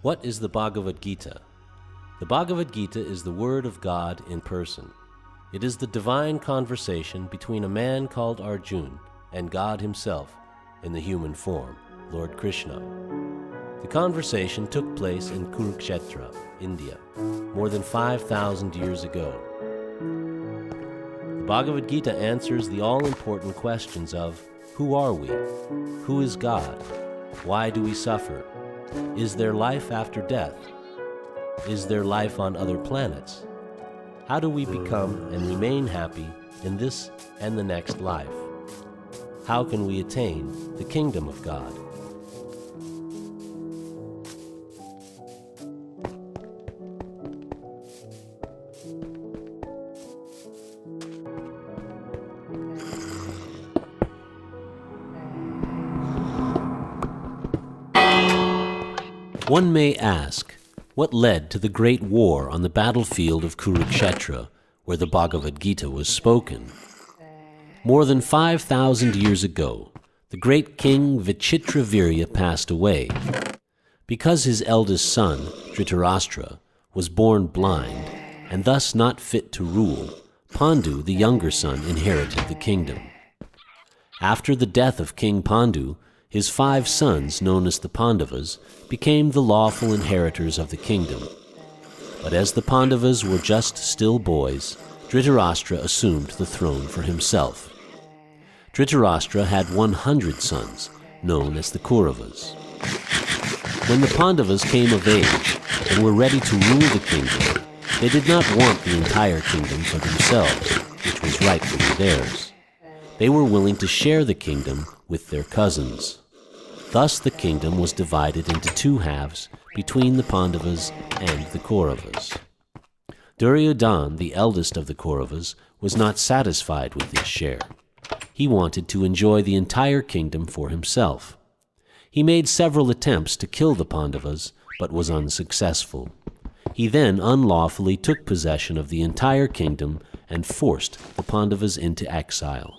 What is the Bhagavad Gita? The Bhagavad Gita is the Word of God in person. It is the divine conversation between a man called Arjuna and God himself in the human form, Lord Krishna. The conversation took place in Kurukshetra, India, more than 5,000 years ago. The Bhagavad Gita answers the all-important questions of who are we? Who is God? Why do we suffer? Is there life after death? Is there life on other planets? How do we become and remain happy in this and the next life? How can we attain the kingdom of God? One may ask, what led to the great war on the battlefield of Kurukshetra, where the Bhagavad Gita was spoken? More than 5,000 years ago, the great king Vichitravirya passed away. Because his eldest son, Dhritarashtra, was born blind and thus not fit to rule, Pandu, the younger son, inherited the kingdom. After the death of King Pandu, his 5 sons, known as the Pandavas, became the lawful inheritors of the kingdom. But as the Pandavas were just still boys, Dhritarashtra assumed the throne for himself. Dhritarashtra had 100 sons, known as the Kauravas. When the Pandavas came of age and were ready to rule the kingdom, they did not want the entire kingdom for themselves, which was rightfully theirs. They were willing to share the kingdom with their cousins. Thus the kingdom was divided into 2 halves between the Pandavas and the Kauravas. Duryodhana, the eldest of the Kauravas, was not satisfied with his share. He wanted to enjoy the entire kingdom for himself. He made several attempts to kill the Pandavas, but was unsuccessful. He then unlawfully took possession of the entire kingdom and forced the Pandavas into exile.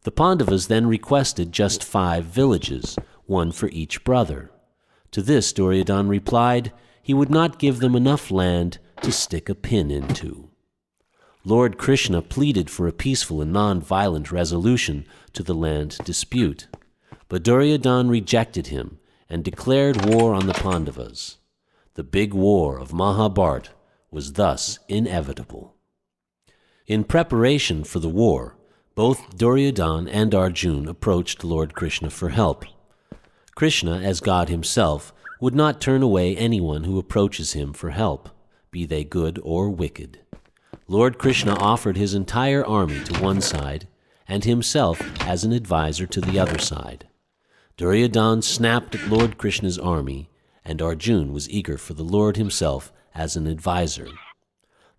The Pandavas then requested just 5 villages, 1 for each brother. To this Duryodhana replied he would not give them enough land to stick a pin into. Lord Krishna pleaded for a peaceful and non-violent resolution to the land dispute, but Duryodhana rejected him and declared war on the Pandavas. The big war of Mahabharata was thus inevitable. In preparation for the war, both Duryodhana and Arjuna approached Lord Krishna for help. Krishna, as God himself, would not turn away anyone who approaches him for help, be they good or wicked. Lord Krishna offered his entire army to one side, and himself as an advisor to the other side. Duryodhana snapped at Lord Krishna's army, and Arjuna was eager for the Lord himself as an advisor.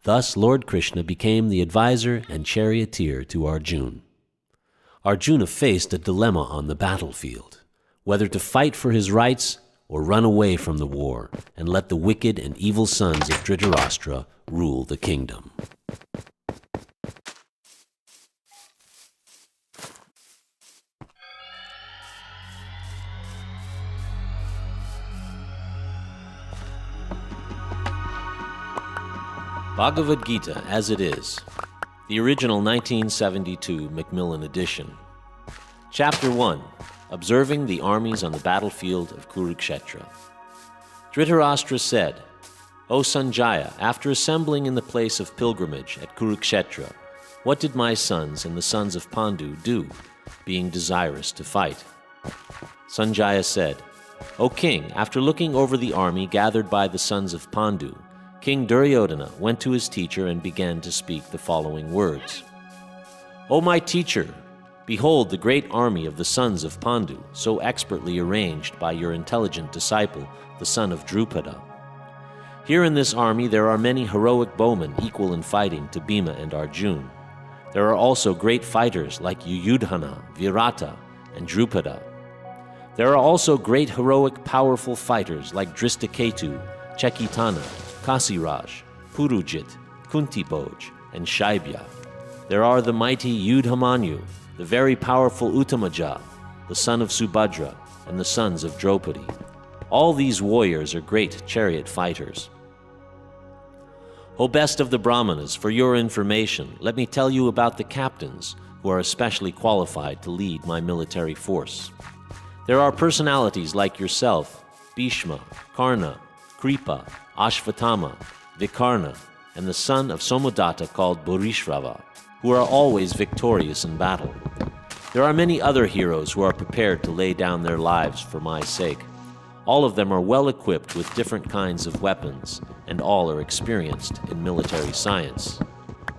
Thus Lord Krishna became the advisor and charioteer to Arjuna. Arjuna faced a dilemma on the battlefield, whether to fight for his rights or run away from the war and let the wicked and evil sons of Dhritarashtra rule the kingdom. Bhagavad Gita as it is, the original 1972 Macmillan edition. Chapter 1, Observing the Armies on the Battlefield of Kurukshetra. Dhritarashtra said, O Sanjaya, after assembling in the place of pilgrimage at Kurukshetra, what did my sons and the sons of Pandu do, being desirous to fight? Sanjaya said, O king, after looking over the army gathered by the sons of Pandu, King Duryodhana went to his teacher and began to speak the following words. O my teacher, behold the great army of the sons of Pandu, so expertly arranged by your intelligent disciple, the son of Drupada. Here in this army there are many heroic bowmen equal in fighting to Bhima and Arjuna. There are also great fighters like Yuyudhana, Virata, and Drupada. There are also great heroic powerful fighters like Drishtaketu, Chekitana, Kasiraj, Purujit, Kuntibhoj, and Shaibya. There are the mighty Yudhamanyu, the very powerful Uttamaja, the son of Subhadra, and the sons of Draupadi. All these warriors are great chariot fighters. O best of the Brahmanas, for your information, let me tell you about the captains who are especially qualified to lead my military force. There are personalities like yourself, Bhishma, Karna, Kripa, Ashvatthama, Vikarna, and the son of Somodatta called Bhurishrava, who are always victorious in battle. There are many other heroes who are prepared to lay down their lives for my sake. All of them are well equipped with different kinds of weapons, and all are experienced in military science.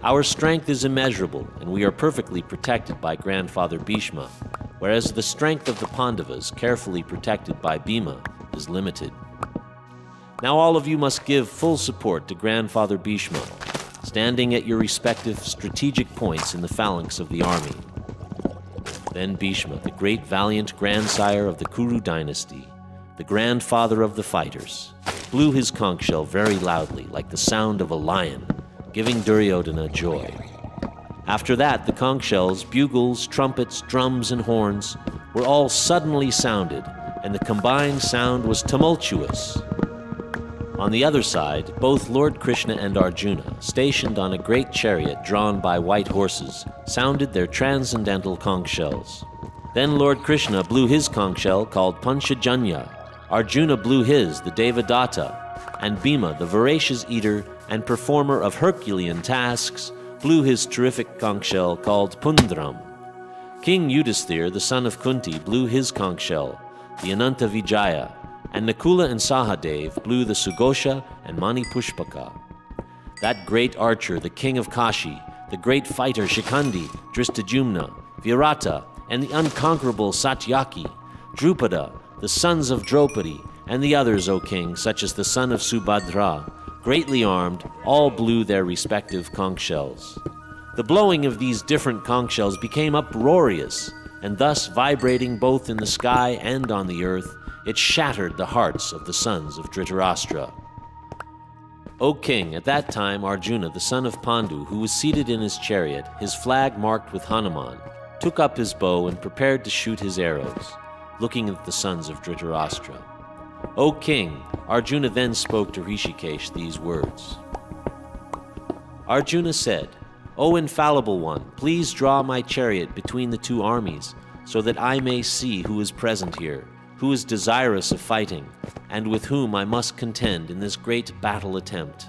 Our strength is immeasurable, and we are perfectly protected by Grandfather Bhishma, whereas the strength of the Pandavas, carefully protected by Bhima, is limited. Now all of you must give full support to Grandfather Bhishma, standing at your respective strategic points in the phalanx of the army. Then Bhishma, the great valiant grandsire of the Kuru dynasty, the grandfather of the fighters, blew his conch shell very loudly, like the sound of a lion, giving Duryodhana joy. After that, the conch shells, bugles, trumpets, drums, and horns were all suddenly sounded, and the combined sound was tumultuous. On the other side, both Lord Krishna and Arjuna, stationed on a great chariot drawn by white horses, sounded their transcendental conch shells. Then Lord Krishna blew his conch shell called Panchajanya, Arjuna blew his, the Devadatta, and Bhima, the voracious eater and performer of Herculean tasks, blew his terrific conch shell called Pundram. King Yudhisthira, the son of Kunti, blew his conch shell, the Ananta Vijaya, and Nakula and Sahadev blew the Sugosha and Manipushpaka. That great archer, the king of Kashi, the great fighter Shikhandi, Dristajumna, Virata, and the unconquerable Satyaki, Drupada, the sons of Draupadi, and the others, O king, such as the son of Subhadra, greatly armed, all blew their respective conch shells. The blowing of these different conch shells became uproarious, and thus vibrating both in the sky and on the earth, it shattered the hearts of the sons of Dhritarashtra. O king, at that time Arjuna, the son of Pandu, who was seated in his chariot, his flag marked with Hanuman, took up his bow and prepared to shoot his arrows, looking at the sons of Dhritarashtra. O king, Arjuna then spoke to Rishikesh these words. Arjuna said, O infallible one, please draw my chariot between the two armies, so that I may see who is present here, who is desirous of fighting, and with whom I must contend in this great battle attempt.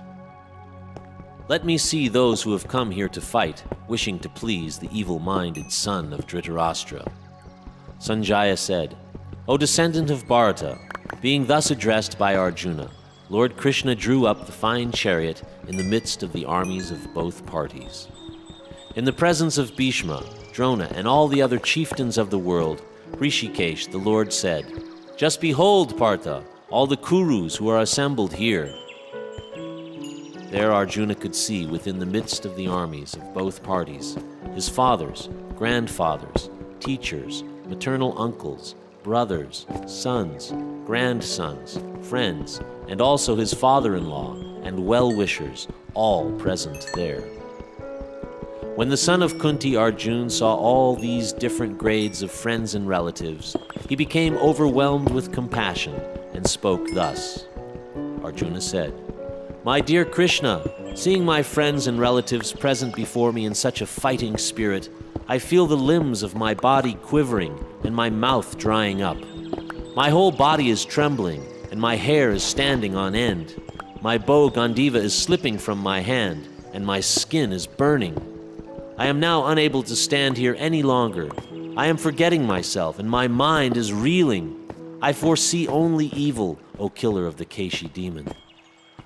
Let me see those who have come here to fight, wishing to please the evil-minded son of Dhritarashtra. Sanjaya said, O descendant of Bharata, being thus addressed by Arjuna, Lord Krishna drew up the fine chariot in the midst of the armies of both parties. In the presence of Bhishma, Drona, and all the other chieftains of the world, Rishikesh, the Lord said, Just behold, Partha, all the Kurus who are assembled here. There Arjuna could see within the midst of the armies of both parties his fathers, grandfathers, teachers, maternal uncles, brothers, sons, grandsons, friends, and also his father-in-law and well-wishers, all present there. When the son of Kunti, Arjuna, saw all these different grades of friends and relatives, he became overwhelmed with compassion and spoke thus. Arjuna said, My dear Krishna, seeing my friends and relatives present before me in such a fighting spirit, I feel the limbs of my body quivering and my mouth drying up. My whole body is trembling and my hair is standing on end. My bow Gandiva is slipping from my hand and my skin is burning. I am now unable to stand here any longer. I am forgetting myself and my mind is reeling. I foresee only evil, O killer of the Keshi demon.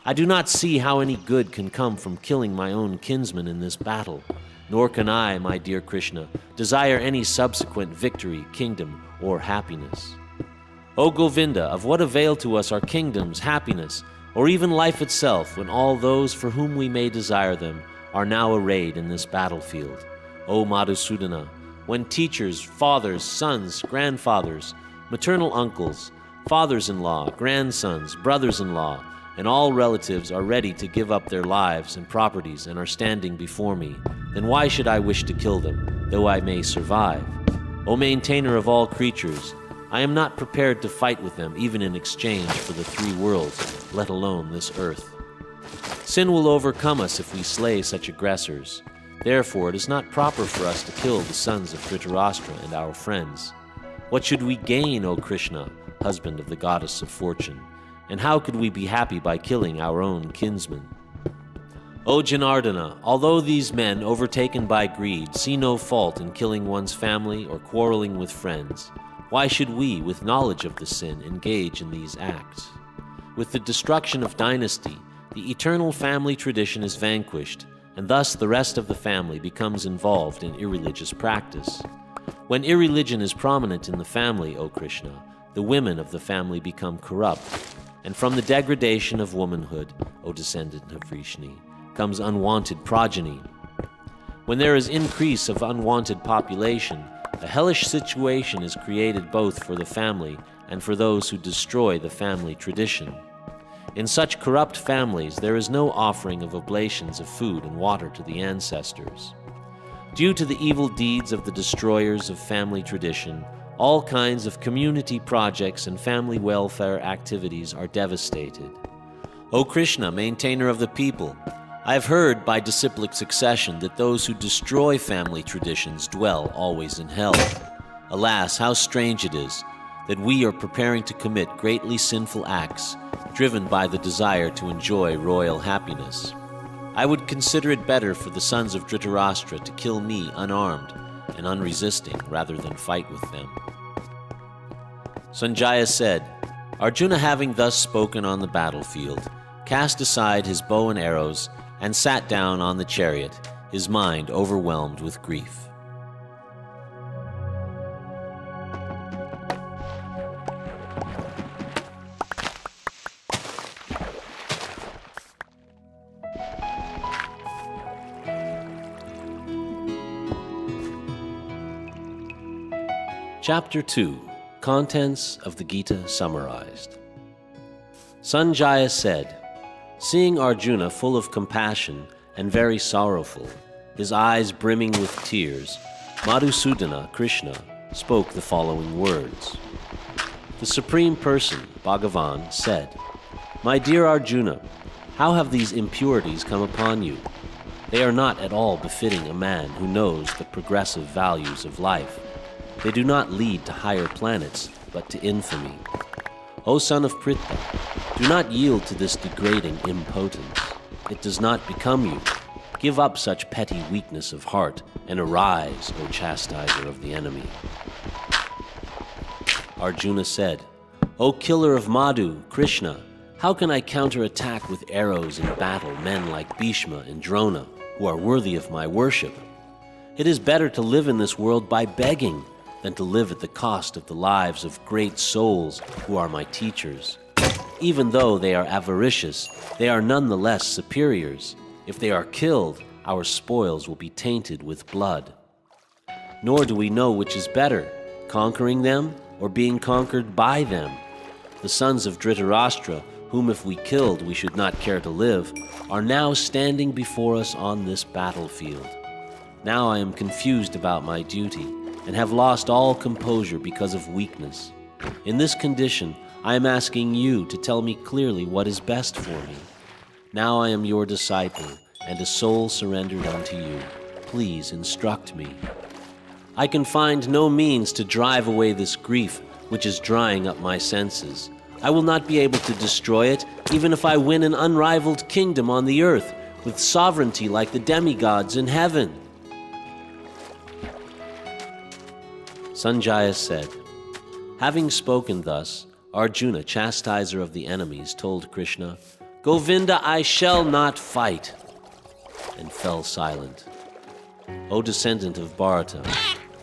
I do not see how any good can come from killing my own kinsman in this battle, nor can I, my dear Krishna, desire any subsequent victory, kingdom, or happiness. O Govinda, of what avail to us are kingdoms, happiness, or even life itself, when all those for whom we may desire them are now arrayed in this battlefield? O Madhusudana, when teachers, fathers, sons, grandfathers, maternal uncles, fathers-in-law, grandsons, brothers-in-law, and all relatives are ready to give up their lives and properties and are standing before me, then why should I wish to kill them, though I may survive? O maintainer of all creatures, I am not prepared to fight with them, even in exchange for the three worlds, let alone this earth. Sin will overcome us if we slay such aggressors. Therefore, it is not proper for us to kill the sons of Dhritarashtra and our friends. What should we gain, O Krishna, husband of the goddess of fortune? And how could we be happy by killing our own kinsmen? O Janardana, although these men, overtaken by greed, see no fault in killing one's family or quarreling with friends, why should we, with knowledge of the sin, engage in these acts? With the destruction of dynasty, the eternal family tradition is vanquished, and thus the rest of the family becomes involved in irreligious practice. When irreligion is prominent in the family, O Krishna, the women of the family become corrupt, and from the degradation of womanhood, O descendant of Vrishni, comes unwanted progeny. When there is increase of unwanted population, a hellish situation is created both for the family and for those who destroy the family tradition. In such corrupt families, there is no offering of oblations of food and water to the ancestors. Due to the evil deeds of the destroyers of family tradition, all kinds of community projects and family welfare activities are devastated. O Krishna, maintainer of the people, I have heard by disciplic succession that those who destroy family traditions dwell always in hell. Alas, how strange it is that we are preparing to commit greatly sinful acts, driven by the desire to enjoy royal happiness. I would consider it better for the sons of Dhritarashtra to kill me unarmed and unresisting rather than fight with them. Sanjaya said, Arjuna, having thus spoken on the battlefield, cast aside his bow and arrows and sat down on the chariot, his mind overwhelmed with grief. Chapter 2. Contents of the Gita Summarized. Sanjaya said, seeing Arjuna full of compassion and very sorrowful, his eyes brimming with tears, Madhusudana, Krishna, spoke the following words. The Supreme Person, Bhagavan, said, My dear Arjuna, how have these impurities come upon you? They are not at all befitting a man who knows the progressive values of life. They do not lead to higher planets, but to infamy. O son of Pritha, do not yield to this degrading impotence. It does not become you. Give up such petty weakness of heart, and arise, O chastiser of the enemy. Arjuna said, O killer of Madhu, Krishna, how can I counterattack with arrows in battle men like Bhishma and Drona, who are worthy of my worship? It is better to live in this world by begging than to live at the cost of the lives of great souls who are my teachers. Even though they are avaricious, they are nonetheless superiors. If they are killed, our spoils will be tainted with blood. Nor do we know which is better, conquering them or being conquered by them. The sons of Dhritarashtra, whom if we killed we should not care to live, are now standing before us on this battlefield. Now I am confused about my duty, and have lost all composure because of weakness. In this condition, I am asking you to tell me clearly what is best for me. Now I am your disciple, and a soul surrendered unto you. Please instruct me. I can find no means to drive away this grief, which is drying up my senses. I will not be able to destroy it, even if I win an unrivaled kingdom on the earth, with sovereignty like the demigods in heaven. Sanjaya said, having spoken thus, Arjuna, chastiser of the enemies, told Krishna, Govinda, I shall not fight, and fell silent. O descendant of Bharata,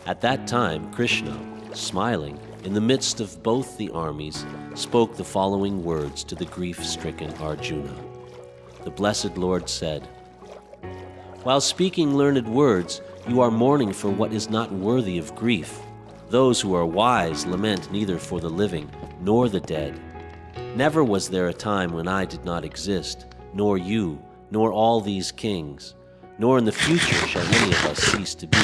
at that time Krishna, smiling, in the midst of both the armies, spoke the following words to the grief-stricken Arjuna. The blessed Lord said, While speaking learned words, you are mourning for what is not worthy of grief. Those who are wise lament neither for the living nor the dead. Never was there a time when I did not exist, nor you, nor all these kings, nor in the future shall any of us cease to be.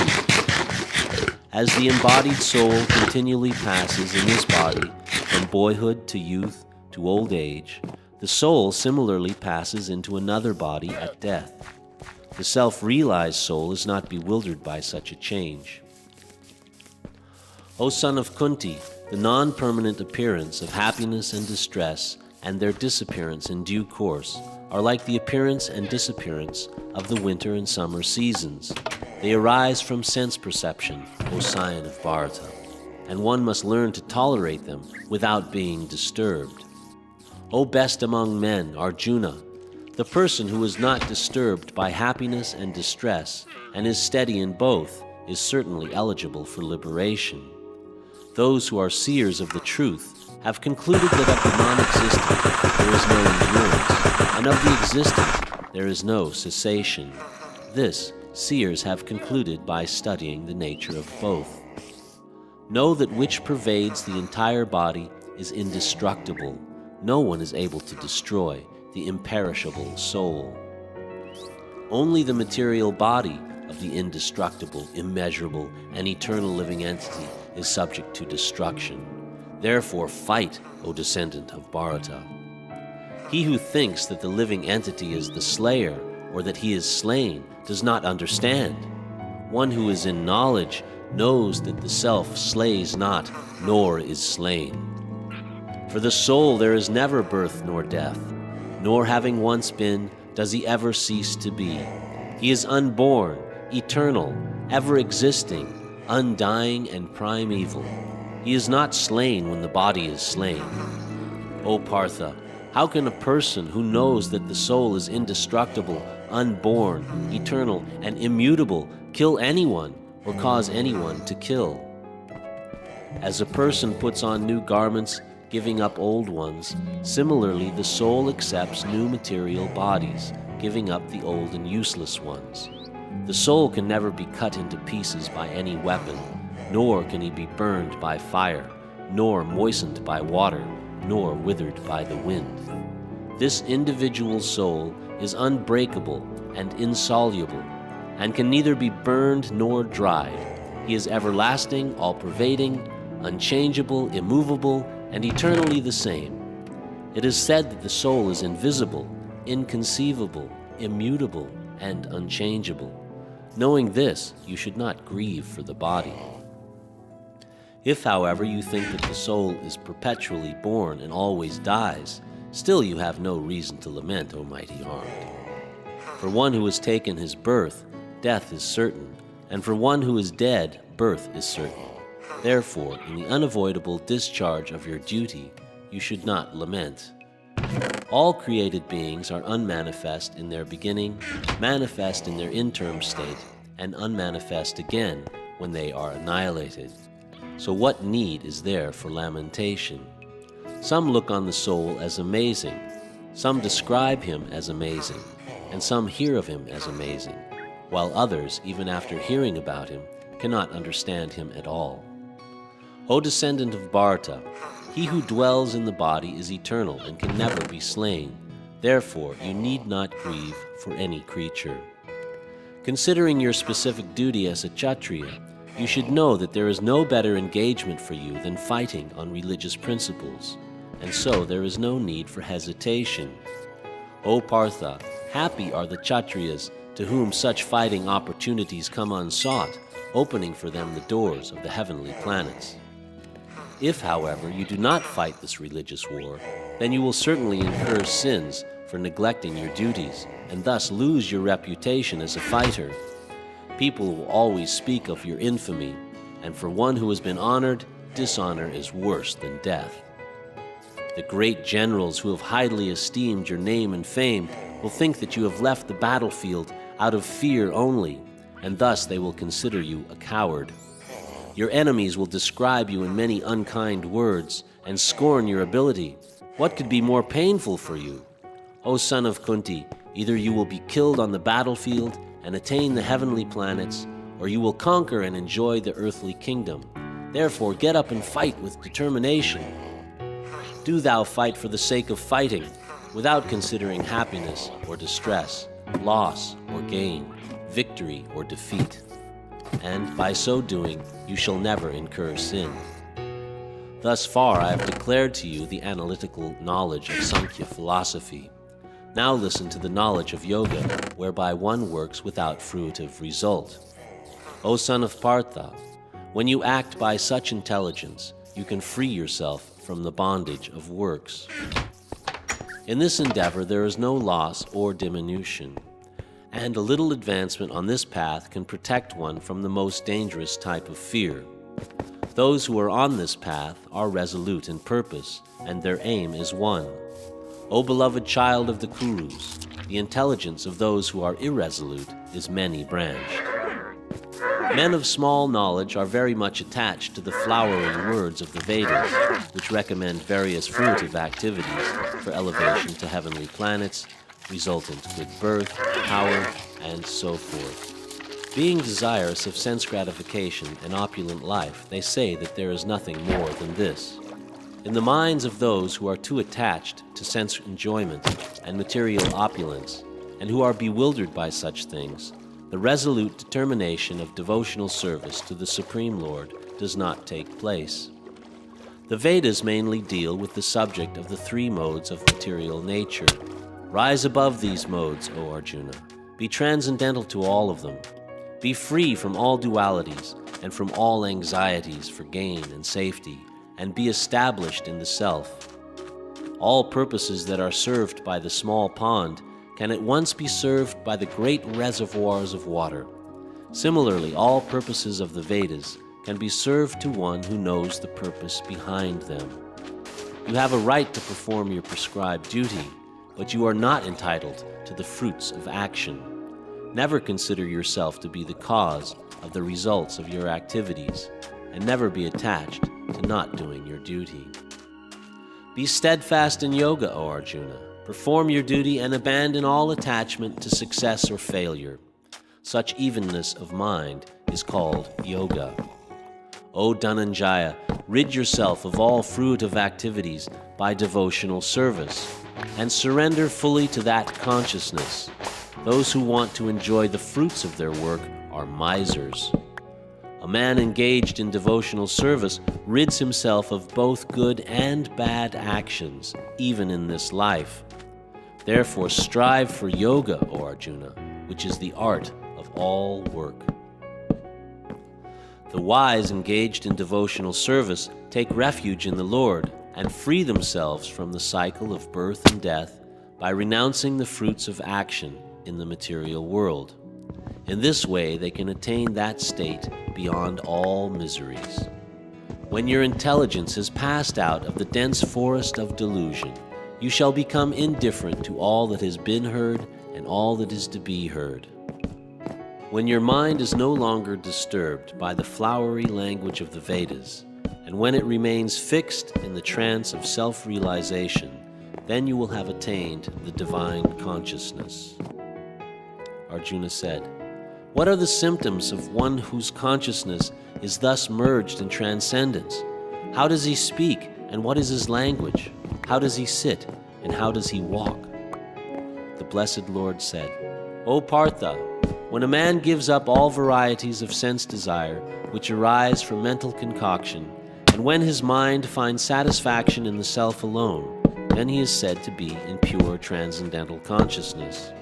As the embodied soul continually passes in this body from boyhood to youth to old age, the soul similarly passes into another body at death. The self-realized soul is not bewildered by such a change. O son of Kunti, the non-permanent appearance of happiness and distress and their disappearance in due course are like the appearance and disappearance of the winter and summer seasons. They arise from sense perception, O scion of Bharata, and one must learn to tolerate them without being disturbed. O best among men, Arjuna, the person who is not disturbed by happiness and distress and is steady in both is certainly eligible for liberation. Those who are seers of the truth have concluded that of the non-existent there is no endurance, and of the existent there is no cessation. This seers have concluded by studying the nature of both. Know that which pervades the entire body is indestructible. No one is able to destroy the imperishable soul. Only the material body of the indestructible, immeasurable, and eternal living entity is subject to destruction. Therefore fight, O descendant of Bharata. He who thinks that the living entity is the slayer, or that he is slain, does not understand. One who is in knowledge knows that the self slays not, nor is slain. For the soul there is never birth nor death, nor having once been, does he ever cease to be. He is unborn, eternal, ever existing, undying and primeval. He is not slain when the body is slain. O Partha, how can a person who knows that the soul is indestructible, unborn, eternal, and immutable kill anyone or cause anyone to kill? As a person puts on new garments, giving up old ones, similarly the soul accepts new material bodies, giving up the old and useless ones. The soul can never be cut into pieces by any weapon, nor can he be burned by fire, nor moistened by water, nor withered by the wind. This individual soul is unbreakable and insoluble, and can neither be burned nor dried. He is everlasting, all-pervading, unchangeable, immovable, and eternally the same. It is said that the soul is invisible, inconceivable, immutable, and unchangeable. Knowing this, you should not grieve for the body. If, however, you think that the soul is perpetually born and always dies, still you have no reason to lament, O mighty armed. For one who has taken his birth, death is certain, and for one who is dead, birth is certain. Therefore, in the unavoidable discharge of your duty, you should not lament. All created beings are unmanifest in their beginning, manifest in their interim state, and unmanifest again when they are annihilated. So what need is there for lamentation? Some look on the soul as amazing, some describe him as amazing, and some hear of him as amazing, while others, even after hearing about him, cannot understand him at all. O descendant of Bharata, he who dwells in the body is eternal and can never be slain. Therefore, you need not grieve for any creature. Considering your specific duty as a Kshatriya, you should know that there is no better engagement for you than fighting on religious principles, and so there is no need for hesitation. O Partha, happy are the Kshatriyas to whom such fighting opportunities come unsought, opening for them the doors of the heavenly planets. If, however, you do not fight this religious war, then you will certainly incur sins for neglecting your duties, and thus lose your reputation as a fighter. People will always speak of your infamy, and for one who has been honored, dishonor is worse than death. The great generals who have highly esteemed your name and fame will think that you have left the battlefield out of fear only, and thus they will consider you a coward. Your enemies will describe you in many unkind words and scorn your ability. What could be more painful for you? O son of Kunti, either you will be killed on the battlefield and attain the heavenly planets, or you will conquer and enjoy the earthly kingdom. Therefore, get up and fight with determination. Do thou fight for the sake of fighting, without considering happiness or distress, loss or gain, victory or defeat. and by so doing you shall never incur sin. Thus far I have declared to you the analytical knowledge of Sankhya philosophy. Now listen to the knowledge of yoga, whereby one works without fruitive result. O son of Partha, when you act by such intelligence, you can free yourself from the bondage of works. In this endeavor there is no loss or diminution, and a little advancement on this path can protect one from the most dangerous type of fear. Those who are on this path are resolute in purpose, and their aim is one. O beloved child of the Kurus, the intelligence of those who are irresolute is many-branched. Men of small knowledge are very much attached to the flowering words of the Vedas, which recommend various fruitive activities for elevation to heavenly planets, resultant good birth, power, and so forth. Being desirous of sense gratification and opulent life, they say that there is nothing more than this. In the minds of those who are too attached to sense enjoyment and material opulence, and who are bewildered by such things, the resolute determination of devotional service to the Supreme Lord does not take place. The Vedas mainly deal with the subject of the three modes of material nature. Rise above these modes, O Arjuna. Be transcendental to all of them. Be free from all dualities and from all anxieties for gain and safety, and be established in the self. All purposes that are served by the small pond can at once be served by the great reservoirs of water. Similarly, all purposes of the Vedas can be served to one who knows the purpose behind them. You have a right to perform your prescribed duty, but you are not entitled to the fruits of action. Never consider yourself to be the cause of the results of your activities, and never be attached to not doing your duty. Be steadfast in yoga, O Arjuna. Perform your duty and abandon all attachment to success or failure. Such evenness of mind is called yoga. O Dhananjaya, rid yourself of all fruitive activities by devotional service, and surrender fully to that consciousness. Those who want to enjoy the fruits of their work are misers. A man engaged in devotional service rids himself of both good and bad actions, even in this life. Therefore, strive for yoga, O Arjuna, which is the art of all work. The wise engaged in devotional service take refuge in the Lord and free themselves from the cycle of birth and death by renouncing the fruits of action in the material world. In this way, they can attain that state beyond all miseries. When your intelligence has passed out of the dense forest of delusion, you shall become indifferent to all that has been heard and all that is to be heard. When your mind is no longer disturbed by the flowery language of the Vedas, and when it remains fixed in the trance of self-realization, then you will have attained the divine consciousness. Arjuna said, "What are the symptoms of one whose consciousness is thus merged in transcendence? How does he speak, and what is his language? How does he sit, and how does he walk?" The Blessed Lord said, "O Partha, when a man gives up all varieties of sense desire which arise from mental concoction, and when his mind finds satisfaction in the self alone, then he is said to be in pure transcendental consciousness.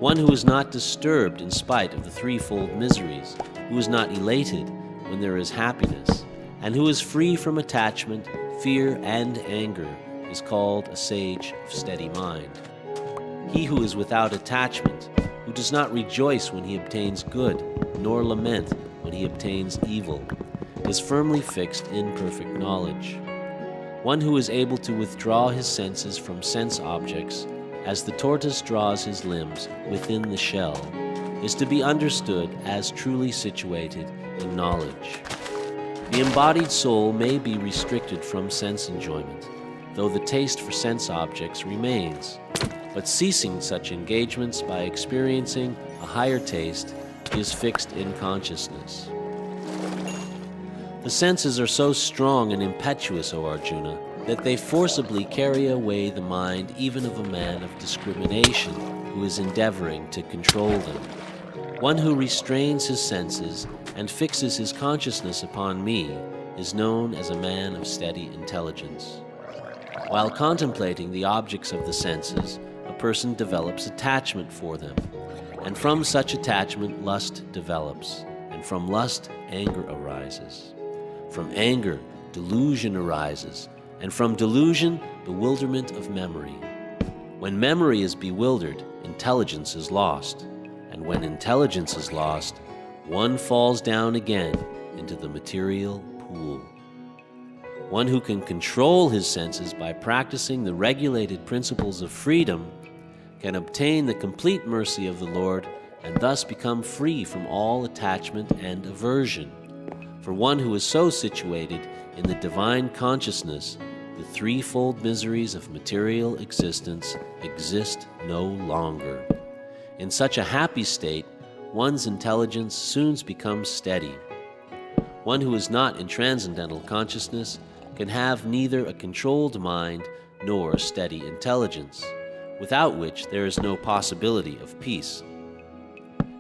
One who is not disturbed in spite of the threefold miseries, who is not elated when there is happiness, and who is free from attachment, fear, and anger, is called a sage of steady mind. He who is without attachment, who does not rejoice when he obtains good, nor lament when he obtains evil, is firmly fixed in perfect knowledge. One who is able to withdraw his senses from sense objects, as the tortoise draws his limbs within the shell, is to be understood as truly situated in knowledge. The embodied soul may be restricted from sense enjoyment, though the taste for sense objects remains, but ceasing such engagements by experiencing a higher taste is fixed in consciousness. The senses are so strong and impetuous, O Arjuna, that they forcibly carry away the mind even of a man of discrimination who is endeavoring to control them. One who restrains his senses and fixes his consciousness upon me is known as a man of steady intelligence. While contemplating the objects of the senses, a person develops attachment for them, and from such attachment lust develops, and from lust anger arises. From anger delusion arises, and from delusion bewilderment of memory. When memory is bewildered, intelligence is lost, and when intelligence is lost, one falls down again into the material pool. One who can control his senses by practicing the regulated principles of freedom can obtain the complete mercy of the Lord and thus become free from all attachment and aversion. For one who is so situated in the divine consciousness, the threefold miseries of material existence exist no longer. In such a happy state, one's intelligence soon becomes steady. One who is not in transcendental consciousness can have neither a controlled mind nor a steady intelligence, without which there is no possibility of peace.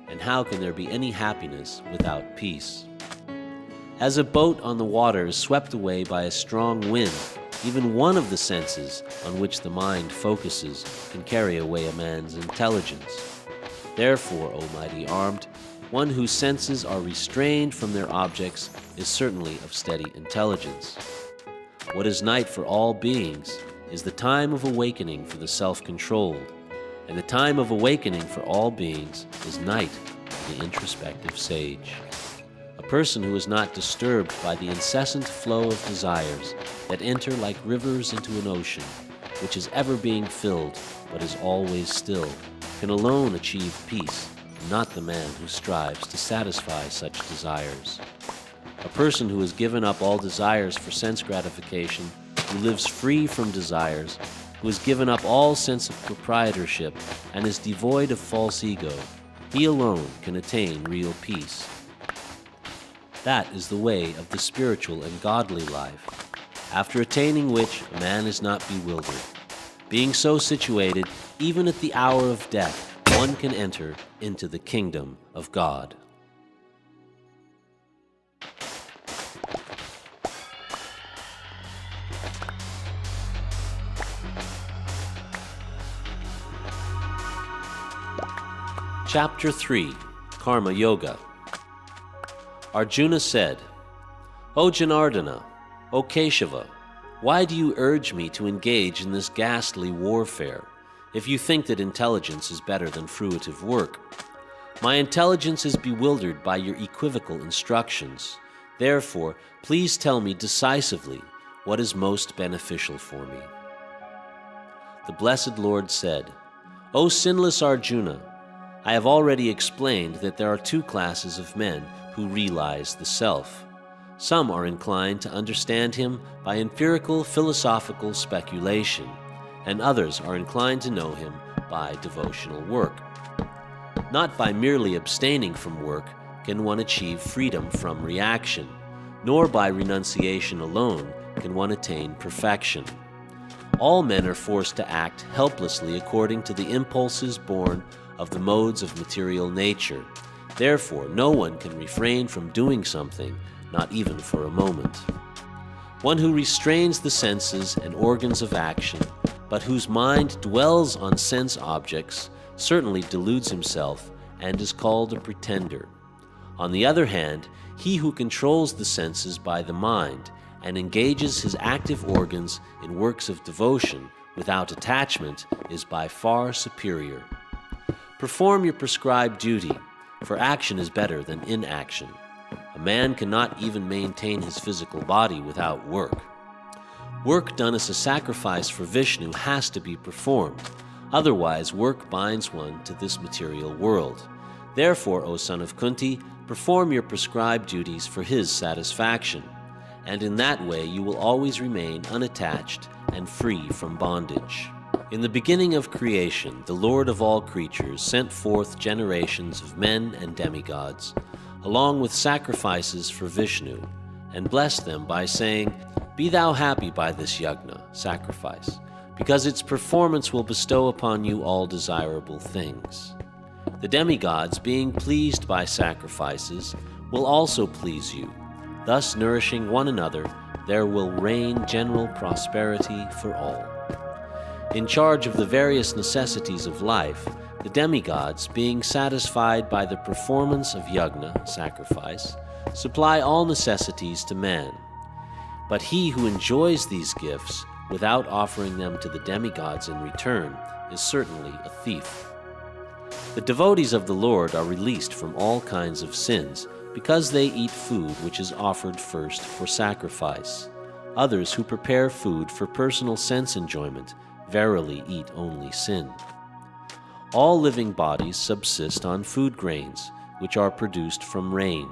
And how can there be any happiness without peace? As a boat on the water is swept away by a strong wind, even one of the senses on which the mind focuses can carry away a man's intelligence. Therefore, O mighty armed, one whose senses are restrained from their objects is certainly of steady intelligence. What is night for all beings is the time of awakening for the self-controlled, and the time of awakening for all beings is night for the introspective sage. A person who is not disturbed by the incessant flow of desires that enter like rivers into an ocean, which is ever being filled but is always still, can alone achieve peace, not the man who strives to satisfy such desires. A person who has given up all desires for sense gratification, who lives free from desires, who has given up all sense of proprietorship and is devoid of false ego, he alone can attain real peace. That is the way of the spiritual and godly life, after attaining which a man is not bewildered. Being so situated, even at the hour of death, one can enter into the kingdom of God. Chapter 3, Karma Yoga. Arjuna said, O Janardana, O Keshava, why do you urge me to engage in this ghastly warfare, if you think that intelligence is better than fruitive work? My intelligence is bewildered by your equivocal instructions. Therefore, please tell me decisively what is most beneficial for me. The Blessed Lord said, O sinless Arjuna, I have already explained that there are two classes of men who realize the self. Some are inclined to understand him by empirical philosophical speculation, and others are inclined to know him by devotional work. Not by merely abstaining from work can one achieve freedom from reaction, nor by renunciation alone can one attain perfection. All men are forced to act helplessly according to the impulses born of the modes of material nature. Therefore, no one can refrain from doing something, not even for a moment. One who restrains the senses and organs of action, but whose mind dwells on sense objects, certainly deludes himself and is called a pretender. On the other hand, he who controls the senses by the mind and engages his active organs in works of devotion without attachment is by far superior. Perform your prescribed duty, for action is better than inaction. A man cannot even maintain his physical body without work. Work done as a sacrifice for Vishnu has to be performed. Otherwise, work binds one to this material world. Therefore, O son of Kunti, perform your prescribed duties for his satisfaction, and in that way you will always remain unattached and free from bondage. In the beginning of creation, the Lord of all creatures sent forth generations of men and demigods, along with sacrifices for Vishnu, and blessed them by saying, Be thou happy by this yajna, sacrifice, because its performance will bestow upon you all desirable things. The demigods, being pleased by sacrifices, will also please you. Thus, nourishing one another, there will reign general prosperity for all. In charge of the various necessities of life, the demigods, being satisfied by the performance of yajna, sacrifice, supply all necessities to man. But he who enjoys these gifts without offering them to the demigods in return is certainly a thief. The devotees of the Lord are released from all kinds of sins because they eat food which is offered first for sacrifice. Others who prepare food for personal sense enjoyment verily eat only sin. All living bodies subsist on food grains, which are produced from rain.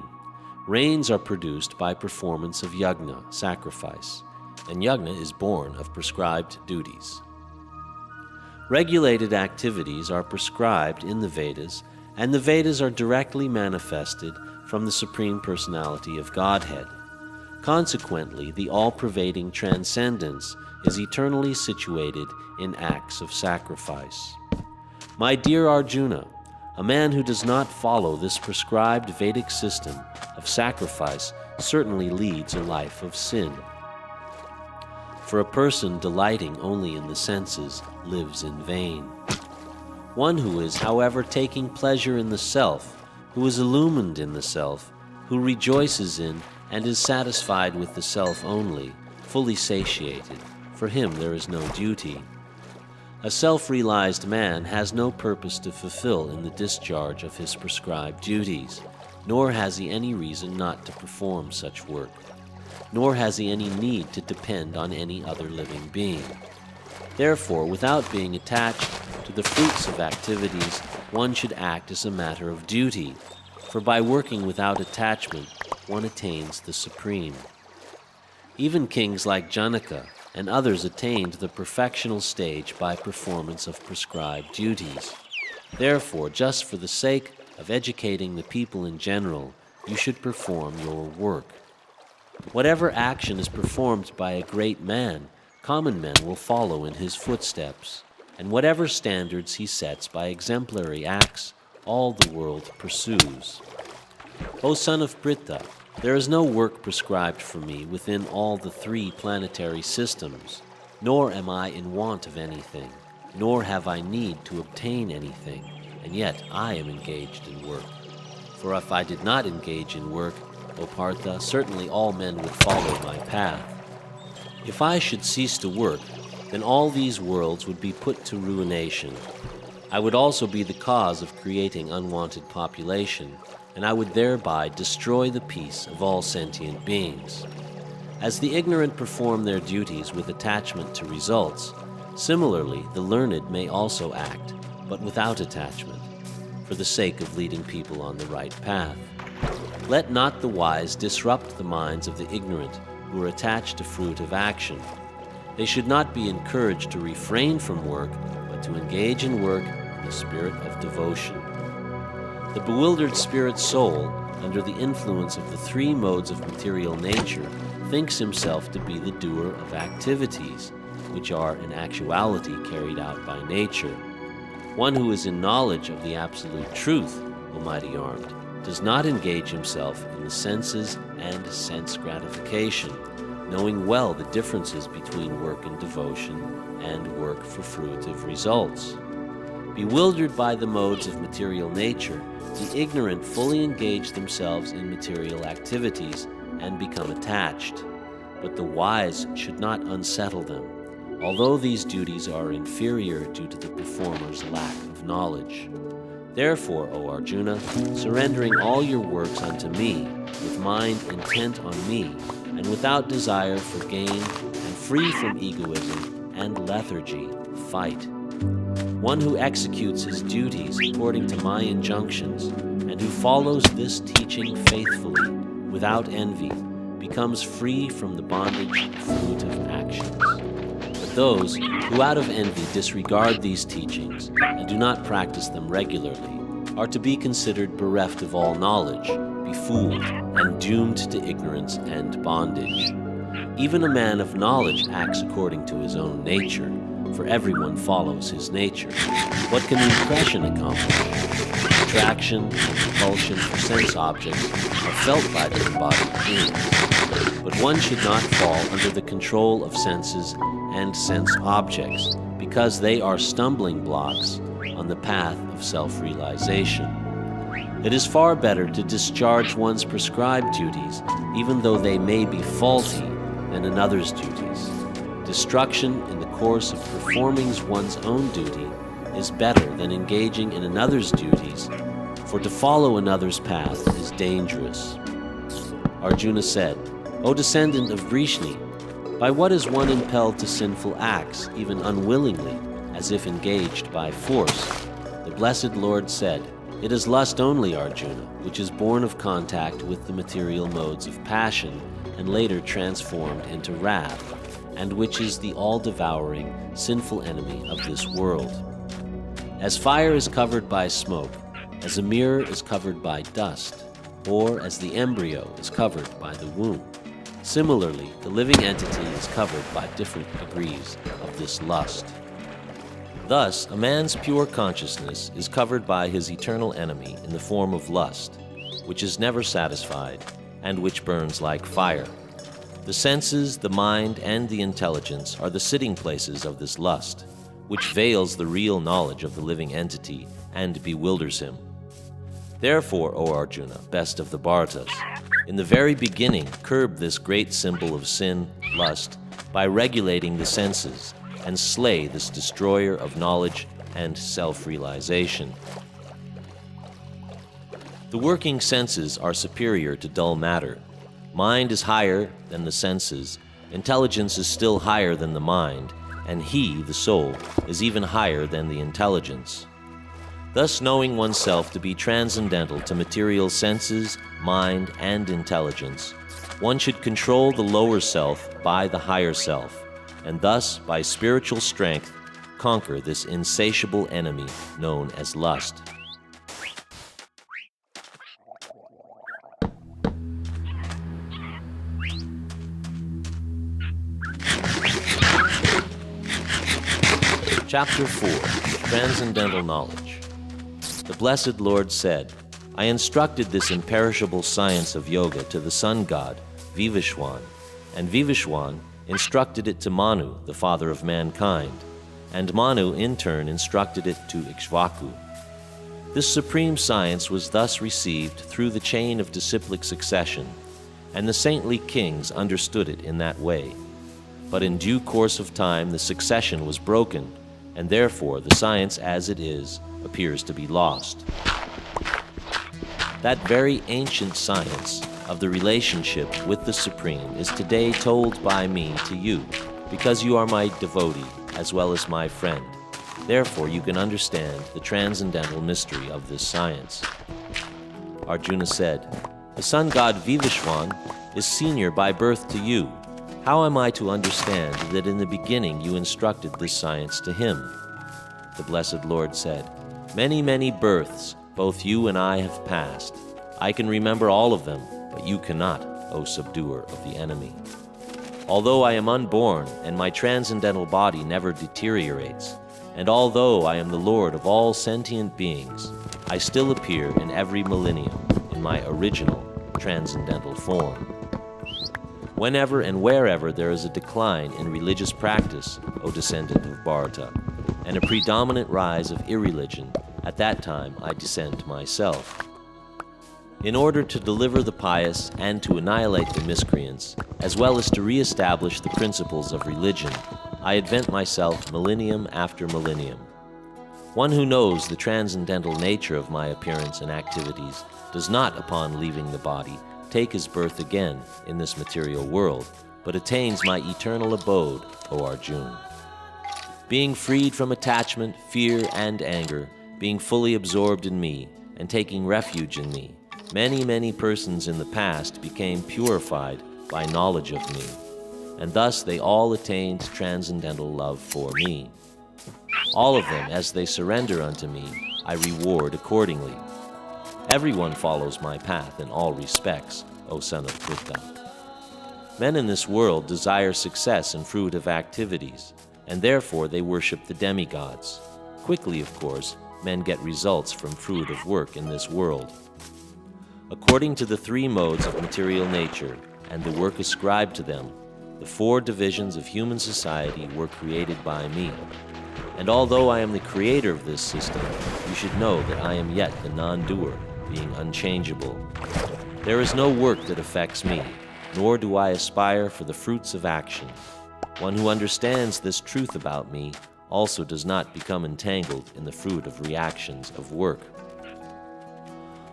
Rains are produced by performance of yajna, sacrifice, and yajna is born of prescribed duties. Regulated activities are prescribed in the Vedas, and the Vedas are directly manifested from the Supreme Personality of Godhead. Consequently, the all-pervading transcendence is eternally situated in acts of sacrifice. My dear Arjuna, a man who does not follow this prescribed Vedic system of sacrifice certainly leads a life of sin. For a person delighting only in the senses lives in vain. One who is, however, taking pleasure in the self, who is illumined in the self, who rejoices in and is satisfied with the self only, fully satiated, for him there is no duty. A self-realized man has no purpose to fulfill in the discharge of his prescribed duties, nor has he any reason not to perform such work, nor has he any need to depend on any other living being. Therefore, without being attached to the fruits of activities, one should act as a matter of duty, for by working without attachment, one attains the supreme. Even kings like Janaka and others attained the perfectional stage by performance of prescribed duties. Therefore, just for the sake of educating the people in general, you should perform your work. Whatever action is performed by a great man, common men will follow in his footsteps, and whatever standards he sets by exemplary acts, all the world pursues. O son of Pritha, there is no work prescribed for me within all the 3 planetary systems, nor am I in want of anything, nor have I need to obtain anything, and yet I am engaged in work. For if I did not engage in work, O Partha, certainly all men would follow my path. If I should cease to work, then all these worlds would be put to ruination. I would also be the cause of creating unwanted population, and I would thereby destroy the peace of all sentient beings. As the ignorant perform their duties with attachment to results, similarly the learned may also act, but without attachment, for the sake of leading people on the right path. Let not the wise disrupt the minds of the ignorant who are attached to fruit of action. They should not be encouraged to refrain from work, but to engage in work in the spirit of devotion. The bewildered spirit soul, under the influence of the 3 modes of material nature, thinks himself to be the doer of activities, which are in actuality carried out by nature. One who is in knowledge of the absolute truth, O mighty armed, does not engage himself in the senses and sense gratification, knowing well the differences between work and devotion and work for fruitive results. Bewildered by the modes of material nature, the ignorant fully engage themselves in material activities and become attached, but the wise should not unsettle them, although these duties are inferior due to the performer's lack of knowledge. Therefore, O Arjuna, surrendering all your works unto me, with mind intent on me, and without desire for gain, and free from egoism and lethargy, fight. One who executes his duties according to my injunctions, and who follows this teaching faithfully, without envy, becomes free from the bondage of fruitive actions. But those who out of envy disregard these teachings and do not practice them regularly are to be considered bereft of all knowledge, befooled, and doomed to ignorance and bondage. Even a man of knowledge acts according to his own nature, for everyone follows his nature. What can the impression accomplish? Attraction and compulsion for sense objects are felt by the embodied beings, but one should not fall under the control of senses and sense objects, because they are stumbling blocks on the path of self-realization. It is far better to discharge one's prescribed duties, even though they may be faulty, than another's duties. Destruction in the course of performing one's own duty is better than engaging in another's duties, for to follow another's path is dangerous. Arjuna said, O descendant of Vrishni, by what is one impelled to sinful acts, even unwillingly, as if engaged by force? The blessed Lord said, It is lust only, Arjuna, which is born of contact with the material modes of passion and later transformed into wrath, and which is the all-devouring, sinful enemy of this world. As fire is covered by smoke, as a mirror is covered by dust, or as the embryo is covered by the womb, similarly, the living entity is covered by different degrees of this lust. Thus, a man's pure consciousness is covered by his eternal enemy in the form of lust, which is never satisfied, and which burns like fire. The senses, the mind, and the intelligence are the sitting places of this lust, which veils the real knowledge of the living entity and bewilders him. Therefore, O Arjuna, best of the Bharatas, in the very beginning curb this great symbol of sin, lust, by regulating the senses, and slay this destroyer of knowledge and self-realization. The working senses are superior to dull matter. Mind is higher than the senses, intelligence is still higher than the mind, and he, the soul, is even higher than the intelligence. Thus, knowing oneself to be transcendental to material senses, mind, and intelligence, one should control the lower self by the higher self, and thus, by spiritual strength, conquer this insatiable enemy known as lust. Chapter 4, Transcendental Knowledge. The Blessed Lord said, I instructed this imperishable science of yoga to the sun god, Vivishwan, and Vivishwan instructed it to Manu, the father of mankind, and Manu in turn instructed it to Ikshvaku. This supreme science was thus received through the chain of disciplic succession, and the saintly kings understood it in that way. But in due course of time the succession was broken, and therefore the science as it is appears to be lost. That very ancient science of the relationship with the Supreme is today told by me to you, because you are my devotee as well as my friend. Therefore you can understand the transcendental mystery of this science. Arjuna said, the sun god Vivishwan is senior by birth to you. How am I to understand that in the beginning you instructed this science to him? The Blessed Lord said, many, many births both you and I have passed. I can remember all of them, but you cannot, O subduer of the enemy. Although I am unborn and my transcendental body never deteriorates, and although I am the Lord of all sentient beings, I still appear in every millennium in my original transcendental form. Whenever and wherever there is a decline in religious practice, O descendant of Bharata, and a predominant rise of irreligion, at that time I descend myself. In order to deliver the pious and to annihilate the miscreants, as well as to re-establish the principles of religion, I advent myself millennium after millennium. One who knows the transcendental nature of my appearance and activities does not, upon leaving the body, take his birth again in this material world, but attains my eternal abode, O Arjuna. Being freed from attachment, fear, and anger, being fully absorbed in me, and taking refuge in me, many, many persons in the past became purified by knowledge of me, and thus they all attained transcendental love for me. All of them, as they surrender unto me, I reward accordingly. Everyone follows my path in all respects, O son of Buddha. Men in this world desire success and fruitive activities, and therefore they worship the demigods. Quickly, of course, men get results from fruit of work in this world. According to the three modes of material nature and the work ascribed to them, the four divisions of human society were created by me. And although I am the creator of this system, you should know that I am yet the non-doer, being unchangeable. There is no work that affects me, nor do I aspire for the fruits of action. One who understands this truth about me also does not become entangled in the fruit of reactions of work.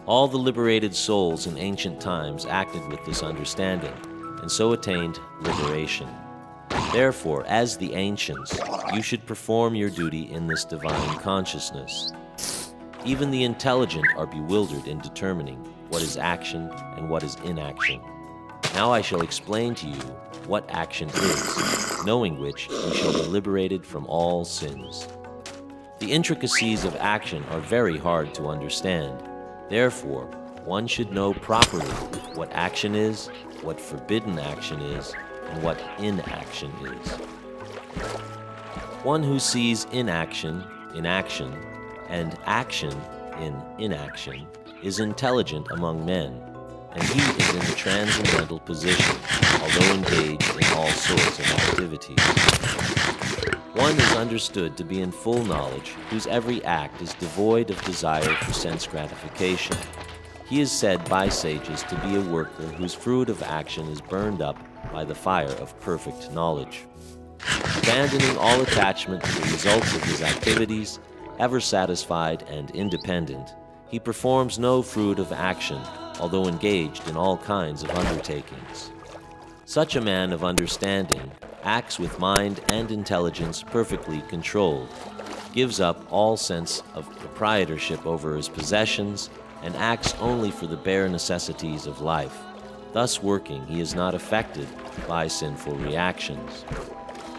All the liberated souls in ancient times acted with this understanding, and so attained liberation. Therefore, as the ancients, you should perform your duty in this divine consciousness. Even the intelligent are bewildered in determining what is action and what is inaction. Now I shall explain to you what action is, knowing which you shall be liberated from all sins. The intricacies of action are very hard to understand. Therefore, one should know properly what action is, what forbidden action is, and what inaction is. One who sees inaction in action and action in inaction is intelligent among men, and he is in the transcendental position, although engaged in all sorts of activities. One is understood to be in full knowledge, whose every act is devoid of desire for sense gratification. He is said by sages to be a worker whose fruit of action is burned up by the fire of perfect knowledge. Abandoning all attachment to the results of his activities, ever satisfied and independent, he performs no fruit of action, although engaged in all kinds of undertakings. Such a man of understanding acts with mind and intelligence perfectly controlled, gives up all sense of proprietorship over his possessions, and acts only for the bare necessities of life. Thus working, he is not affected by sinful reactions.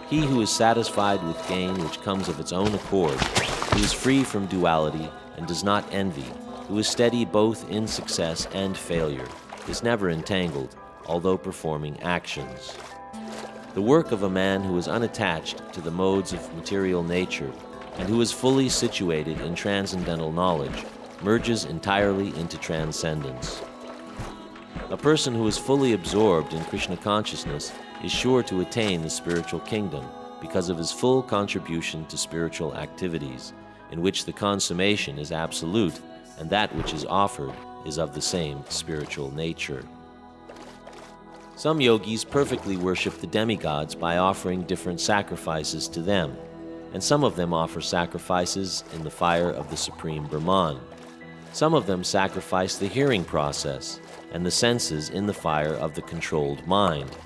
He who is satisfied with gain which comes of its own accord, who is free from duality and does not envy, who is steady both in success and failure, is never entangled, although performing actions. The work of a man who is unattached to the modes of material nature and who is fully situated in transcendental knowledge merges entirely into transcendence. A person who is fully absorbed in Krishna consciousness is sure to attain the spiritual kingdom because of his full contribution to spiritual activities, in which the consummation is absolute and that which is offered is of the same spiritual nature. Some yogis perfectly worship the demigods by offering different sacrifices to them, and some of them offer sacrifices in the fire of the Supreme Brahman. Some of them sacrifice the hearing process and the senses in the fire of the controlled mind,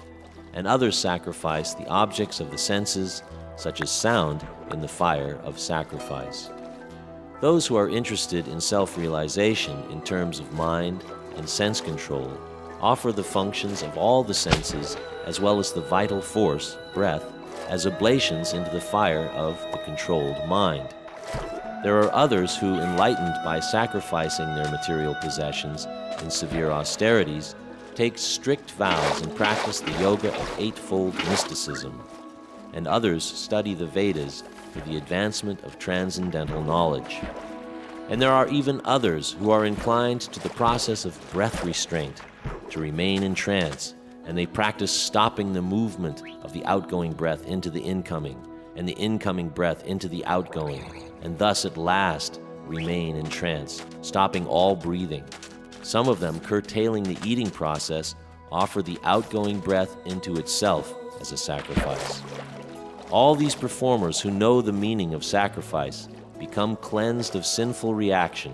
and others sacrifice the objects of the senses, such as sound, in the fire of sacrifice. Those who are interested in self-realization in terms of mind and sense control offer the functions of all the senses as well as the vital force, breath, as oblations into the fire of the controlled mind. There are others who, enlightened by sacrificing their material possessions in severe austerities, take strict vows and practice the yoga of eightfold mysticism, and others study the Vedas for the advancement of transcendental knowledge. And there are even others who are inclined to the process of breath restraint, to remain in trance, and they practice stopping the movement of the outgoing breath into the incoming, and the incoming breath into the outgoing, and thus at last remain in trance, stopping all breathing. Some of them, curtailing the eating process, offer the outgoing breath into itself as a sacrifice. All these performers who know the meaning of sacrifice become cleansed of sinful reaction,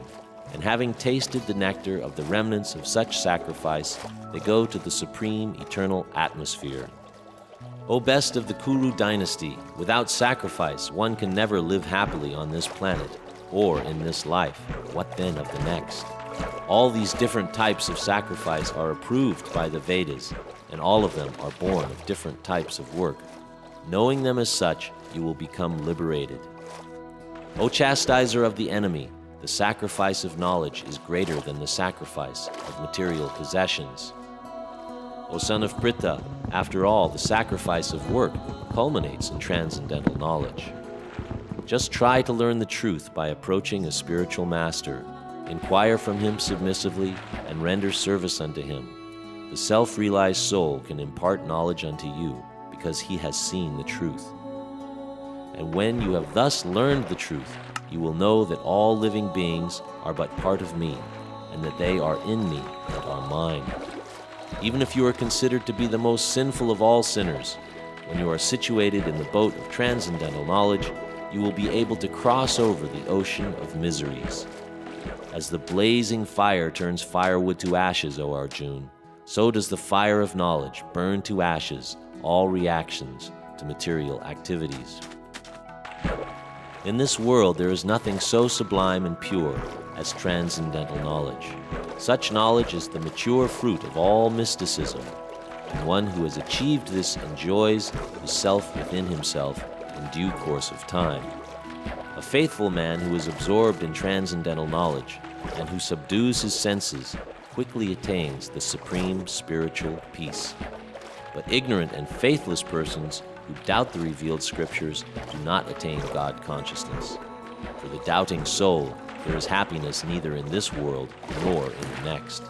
and having tasted the nectar of the remnants of such sacrifice, they go to the supreme eternal atmosphere. O best of the Kuru dynasty, without sacrifice one can never live happily on this planet, or in this life. What then of the next? All these different types of sacrifice are approved by the Vedas, and all of them are born of different types of work. Knowing them as such, you will become liberated. O chastiser of the enemy, the sacrifice of knowledge is greater than the sacrifice of material possessions. O son of Pritha, after all, the sacrifice of work culminates in transcendental knowledge. Just try to learn the truth by approaching a spiritual master. Inquire from him submissively and render service unto him. The self-realized soul can impart knowledge unto you because he has seen the truth. And when you have thus learned the truth, you will know that all living beings are but part of me, and that they are in me and are mine. Even if you are considered to be the most sinful of all sinners, when you are situated in the boat of transcendental knowledge, you will be able to cross over the ocean of miseries. As the blazing fire turns firewood to ashes, O Arjuna, so does the fire of knowledge burn to ashes all reactions to material activities. In this world there is nothing so sublime and pure as transcendental knowledge. Such knowledge is the mature fruit of all mysticism, and one who has achieved this enjoys the self within himself in due course of time. A faithful man who is absorbed in transcendental knowledge and who subdues his senses quickly attains the supreme spiritual peace. But ignorant and faithless persons who doubt the revealed scriptures do not attain God consciousness. For the doubting soul, there is happiness neither in this world nor in the next.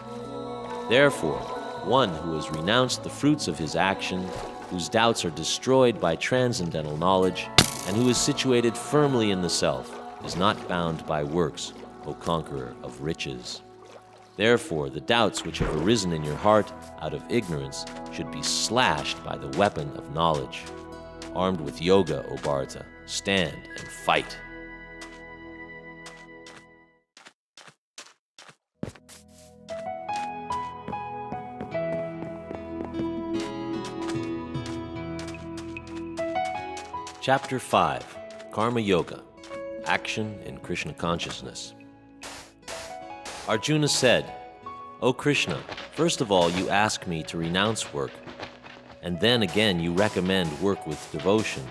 Therefore, one who has renounced the fruits of his action, whose doubts are destroyed by transcendental knowledge, and who is situated firmly in the self, is not bound by works, O conqueror of riches. Therefore, the doubts which have arisen in your heart out of ignorance should be slashed by the weapon of knowledge. Armed with yoga, O Bharata, stand and fight. Chapter 5, Karma Yoga, Action in Krishna Consciousness. Arjuna said, O Krishna, first of all you ask me to renounce work, and then again you recommend work with devotion.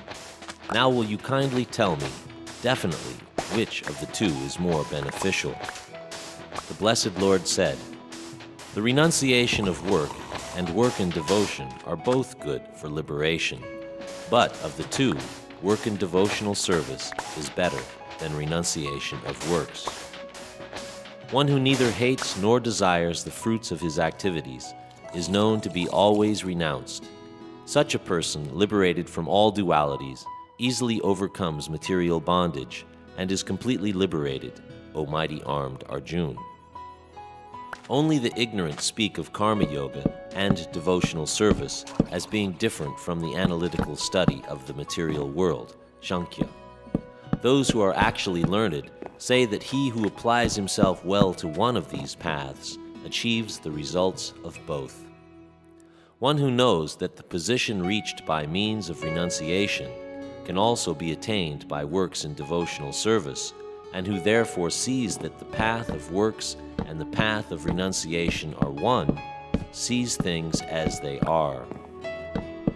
Now will you kindly tell me, definitely, which of the two is more beneficial? The Blessed Lord said, the renunciation of work and work in devotion are both good for liberation. But of the two, work in devotional service is better than renunciation of works. One who neither hates nor desires the fruits of his activities is known to be always renounced. Such a person, liberated from all dualities, easily overcomes material bondage and is completely liberated, O mighty armed Arjuna. Only the ignorant speak of karma yoga and devotional service as being different from the analytical study of the material world, Sankhya. Those who are actually learned say that he who applies himself well to one of these paths achieves the results of both. One who knows that the position reached by means of renunciation can also be attained by works in devotional service, and who therefore sees that the path of works and the path of renunciation are one, sees things as they are.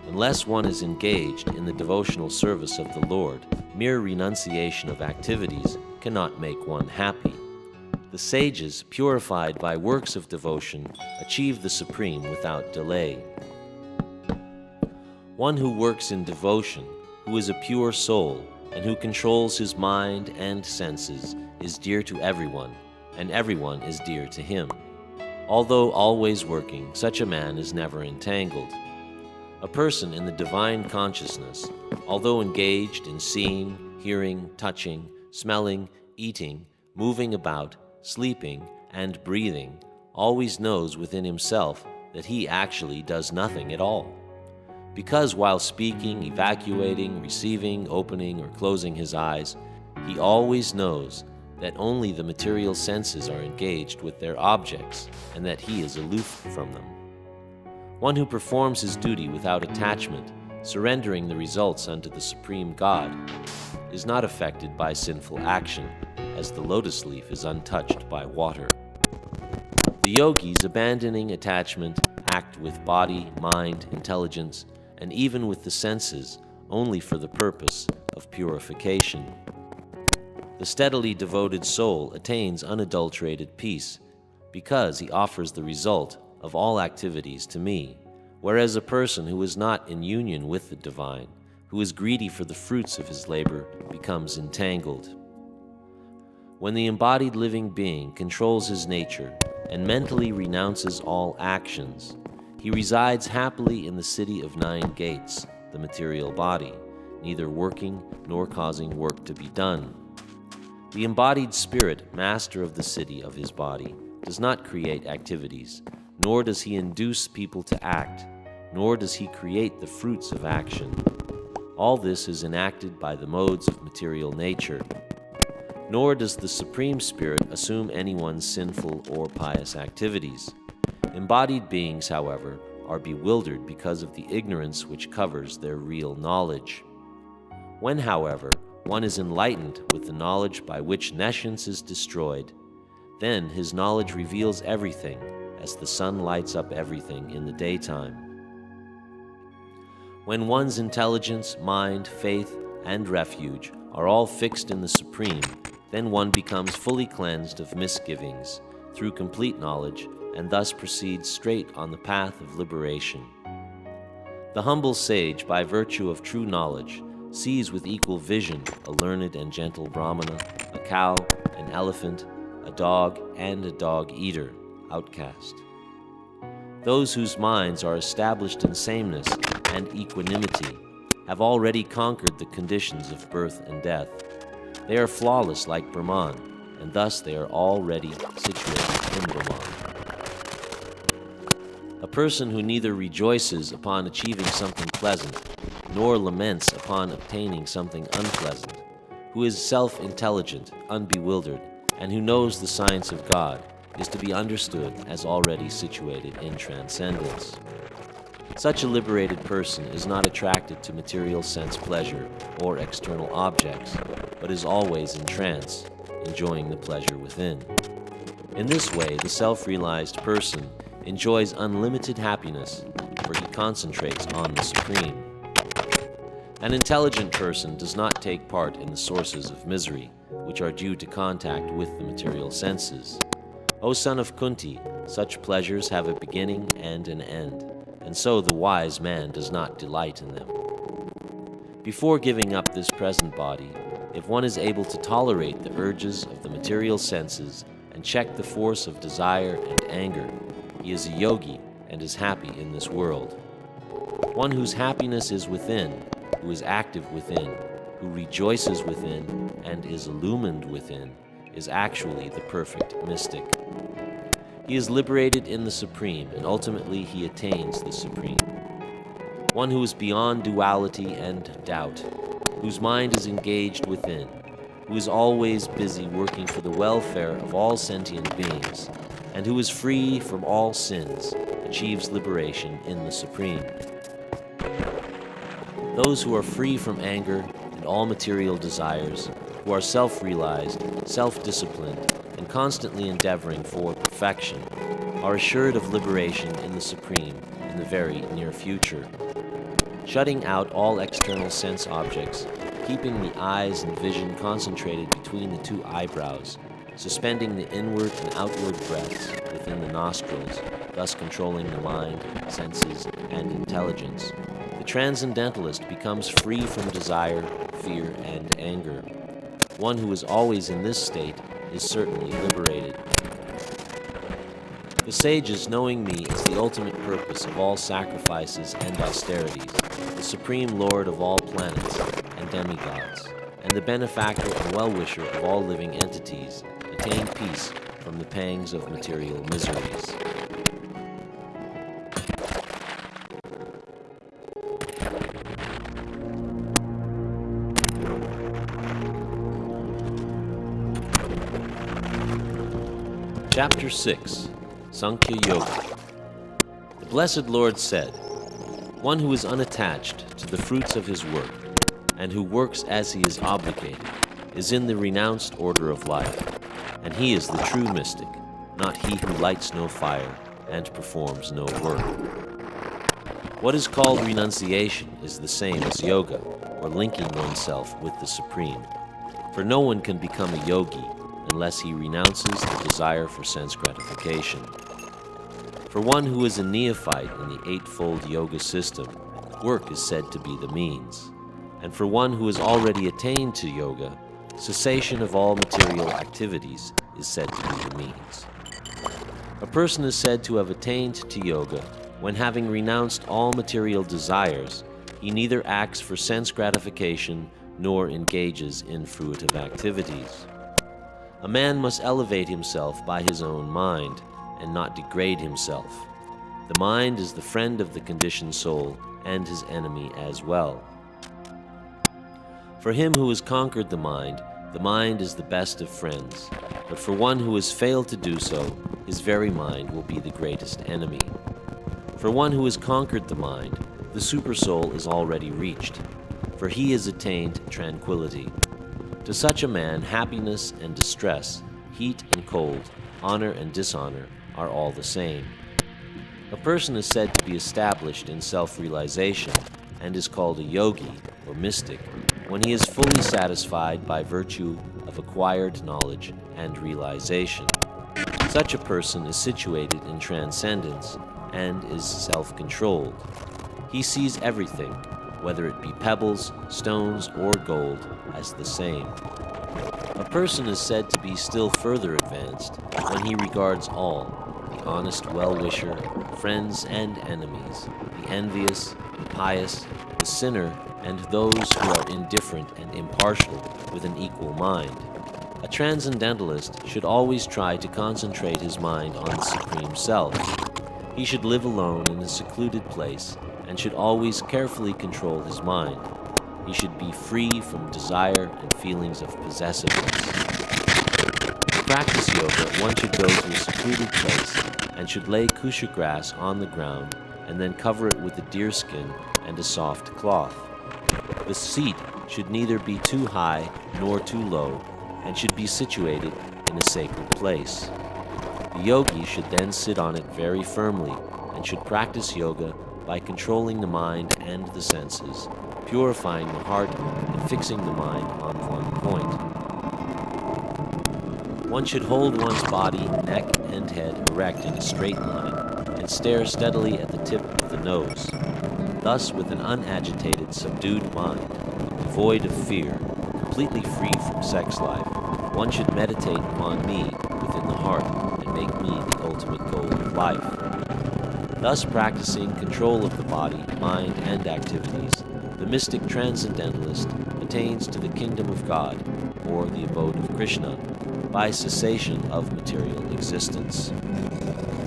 Unless one is engaged in the devotional service of the Lord, mere renunciation of activities cannot make one happy. The sages, purified by works of devotion, achieve the supreme without delay. One who works in devotion, who is a pure soul, and who controls his mind and senses, is dear to everyone, and everyone is dear to him. Although always working, such a man is never entangled. A person in the divine consciousness, although engaged in seeing, hearing, touching, smelling, eating, moving about, sleeping, and breathing, always knows within himself that he actually does nothing at all. Because while speaking, evacuating, receiving, opening, or closing his eyes, he always knows that only the material senses are engaged with their objects, and that he is aloof from them. One who performs his duty without attachment, surrendering the results unto the Supreme God, is not affected by sinful action, as the lotus leaf is untouched by water. The yogis, abandoning attachment, act with body, mind, intelligence, and even with the senses, only for the purpose of purification. The steadily devoted soul attains unadulterated peace, because he offers the result of all activities to me, whereas a person who is not in union with the divine, who is greedy for the fruits of his labor, becomes entangled. When the embodied living being controls his nature and mentally renounces all actions, he resides happily in the city of 9 gates, the material body, neither working nor causing work to be done. The embodied spirit, master of the city of his body, does not create activities, nor does he induce people to act, nor does he create the fruits of action. All this is enacted by the modes of material nature. Nor does the Supreme Spirit assume anyone's sinful or pious activities. Embodied beings, however, are bewildered because of the ignorance which covers their real knowledge. When, however, one is enlightened with the knowledge by which nescience is destroyed, then his knowledge reveals everything, as the sun lights up everything in the daytime. When one's intelligence, mind, faith, and refuge are all fixed in the Supreme, then one becomes fully cleansed of misgivings through complete knowledge and thus proceeds straight on the path of liberation. The humble sage, by virtue of true knowledge, sees with equal vision a learned and gentle Brahmana, a cow, an elephant, a dog, and a dog-eater, outcast. Those whose minds are established in sameness and equanimity have already conquered the conditions of birth and death. They are flawless like Brahman, and thus they are already situated in Brahman. A person who neither rejoices upon achieving something pleasant, nor laments upon obtaining something unpleasant, who is self-intelligent, unbewildered, and who knows the science of God, is to be understood as already situated in transcendence. Such a liberated person is not attracted to material sense pleasure or external objects, but is always in trance, enjoying the pleasure within. In this way, the self-realized person enjoys unlimited happiness, for he concentrates on the Supreme. An intelligent person does not take part in the sources of misery, which are due to contact with the material senses. O son of Kunti, such pleasures have a beginning and an end, and so the wise man does not delight in them. Before giving up this present body, if one is able to tolerate the urges of the material senses and check the force of desire and anger, he is a yogi and is happy in this world. One whose happiness is within, who is active within, who rejoices within, and is illumined within, is actually the perfect mystic. He is liberated in the Supreme, and ultimately he attains the Supreme. One who is beyond duality and doubt, whose mind is engaged within, who is always busy working for the welfare of all sentient beings, and who is free from all sins, achieves liberation in the Supreme. Those who are free from anger and all material desires, who are self-realized, self-disciplined, and constantly endeavoring for perfection, are assured of liberation in the Supreme in the very near future. Shutting out all external sense objects, keeping the eyes and vision concentrated between the 2 eyebrows, suspending the inward and outward breaths within the nostrils, thus controlling the mind, senses, and intelligence, the transcendentalist becomes free from desire, fear, and anger. One who is always in this state is certainly liberated. The sages, knowing me as the ultimate purpose of all sacrifices and austerities, the supreme lord of all planets and demigods, and the benefactor and well-wisher of all living entities, attain peace from the pangs of material miseries. Chapter 6, Sankhya Yoga. The Blessed Lord said, "One who is unattached to the fruits of his work, and who works as he is obligated, is in the renounced order of life, and he is the true mystic, not he who lights no fire and performs no work." What is called renunciation is the same as yoga, or linking oneself with the Supreme, for no one can become a yogi unless he renounces the desire for sense gratification. For one who is a neophyte in the Eightfold Yoga system, work is said to be the means. And for one who has already attained to yoga, cessation of all material activities is said to be the means. A person is said to have attained to yoga when, having renounced all material desires, he neither acts for sense gratification nor engages in fruitive activities. A man must elevate himself by his own mind and not degrade himself. The mind is the friend of the conditioned soul and his enemy as well. For him who has conquered the mind is the best of friends, but for one who has failed to do so, his very mind will be the greatest enemy. For one who has conquered the mind, the supersoul is already reached, for he has attained tranquility. To such a man, happiness and distress, heat and cold, honor and dishonor are all the same. A person is said to be established in self-realization and is called a yogi or mystic when he is fully satisfied by virtue of acquired knowledge and realization. Such a person is situated in transcendence and is self-controlled. He sees everything, whether it be pebbles, stones, or gold, as the same. A person is said to be still further advanced when he regards all, the honest well-wisher, friends and enemies, the envious, the pious, the sinner, and those who are indifferent and impartial with an equal mind. A transcendentalist should always try to concentrate his mind on the Supreme Self. He should live alone in a secluded place and should always carefully control his mind. He should be free from desire and feelings of possessiveness. To practice yoga, one should go to a secluded place and should lay kusha grass on the ground and then cover it with a deerskin and a soft cloth. The seat should neither be too high nor too low and should be situated in a sacred place. The yogi should then sit on it very firmly and should practice yoga by controlling the mind and the senses, purifying the heart and fixing the mind on one point. One should hold one's body, neck, and head erect in a straight line and stare steadily at the tip of the nose. Thus, with an unagitated, subdued mind, devoid of fear, completely free from sex life, one should meditate upon me within the heart and make me the ultimate goal of life. Thus, practicing control of the body, mind, and activities, the mystic transcendentalist attains to the kingdom of God, or the abode of Krishna, by cessation of material existence.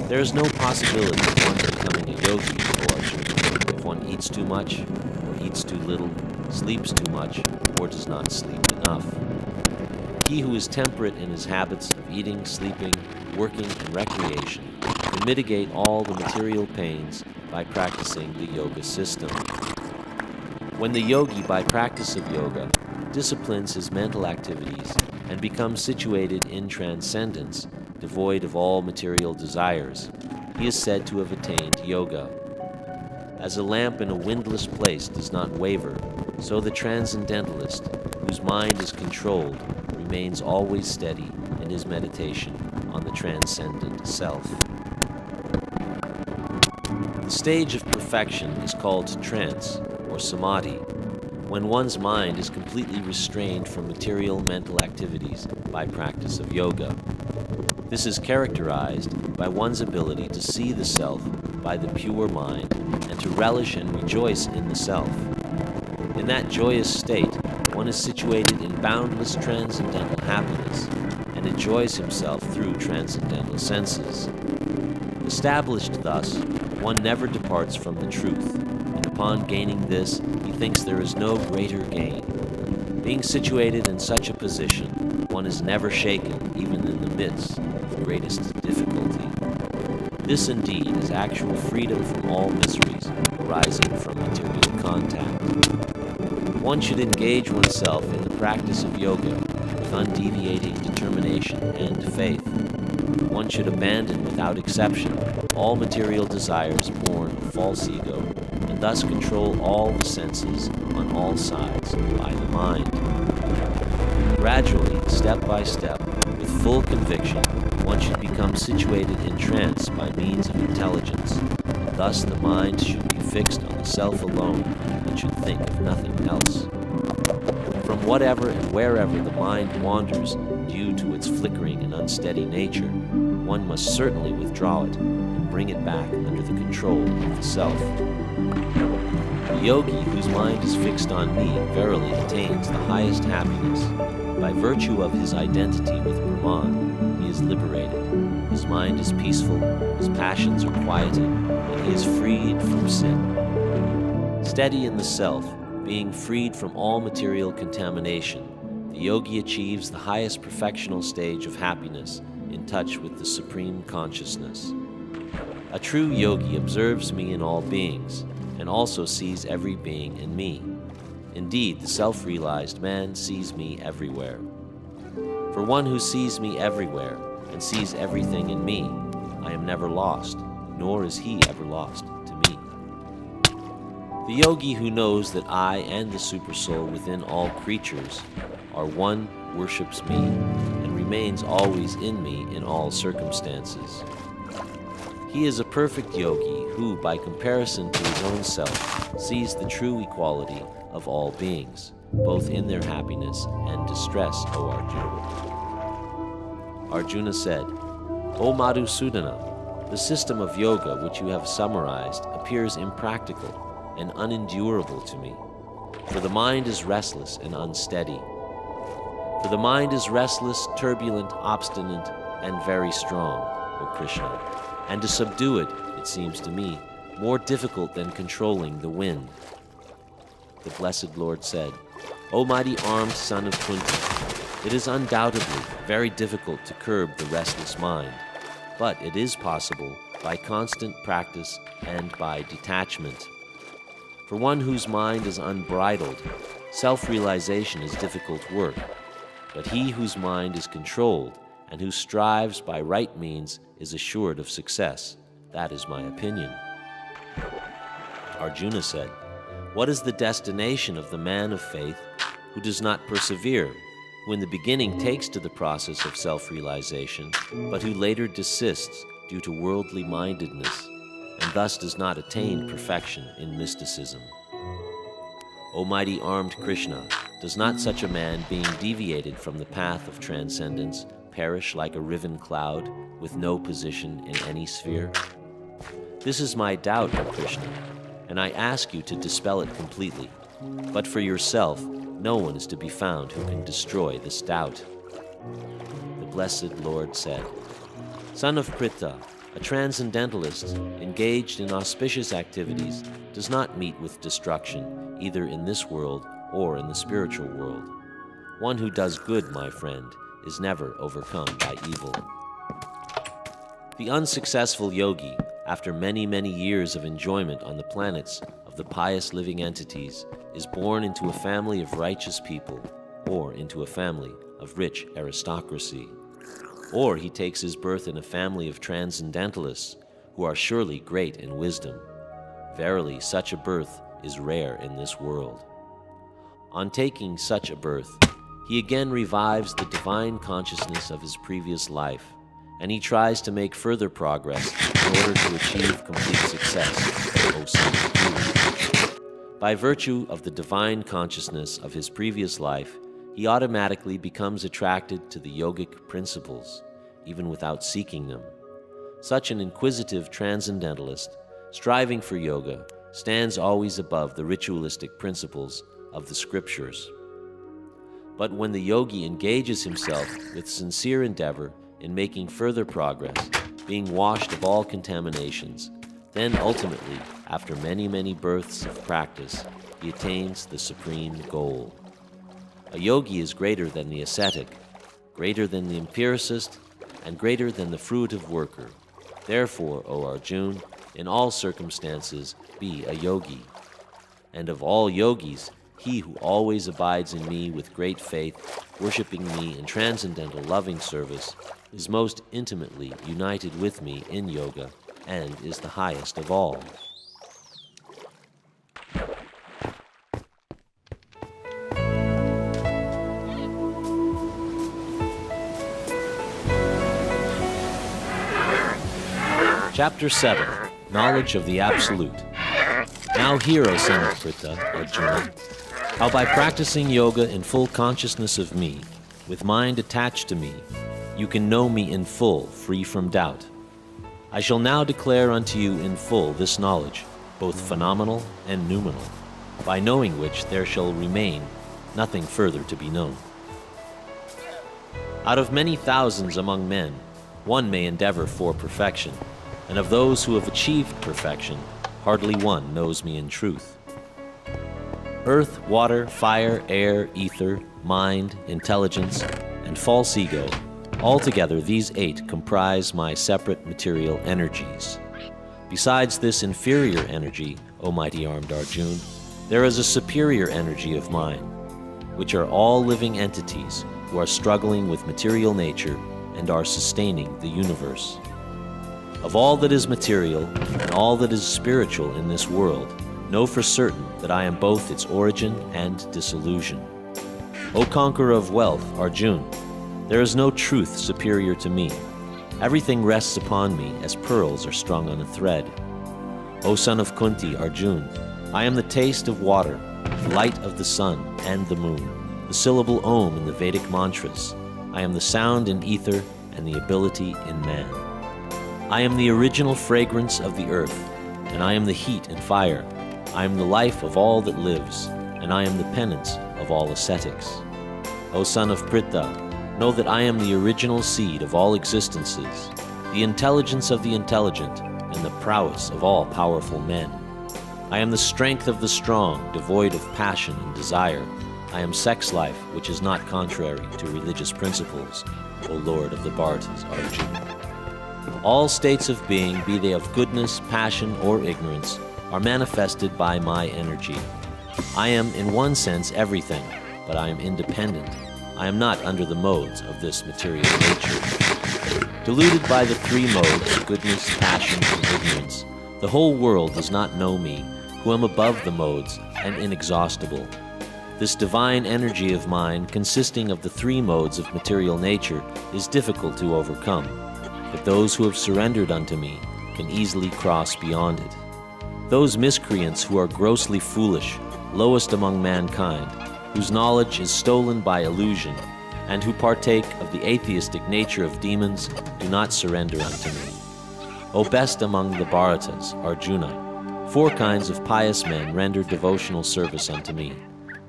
There is no possibility of one becoming a yogi, O Arjuna, if one eats too much, or eats too little, sleeps too much, or does not sleep enough. He who is temperate in his habits of eating, sleeping, working, and recreation can mitigate all the material pains by practicing the yoga system. When the yogi, by practice of yoga, disciplines his mental activities and becomes situated in transcendence, devoid of all material desires, he is said to have attained yoga. As a lamp in a windless place does not waver, so the transcendentalist, whose mind is controlled, remains always steady in his meditation on the transcendent self. The stage of perfection is called trance, or samadhi, when one's mind is completely restrained from material mental activities by practice of yoga. This is characterized by one's ability to see the self by the pure mind and to relish and rejoice in the self. In that joyous state, one is situated in boundless transcendental happiness and enjoys himself through transcendental senses. Established thus, one never departs from the truth, and upon gaining this, he thinks there is no greater gain. Being situated in such a position, one is never shaken even in the midst of greatest difficulty. This indeed is actual freedom from all miseries arising from material contact. One should engage oneself in the practice of yoga with undeviating determination and faith. One should abandon without exception all material desires born of false ego and thus control all the senses on all sides by the mind. Gradually, step by step, with full conviction, one should become situated in trance by means of intelligence, and thus the mind should be fixed on the self alone and should think of nothing else. From whatever and wherever the mind wanders due to its flickering and unsteady nature, one must certainly withdraw it and bring it back under the control of the self. The yogi whose mind is fixed on me verily attains the highest happiness. By virtue of his identity with Brahman, he is liberated. His mind is peaceful, his passions are quieted, and he is freed from sin. Steady in the self, being freed from all material contamination, the yogi achieves the highest perfectional stage of happiness in touch with the supreme consciousness. A true yogi observes me in all beings, and also sees every being in me. Indeed, the self-realized man sees me everywhere. For one who sees me everywhere and sees everything in me, I am never lost, nor is he ever lost to me. The yogi who knows that I and the Supersoul within all creatures are one worships me and remains always in me in all circumstances. He is a perfect yogi who, by comparison to his own self, sees the true equality of all beings, both in their happiness and distress, O Arjuna. Arjuna said, O Madhusudana, the system of yoga which you have summarized appears impractical and unendurable to me, for the mind is restless and unsteady. For the mind is restless, turbulent, obstinate, and very strong, O Krishna, and to subdue it, it seems to me, more difficult than controlling the wind. The Blessed Lord said, O mighty armed son of Kunti, it is undoubtedly very difficult to curb the restless mind, but it is possible by constant practice and by detachment. For one whose mind is unbridled, self-realization is difficult work, but he whose mind is controlled and who strives by right means is assured of success. That is my opinion. Arjuna said, What is the destination of the man of faith who does not persevere, who in the beginning takes to the process of self-realization, but who later desists due to worldly mindedness, and thus does not attain perfection in mysticism? O mighty armed Krishna, does not such a man, being deviated from the path of transcendence, perish like a riven cloud with no position in any sphere? This is my doubt, O Krishna, and I ask you to dispel it completely. But for yourself, no one is to be found who can destroy this doubt. The Blessed Lord said, Son of Pritha, a transcendentalist engaged in auspicious activities does not meet with destruction either in this world or in the spiritual world. One who does good, my friend, is never overcome by evil. The unsuccessful yogi, after many, many years of enjoyment on the planets of the pious living entities, is born into a family of righteous people, or into a family of rich aristocracy. Or he takes his birth in a family of transcendentalists, who are surely great in wisdom. Verily, such a birth is rare in this world. On taking such a birth, he again revives the divine consciousness of his previous life, and he tries to make further progress in order to achieve complete success, O son of Kuru. By virtue of the divine consciousness of his previous life, he automatically becomes attracted to the yogic principles, even without seeking them. Such an inquisitive transcendentalist, striving for yoga, stands always above the ritualistic principles of the scriptures. But when the yogi engages himself with sincere endeavor in making further progress, being washed of all contaminations, then ultimately, after many, many births of practice, he attains the supreme goal. A yogi is greater than the ascetic, greater than the empiricist, and greater than the fruitive worker. Therefore, O Arjuna, in all circumstances be a yogi. And of all yogis, he who always abides in me with great faith, worshiping me in transcendental loving service, is most intimately united with me in yoga, and is the highest of all. Chapter 7, Knowledge of the Absolute. Now hear, O son of Pritha, Arjuna, how by practicing yoga in full consciousness of me, with mind attached to me, you can know me in full, free from doubt. I shall now declare unto you in full this knowledge, both phenomenal and noumenal, by knowing which there shall remain nothing further to be known. Out of many thousands among men, one may endeavor for perfection, and of those who have achieved perfection, hardly one knows me in truth. Earth, water, fire, air, ether, mind, intelligence, and false ego, altogether these 8 comprise my separate material energies. Besides this inferior energy, O mighty armed Arjuna, there is a superior energy of mine, which are all living entities who are struggling with material nature and are sustaining the universe. Of all that is material and all that is spiritual in this world, know for certain that I am both its origin and dissolution. O conqueror of wealth, Arjuna, there is no truth superior to me. Everything rests upon me as pearls are strung on a thread. O son of Kunti, Arjuna, I am the taste of water, the light of the sun and the moon, the syllable Om in the Vedic mantras. I am the sound in ether and the ability in man. I am the original fragrance of the earth, and I am the heat and fire. I am the life of all that lives, and I am the penance of all ascetics. O son of Pritha, know that I am the original seed of all existences, the intelligence of the intelligent, and the prowess of all powerful men. I am the strength of the strong, devoid of passion and desire. I am sex life, which is not contrary to religious principles, O Lord of the Bhartas, Arjuna. All states of being, be they of goodness, passion, or ignorance, are manifested by my energy. I am, in one sense, everything, but I am independent. I am not under the modes of this material nature. Deluded by the 3 modes, goodness, passion, and ignorance, the whole world does not know me, who am above the modes and inexhaustible. This divine energy of mine, consisting of the 3 modes of material nature, is difficult to overcome, but those who have surrendered unto me can easily cross beyond it. Those miscreants who are grossly foolish, lowest among mankind, whose knowledge is stolen by illusion, and who partake of the atheistic nature of demons, do not surrender unto me. O best among the Bharatas, Arjuna, 4 kinds of pious men render devotional service unto me: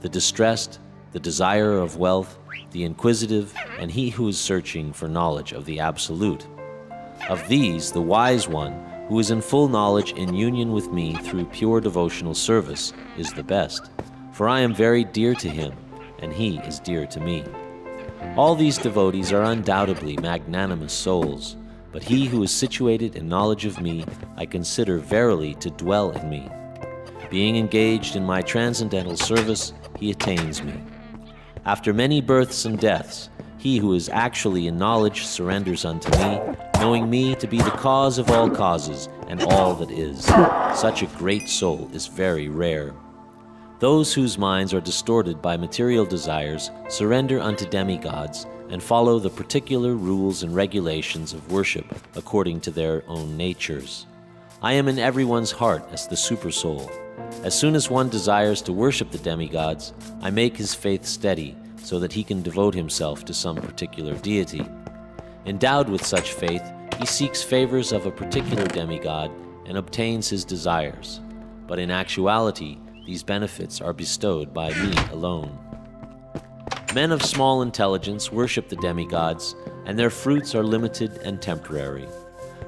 the distressed, the desire of wealth, the inquisitive, and he who is searching for knowledge of the Absolute. Of these, the wise one, who is in full knowledge in union with me through pure devotional service, is the best, for I am very dear to him, and he is dear to me. All these devotees are undoubtedly magnanimous souls, but he who is situated in knowledge of me I consider verily to dwell in me. Being engaged in my transcendental service, he attains me. After many births and deaths, he who is actually in knowledge surrenders unto me, knowing me to be the cause of all causes and all that is. Such a great soul is very rare. Those whose minds are distorted by material desires surrender unto demigods and follow the particular rules and regulations of worship according to their own natures. I am in everyone's heart as the supersoul. As soon as one desires to worship the demigods, I make his faith steady, so that he can devote himself to some particular deity. Endowed with such faith, he seeks favors of a particular demigod and obtains his desires. But in actuality, these benefits are bestowed by me alone. Men of small intelligence worship the demigods, and their fruits are limited and temporary.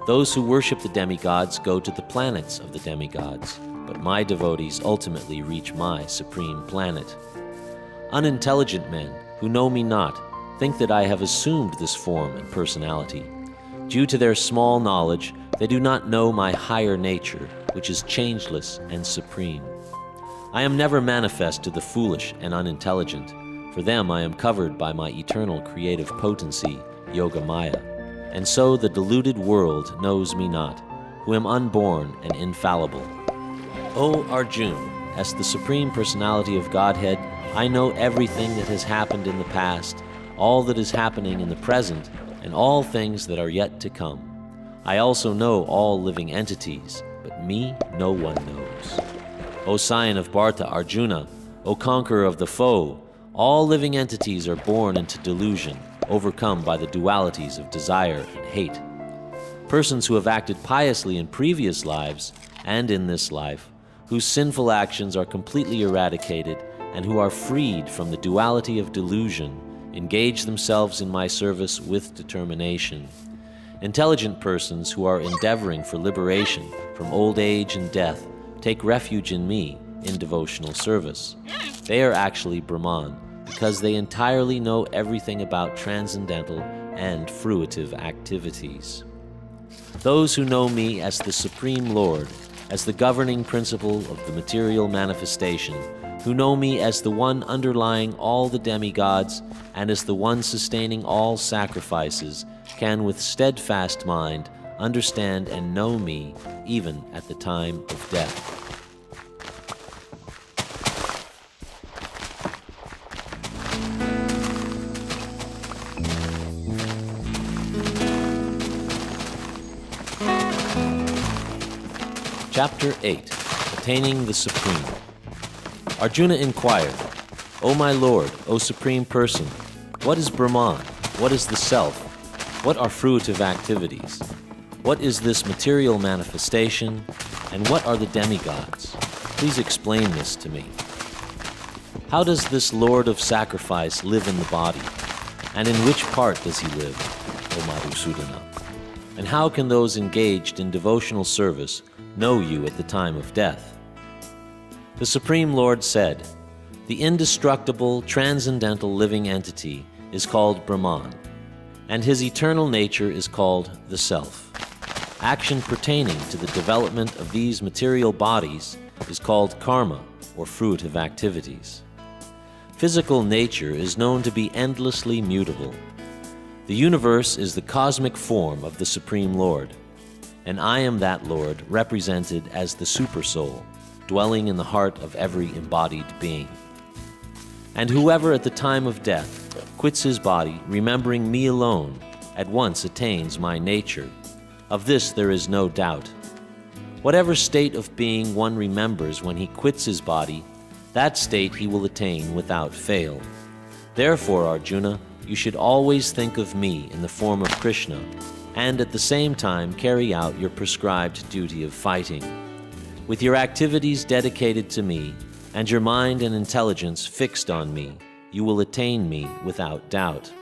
Those who worship the demigods go to the planets of the demigods, but my devotees ultimately reach my supreme planet. Unintelligent men, who know me not, think that I have assumed this form and personality. Due to their small knowledge, they do not know my higher nature, which is changeless and supreme. I am never manifest to the foolish and unintelligent. For them I am covered by my eternal creative potency, Yoga Maya, and so the deluded world knows me not, who am unborn and infallible. O Arjuna, as the Supreme Personality of Godhead, I know everything that has happened in the past, all that is happening in the present, and all things that are yet to come. I also know all living entities, but me no one knows. O scion of Bharta, Arjuna, O conqueror of the foe, all living entities are born into delusion, overcome by the dualities of desire and hate. Persons who have acted piously in previous lives and in this life, whose sinful actions are completely eradicated and who are freed from the duality of delusion, engage themselves in my service with determination. Intelligent persons who are endeavoring for liberation from old age and death take refuge in me in devotional service. They are actually Brahman because they entirely know everything about transcendental and fruitive activities. Those who know me as the Supreme Lord, as the governing principle of the material manifestation, who know me as the one underlying all the demigods and as the one sustaining all sacrifices, can with steadfast mind understand and know me even at the time of death. Chapter 8, Attaining the Supreme. Arjuna inquired, O my Lord, O Supreme Person, what is Brahman? What is the Self? What are fruitive activities? What is this material manifestation? And what are the demigods? Please explain this to me. How does this Lord of Sacrifice live in the body? And in which part does he live, O Madhusudana? And how can those engaged in devotional service know you at the time of death? The Supreme Lord said, the indestructible, transcendental living entity is called Brahman, and his eternal nature is called the Self. Action pertaining to the development of these material bodies is called karma, or fruitive activities. Physical nature is known to be endlessly mutable. The universe is the cosmic form of the Supreme Lord, and I am that Lord represented as the Supersoul, dwelling in the heart of every embodied being. And whoever at the time of death quits his body, remembering me alone, at once attains my nature. Of this there is no doubt. Whatever state of being one remembers when he quits his body, that state he will attain without fail. Therefore, Arjuna, you should always think of me in the form of Krishna, and at the same time carry out your prescribed duty of fighting. With your activities dedicated to me, and your mind and intelligence fixed on me, you will attain me without doubt.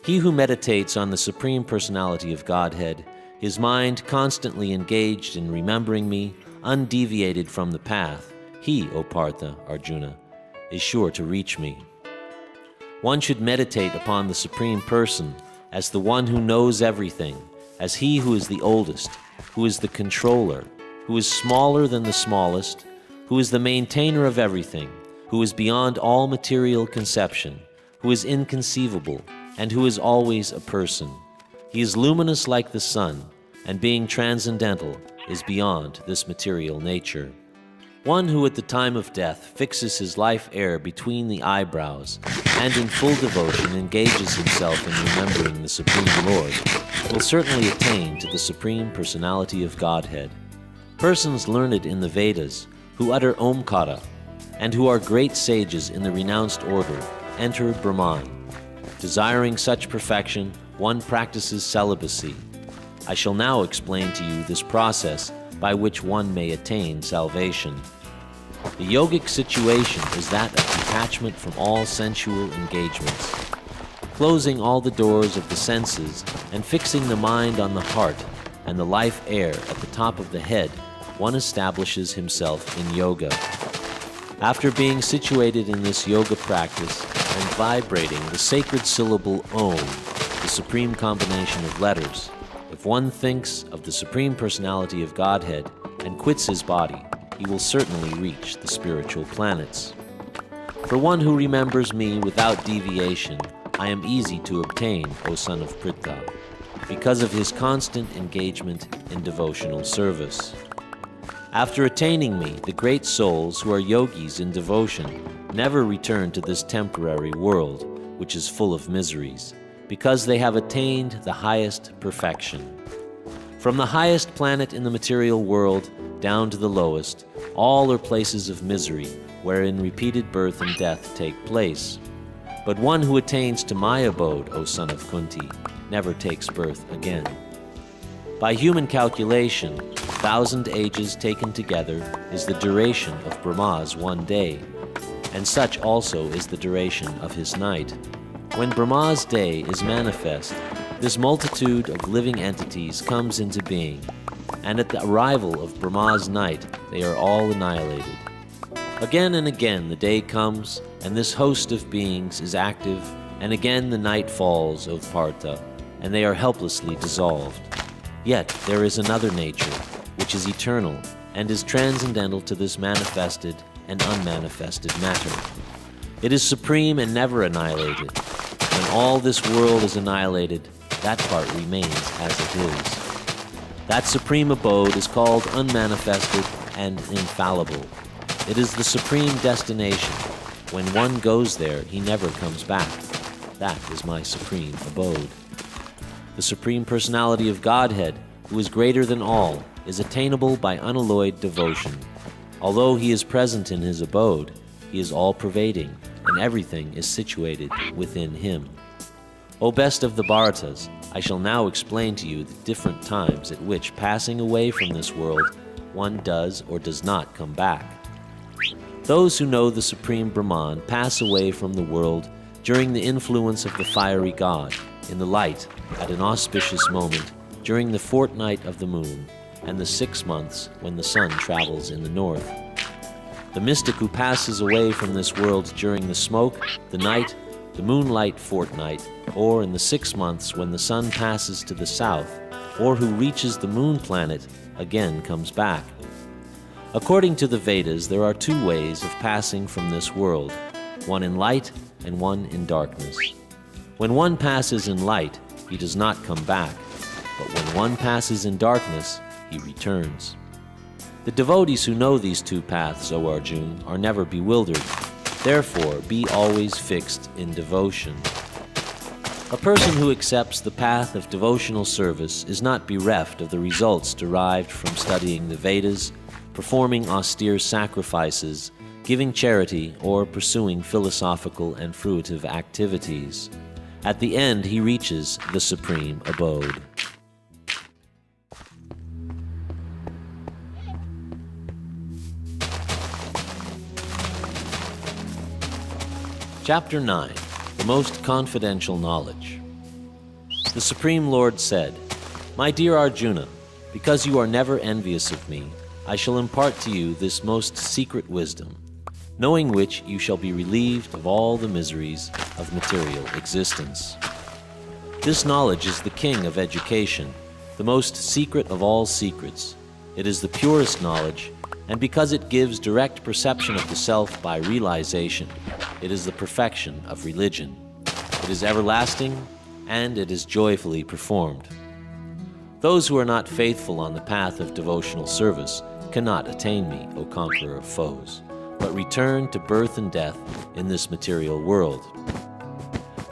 He who meditates on the Supreme Personality of Godhead, his mind constantly engaged in remembering me, undeviated from the path, he, O Partha, Arjuna, is sure to reach me. One should meditate upon the Supreme Person as the one who knows everything, as he who is the oldest, who is the controller, who is smaller than the smallest, who is the maintainer of everything, who is beyond all material conception, who is inconceivable, and who is always a person. He is luminous like the sun, and being transcendental, is beyond this material nature. One who at the time of death fixes his life air between the eyebrows and in full devotion engages himself in remembering the Supreme Lord will certainly attain to the Supreme Personality of Godhead. Persons learned in the Vedas who utter Omkara and who are great sages in the renounced order enter Brahman. Desiring such perfection, one practices celibacy. I shall now explain to you this process by which one may attain salvation. The yogic situation is that of detachment from all sensual engagements. Closing all the doors of the senses and fixing the mind on the heart and the life air at the top of the head, one establishes himself in yoga. After being situated in this yoga practice and vibrating the sacred syllable Om, the supreme combination of letters, if one thinks of the Supreme Personality of Godhead and quits his body, he will certainly reach the spiritual planets. For one who remembers me without deviation, I am easy to obtain, O son of Pritha, because of his constant engagement in devotional service. After attaining me, the great souls who are yogis in devotion never return to this temporary world, which is full of miseries, because they have attained the highest perfection. From the highest planet in the material world down to the lowest, all are places of misery, wherein repeated birth and death take place. But one who attains to my abode, O son of Kunti, never takes birth again. By human calculation, 1,000 ages taken together is the duration of Brahma's one day, and such also is the duration of his night. When Brahma's day is manifest, this multitude of living entities comes into being, and at the arrival of Brahma's night, they are all annihilated. Again and again the day comes, and this host of beings is active, and again the night falls, O Partha, and they are helplessly dissolved. Yet there is another nature, which is eternal, and is transcendental to this manifested and unmanifested matter. It is supreme and never annihilated. When all this world is annihilated, that part remains as it is. That supreme abode is called unmanifested and infallible. It is the supreme destination. When one goes there, he never comes back. That is my supreme abode. The Supreme Personality of Godhead, who is greater than all, is attainable by unalloyed devotion. Although he is present in his abode, he is all-pervading, and everything is situated within him. O best of the Bharatas, I shall now explain to you the different times at which, passing away from this world, one does or does not come back. Those who know the Supreme Brahman pass away from the world during the influence of the fiery god, in the light, at an auspicious moment, during the fortnight of the moon, and the 6 months when the sun travels in the north. The mystic who passes away from this world during the smoke, the night, the moonlight fortnight, or in the 6 months when the sun passes to the south, or who reaches the moon planet, again comes back. According to the Vedas, there are 2 ways of passing from this world, one in light and one in darkness. When one passes in light, he does not come back, but when one passes in darkness, he returns. The devotees who know these 2 paths, O Arjuna, are never bewildered. Therefore, be always fixed in devotion. A person who accepts the path of devotional service is not bereft of the results derived from studying the Vedas, performing austere sacrifices, giving charity, or pursuing philosophical and fruitive activities. At the end, he reaches the supreme abode. Chapter 9. The Most Confidential Knowledge. The Supreme Lord said, My dear Arjuna, because you are never envious of me, I shall impart to you this most secret wisdom, knowing which you shall be relieved of all the miseries of material existence. This knowledge is the king of education, the most secret of all secrets. It is the purest knowledge, and because it gives direct perception of the self by realization, it is the perfection of religion. It is everlasting, and it is joyfully performed. Those who are not faithful on the path of devotional service cannot attain me, O conqueror of foes, but return to birth and death in this material world.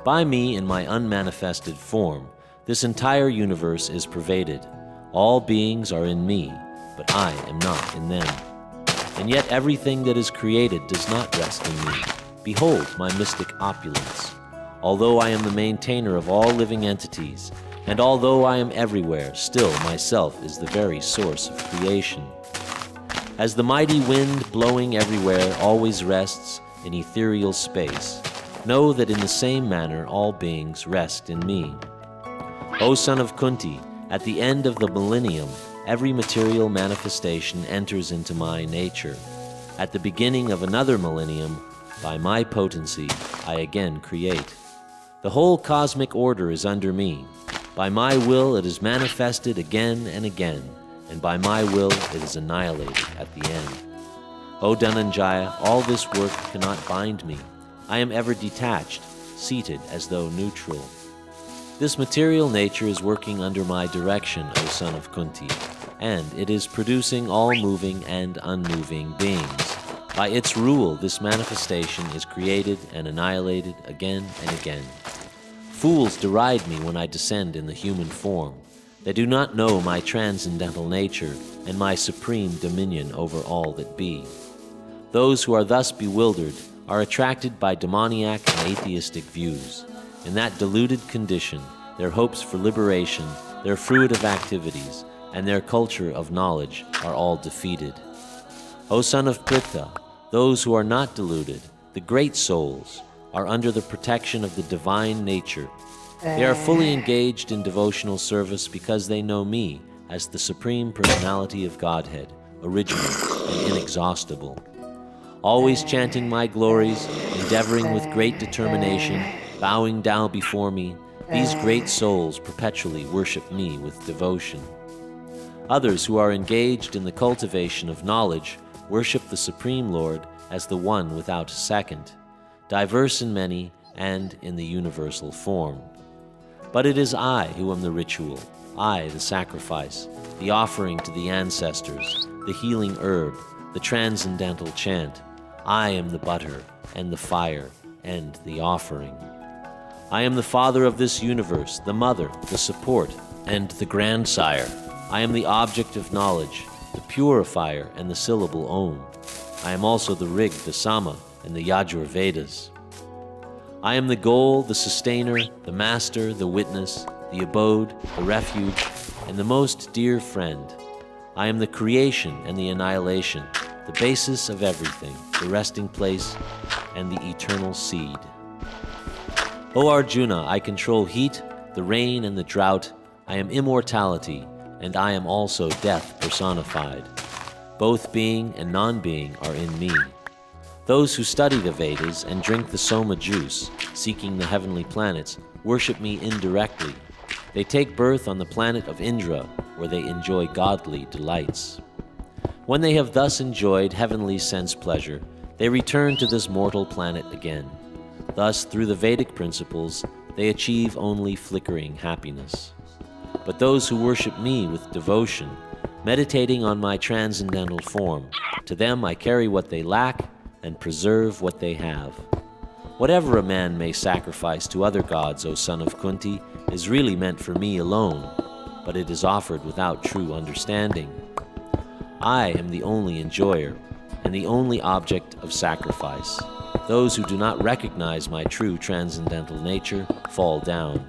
By me, in my unmanifested form, this entire universe is pervaded. All beings are in me, but I am not in them. And yet everything that is created does not rest in me. Behold my mystic opulence. Although I am the maintainer of all living entities, and although I am everywhere, still myself is the very source of creation. As the mighty wind blowing everywhere always rests in ethereal space, know that in the same manner all beings rest in me. O son of Kunti, at the end of the millennium, every material manifestation enters into my nature. At the beginning of another millennium, by my potency, I again create. The whole cosmic order is under me. By my will it is manifested again and again, and by my will it is annihilated at the end. O Dhananjaya, all this work cannot bind me. I am ever detached, seated as though neutral. This material nature is working under my direction, O son of Kunti, and it is producing all moving and unmoving beings. By its rule, this manifestation is created and annihilated again and again. Fools deride me when I descend in the human form. They do not know my transcendental nature and my supreme dominion over all that be. Those who are thus bewildered are attracted by demoniac and atheistic views. In that deluded condition, their hopes for liberation, their fruitive activities, and their culture of knowledge are all defeated. O son of Pritha, those who are not deluded, the great souls, are under the protection of the divine nature. They are fully engaged in devotional service because they know me as the Supreme Personality of Godhead, original and inexhaustible. Always chanting my glories, endeavoring with great determination, bowing down before me, these great souls perpetually worship me with devotion. Others who are engaged in the cultivation of knowledge worship the Supreme Lord as the one without second, diverse in many and in the universal form. But it is I who am the ritual, I the sacrifice, the offering to the ancestors, the healing herb, the transcendental chant. I am the butter and the fire and the offering. I am the father of this universe, the mother, the support, and the grandsire. I am the object of knowledge, the purifier and the syllable Om. I am also the Rig, the Sama, and the Yajur Vedas. I am the goal, the sustainer, the master, the witness, the abode, the refuge, and the most dear friend. I am the creation and the annihilation, the basis of everything, the resting place, and the eternal seed. O Arjuna, I control heat, the rain, and the drought. I am immortality, and I am also death personified. Both being and non-being are in me. Those who study the Vedas and drink the Soma juice, seeking the heavenly planets, worship me indirectly. They take birth on the planet of Indra, where they enjoy godly delights. When they have thus enjoyed heavenly sense pleasure, they return to this mortal planet again. Thus, through the Vedic principles, they achieve only flickering happiness. But those who worship me with devotion, meditating on my transcendental form, to them I carry what they lack and preserve what they have. Whatever a man may sacrifice to other gods, O son of Kunti, is really meant for me alone, but it is offered without true understanding. I am the only enjoyer and the only object of sacrifice. Those who do not recognize my true transcendental nature fall down.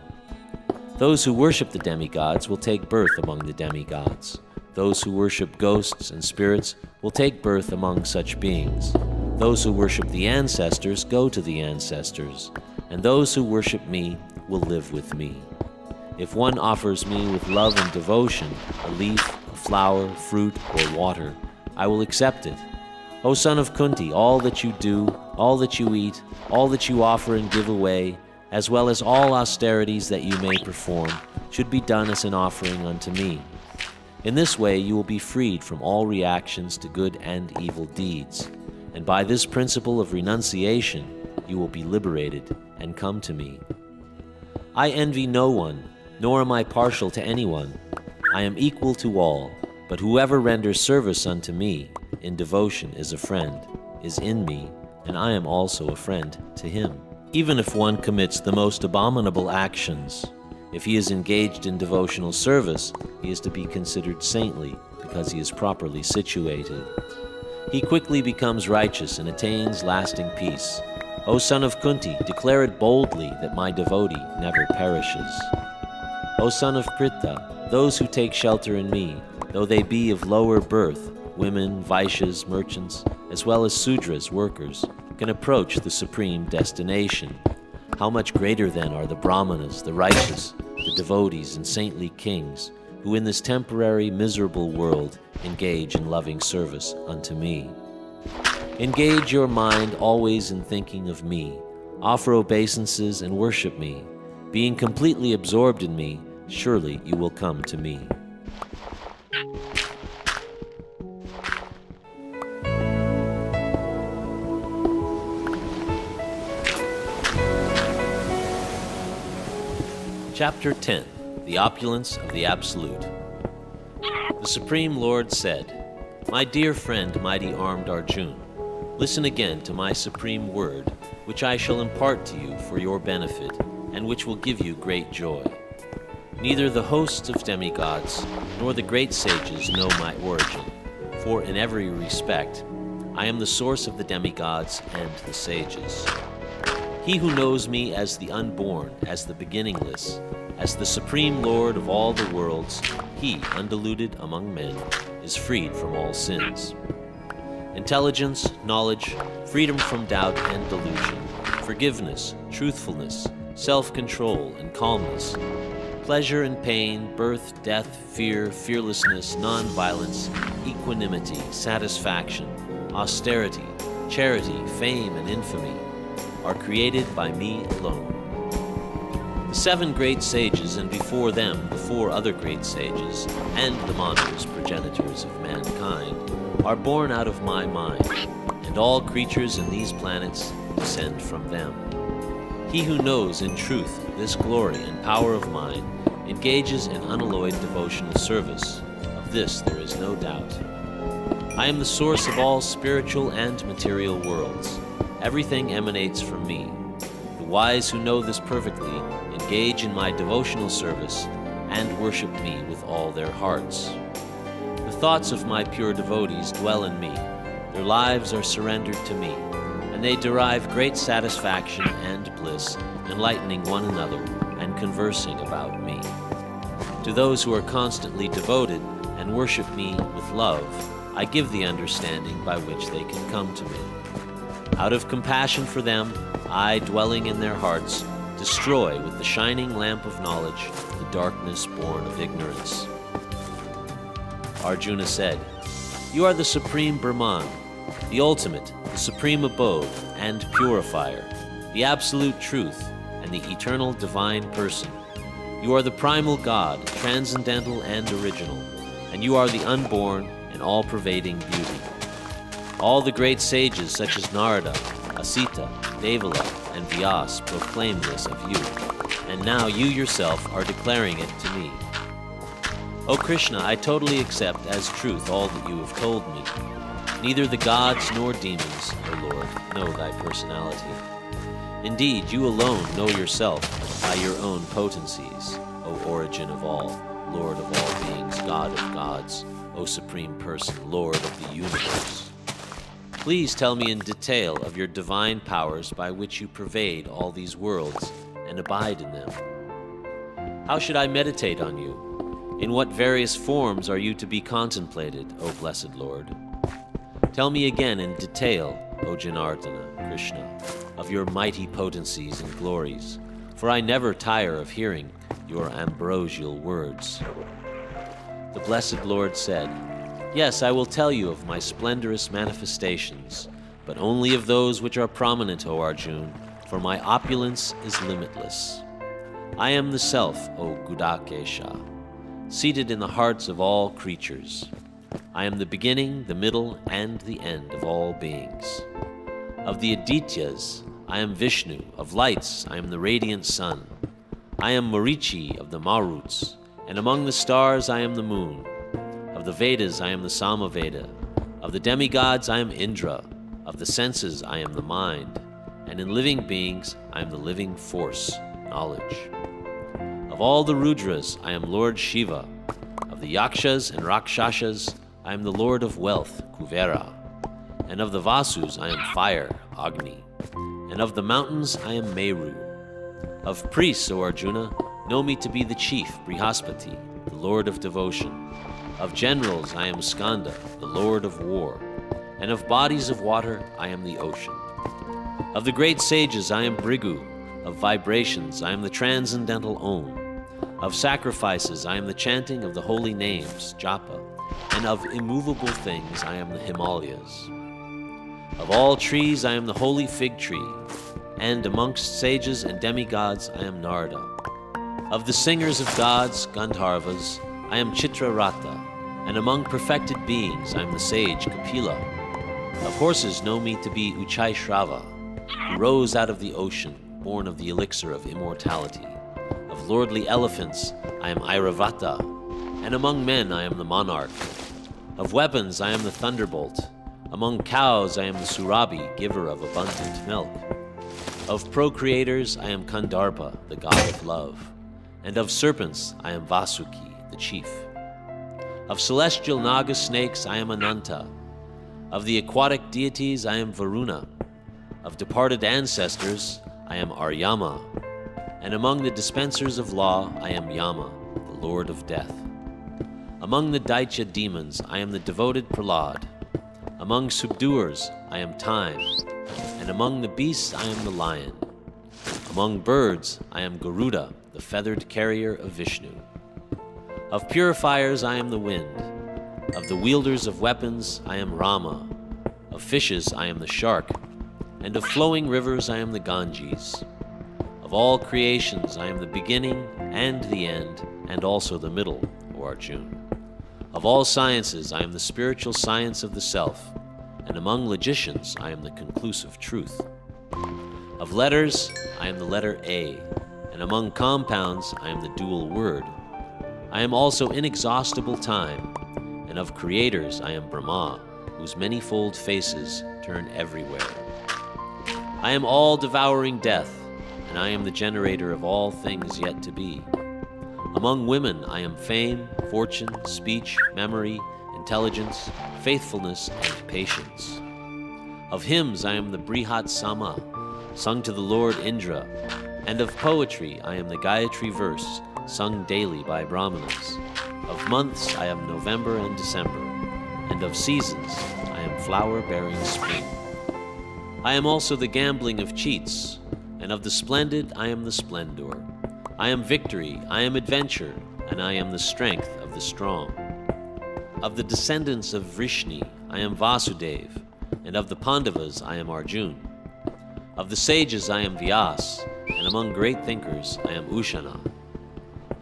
Those who worship the demigods will take birth among the demigods. Those who worship ghosts and spirits will take birth among such beings. Those who worship the ancestors go to the ancestors, and those who worship me will live with me. If one offers me with love and devotion a leaf, a flower, fruit, or water, I will accept it. O son of Kunti, all that you do, all that you eat, all that you offer and give away, as well as all austerities that you may perform, should be done as an offering unto me. In this way you will be freed from all reactions to good and evil deeds, and by this principle of renunciation you will be liberated and come to me. I envy no one, nor am I partial to anyone. I am equal to all, but whoever renders service unto me in devotion is a friend, is in me, and I am also a friend to him. Even if one commits the most abominable actions, if he is engaged in devotional service, he is to be considered saintly because he is properly situated. He quickly becomes righteous and attains lasting peace. O son of Kunti, declare it boldly that my devotee never perishes. O son of Pritha, those who take shelter in me, though they be of lower birth, women, Vaishyas, merchants, as well as Sudras, workers, can approach the supreme destination. How much greater then are the Brahmanas, the righteous, the devotees and saintly kings, who in this temporary miserable world engage in loving service unto me. Engage your mind always in thinking of me, offer obeisances and worship me. Being completely absorbed in me, surely you will come to me. Chapter 10. The Opulence of the Absolute. The Supreme Lord said, My dear friend, mighty armed Arjuna, listen again to my supreme word, which I shall impart to you for your benefit, and which will give you great joy. Neither the hosts of demigods nor the great sages know my origin, for in every respect I am the source of the demigods and the sages. He who knows me as the unborn, as the beginningless, as the supreme Lord of all the worlds, he, undiluted among men, is freed from all sins. Intelligence, knowledge, freedom from doubt and delusion, forgiveness, truthfulness, self-control and calmness, pleasure and pain, birth, death, fear, fearlessness, non-violence, equanimity, satisfaction, austerity, charity, fame, and infamy are created by me alone. The 7 great sages, and before them the 4 other great sages, and the monsters, progenitors of mankind, are born out of my mind, and all creatures in these planets descend from them. He who knows in truth this glory and power of mine engages in unalloyed devotional service. Of this there is no doubt. I am the source of all spiritual and material worlds. Everything emanates from me. The wise who know this perfectly engage in my devotional service and worship me with all their hearts. The thoughts of my pure devotees dwell in me. Their lives are surrendered to me, and they derive great satisfaction and bliss, enlightening one another and conversing about me. To those who are constantly devoted and worship me with love, I give the understanding by which they can come to me. Out of compassion for them, I, dwelling in their hearts, destroy with the shining lamp of knowledge the darkness born of ignorance. Arjuna said, "You are the supreme Brahman, the ultimate, the supreme abode and purifier, the absolute truth, and the eternal divine person. You are the primal God, transcendental and original, and you are the unborn and all-pervading beauty. All the great sages such as Narada, Asita, Devala, and Vyas proclaim this of you, and now you yourself are declaring it to me. O Krishna, I totally accept as truth all that you have told me. Neither the gods nor demons, O Lord, know thy personality. Indeed, you alone know yourself by your own potencies, O origin of all, Lord of all beings, God of gods, O supreme person, Lord of the universe. Please tell me in detail of your divine powers by which you pervade all these worlds and abide in them. How should I meditate on you? In what various forms are you to be contemplated, O blessed Lord? Tell me again in detail, O Janardana, Krishna, of your mighty potencies and glories, for I never tire of hearing your ambrosial words." The blessed Lord said, "Yes, I will tell you of my splendorous manifestations, but only of those which are prominent, O Arjun, for my opulence is limitless. I am the Self, O Gudakesha, seated in the hearts of all creatures. I am the beginning, the middle, and the end of all beings. Of the Adityas, I am Vishnu. Of lights, I am the radiant sun. I am Marichi of the Maruts, and among the stars I am the moon. Of the Vedas, I am the Samaveda. Of the demigods, I am Indra. Of the senses, I am the mind. And in living beings, I am the living force, knowledge. Of all the Rudras, I am Lord Shiva. Of the Yakshas and Rakshashas, I am the Lord of wealth, Kuvera. And of the Vasus, I am fire, Agni. And of the mountains, I am Meru. Of priests, O Arjuna, know me to be the chief, Brihaspati, the Lord of devotion. Of generals, I am Skanda, the Lord of war. And of bodies of water, I am the ocean. Of the great sages, I am Brigu. Of vibrations, I am the transcendental Om. Of sacrifices, I am the chanting of the holy names, Japa. And of immovable things, I am the Himalayas. Of all trees, I am the holy fig tree. And amongst sages and demigods, I am Narada. Of the singers of gods, Gandharvas, I am Chitrarata. And among perfected beings, I am the sage Kapila. Of horses know me to be Uchaishrava, who rose out of the ocean, born of the elixir of immortality. Of lordly elephants, I am Airavata, and among men I am the monarch. Of weapons, I am the thunderbolt. Among cows, I am the Surabi, giver of abundant milk. Of procreators, I am Kandarpa, the god of love. and of serpents I am Vasuki, the chief. Of celestial Naga snakes I am Ananta. Of the aquatic deities I am Varuna. Of departed ancestors I am Aryama. And among the dispensers of law I am Yama, the lord of death. Among the Daitya demons I am the devoted Prahlad. Among subduers I am Time. And among the beasts I am the lion. Among birds I am Garuda, the feathered carrier of Vishnu. Of purifiers I am the wind. Of the wielders of weapons I am Rama. Of fishes I am the shark. And of flowing rivers I am the Ganges. Of all creations I am the beginning and the end, and also the middle, O Arjuna. Of all sciences I am the spiritual science of the self, and among logicians I am the conclusive truth. Of letters I am the letter A, and among compounds I am the dual word. I am also inexhaustible time, and of creators I am Brahma, whose many-fold faces turn everywhere. I am all-devouring death, and I am the generator of all things yet to be. Among women I am fame, fortune, speech, memory, intelligence, faithfulness, and patience. Of hymns I am the Brihat Sama, sung to the Lord Indra, and of poetry I am the Gayatri verse, sung daily by Brahmanas. Of months I am November and December, and of seasons I am flower-bearing spring. I am also the gambling of cheats, and of the splendid I am the splendor. I am victory, I am adventure, and I am the strength of the strong. Of the descendants of Vrishni I am Vasudev, and of the Pandavas I am Arjuna. Of the sages I am Vyas, and among great thinkers I am Ushana.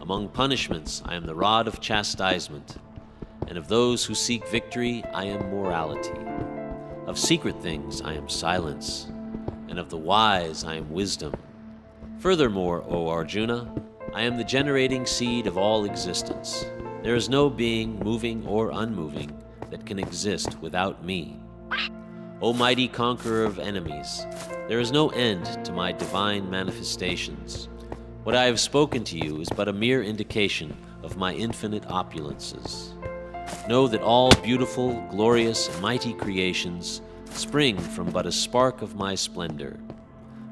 Among punishments I am the rod of chastisement, and of those who seek victory I am morality. Of secret things I am silence, and of the wise I am wisdom. Furthermore, O Arjuna, I am the generating seed of all existence. There is no being, moving or unmoving, that can exist without me. O mighty conqueror of enemies, there is no end to my divine manifestations. What I have spoken to you is but a mere indication of my infinite opulences. Know that all beautiful, glorious, and mighty creations spring from but a spark of my splendor.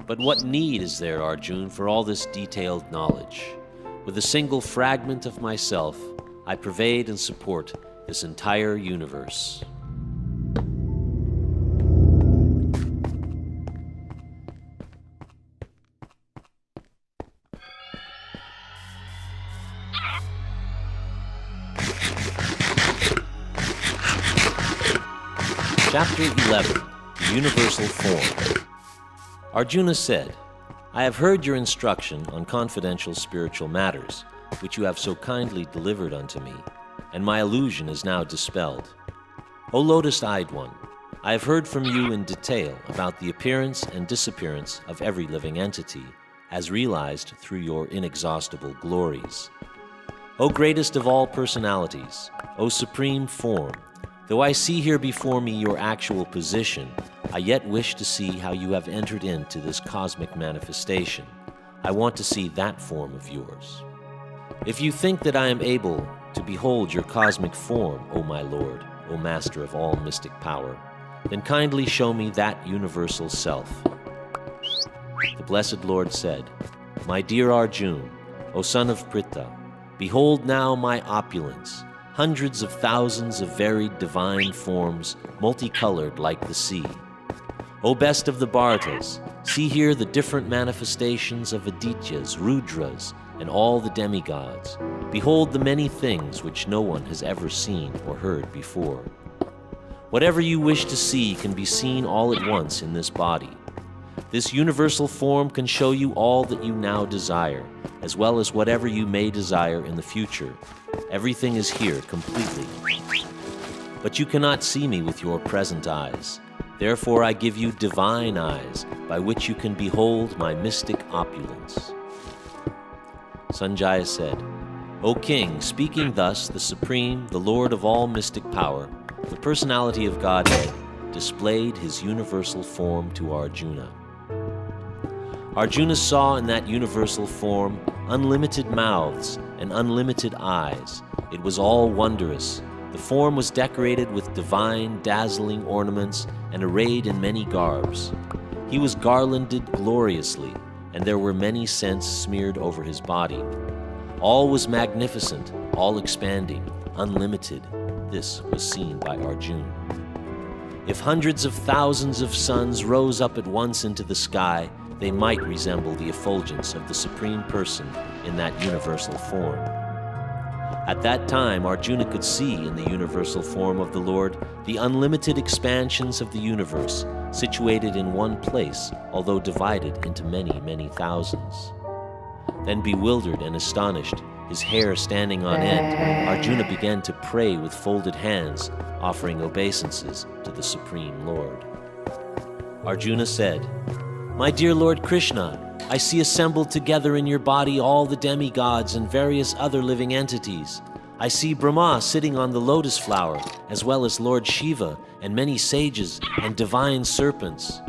But what need is there, Arjuna, for all this detailed knowledge? With a single fragment of myself, I pervade and support this entire universe. Chapter 11, The Universal Form. Arjuna said, I have heard your instruction on confidential spiritual matters, which you have so kindly delivered unto me, and my illusion is now dispelled. O lotus-eyed one, I have heard from you in detail about the appearance and disappearance of every living entity, as realized through your inexhaustible glories. O greatest of all personalities, O supreme form, though I see here before me your actual position, I yet wish to see how you have entered into this cosmic manifestation. I want to see that form of yours. If you think that I am able to behold your cosmic form, O my Lord, O Master of all mystic power, then kindly show me that universal self. The Blessed Lord said, My dear Arjuna, O son of Pritha, behold now my opulence, hundreds of thousands of varied divine forms, multicolored like the sea. O best of the Bhartas, see here the different manifestations of Adityas, Rudras, and all the demigods. Behold the many things which no one has ever seen or heard before. Whatever you wish to see can be seen all at once in this body. This universal form can show you all that you now desire, as well as whatever you may desire in the future. Everything is here completely. But you cannot see me with your present eyes. Therefore I give you divine eyes, by which you can behold my mystic opulence. Sanjaya said, O king, speaking thus, the Supreme, the Lord of all mystic power, the personality of Godhead, displayed his universal form to Arjuna. Arjuna saw in that universal form unlimited mouths, and unlimited eyes. It was all wondrous. The form was decorated with divine, dazzling ornaments and arrayed in many garbs. He was garlanded gloriously, and there were many scents smeared over his body. All was magnificent, all expanding, unlimited. This was seen by Arjuna. If hundreds of thousands of suns rose up at once into the sky, they might resemble the effulgence of the Supreme Person in that universal form. At that time, Arjuna could see in the universal form of the Lord the unlimited expansions of the universe, situated in one place, although divided into many, many thousands. Then, bewildered and astonished, his hair standing on end, Arjuna began to pray with folded hands, offering obeisances to the Supreme Lord. Arjuna said, "My dear Lord Krishna, I see assembled together in your body all the demigods and various other living entities. I see Brahma sitting on the lotus flower, as well as Lord Shiva and many sages and divine serpents.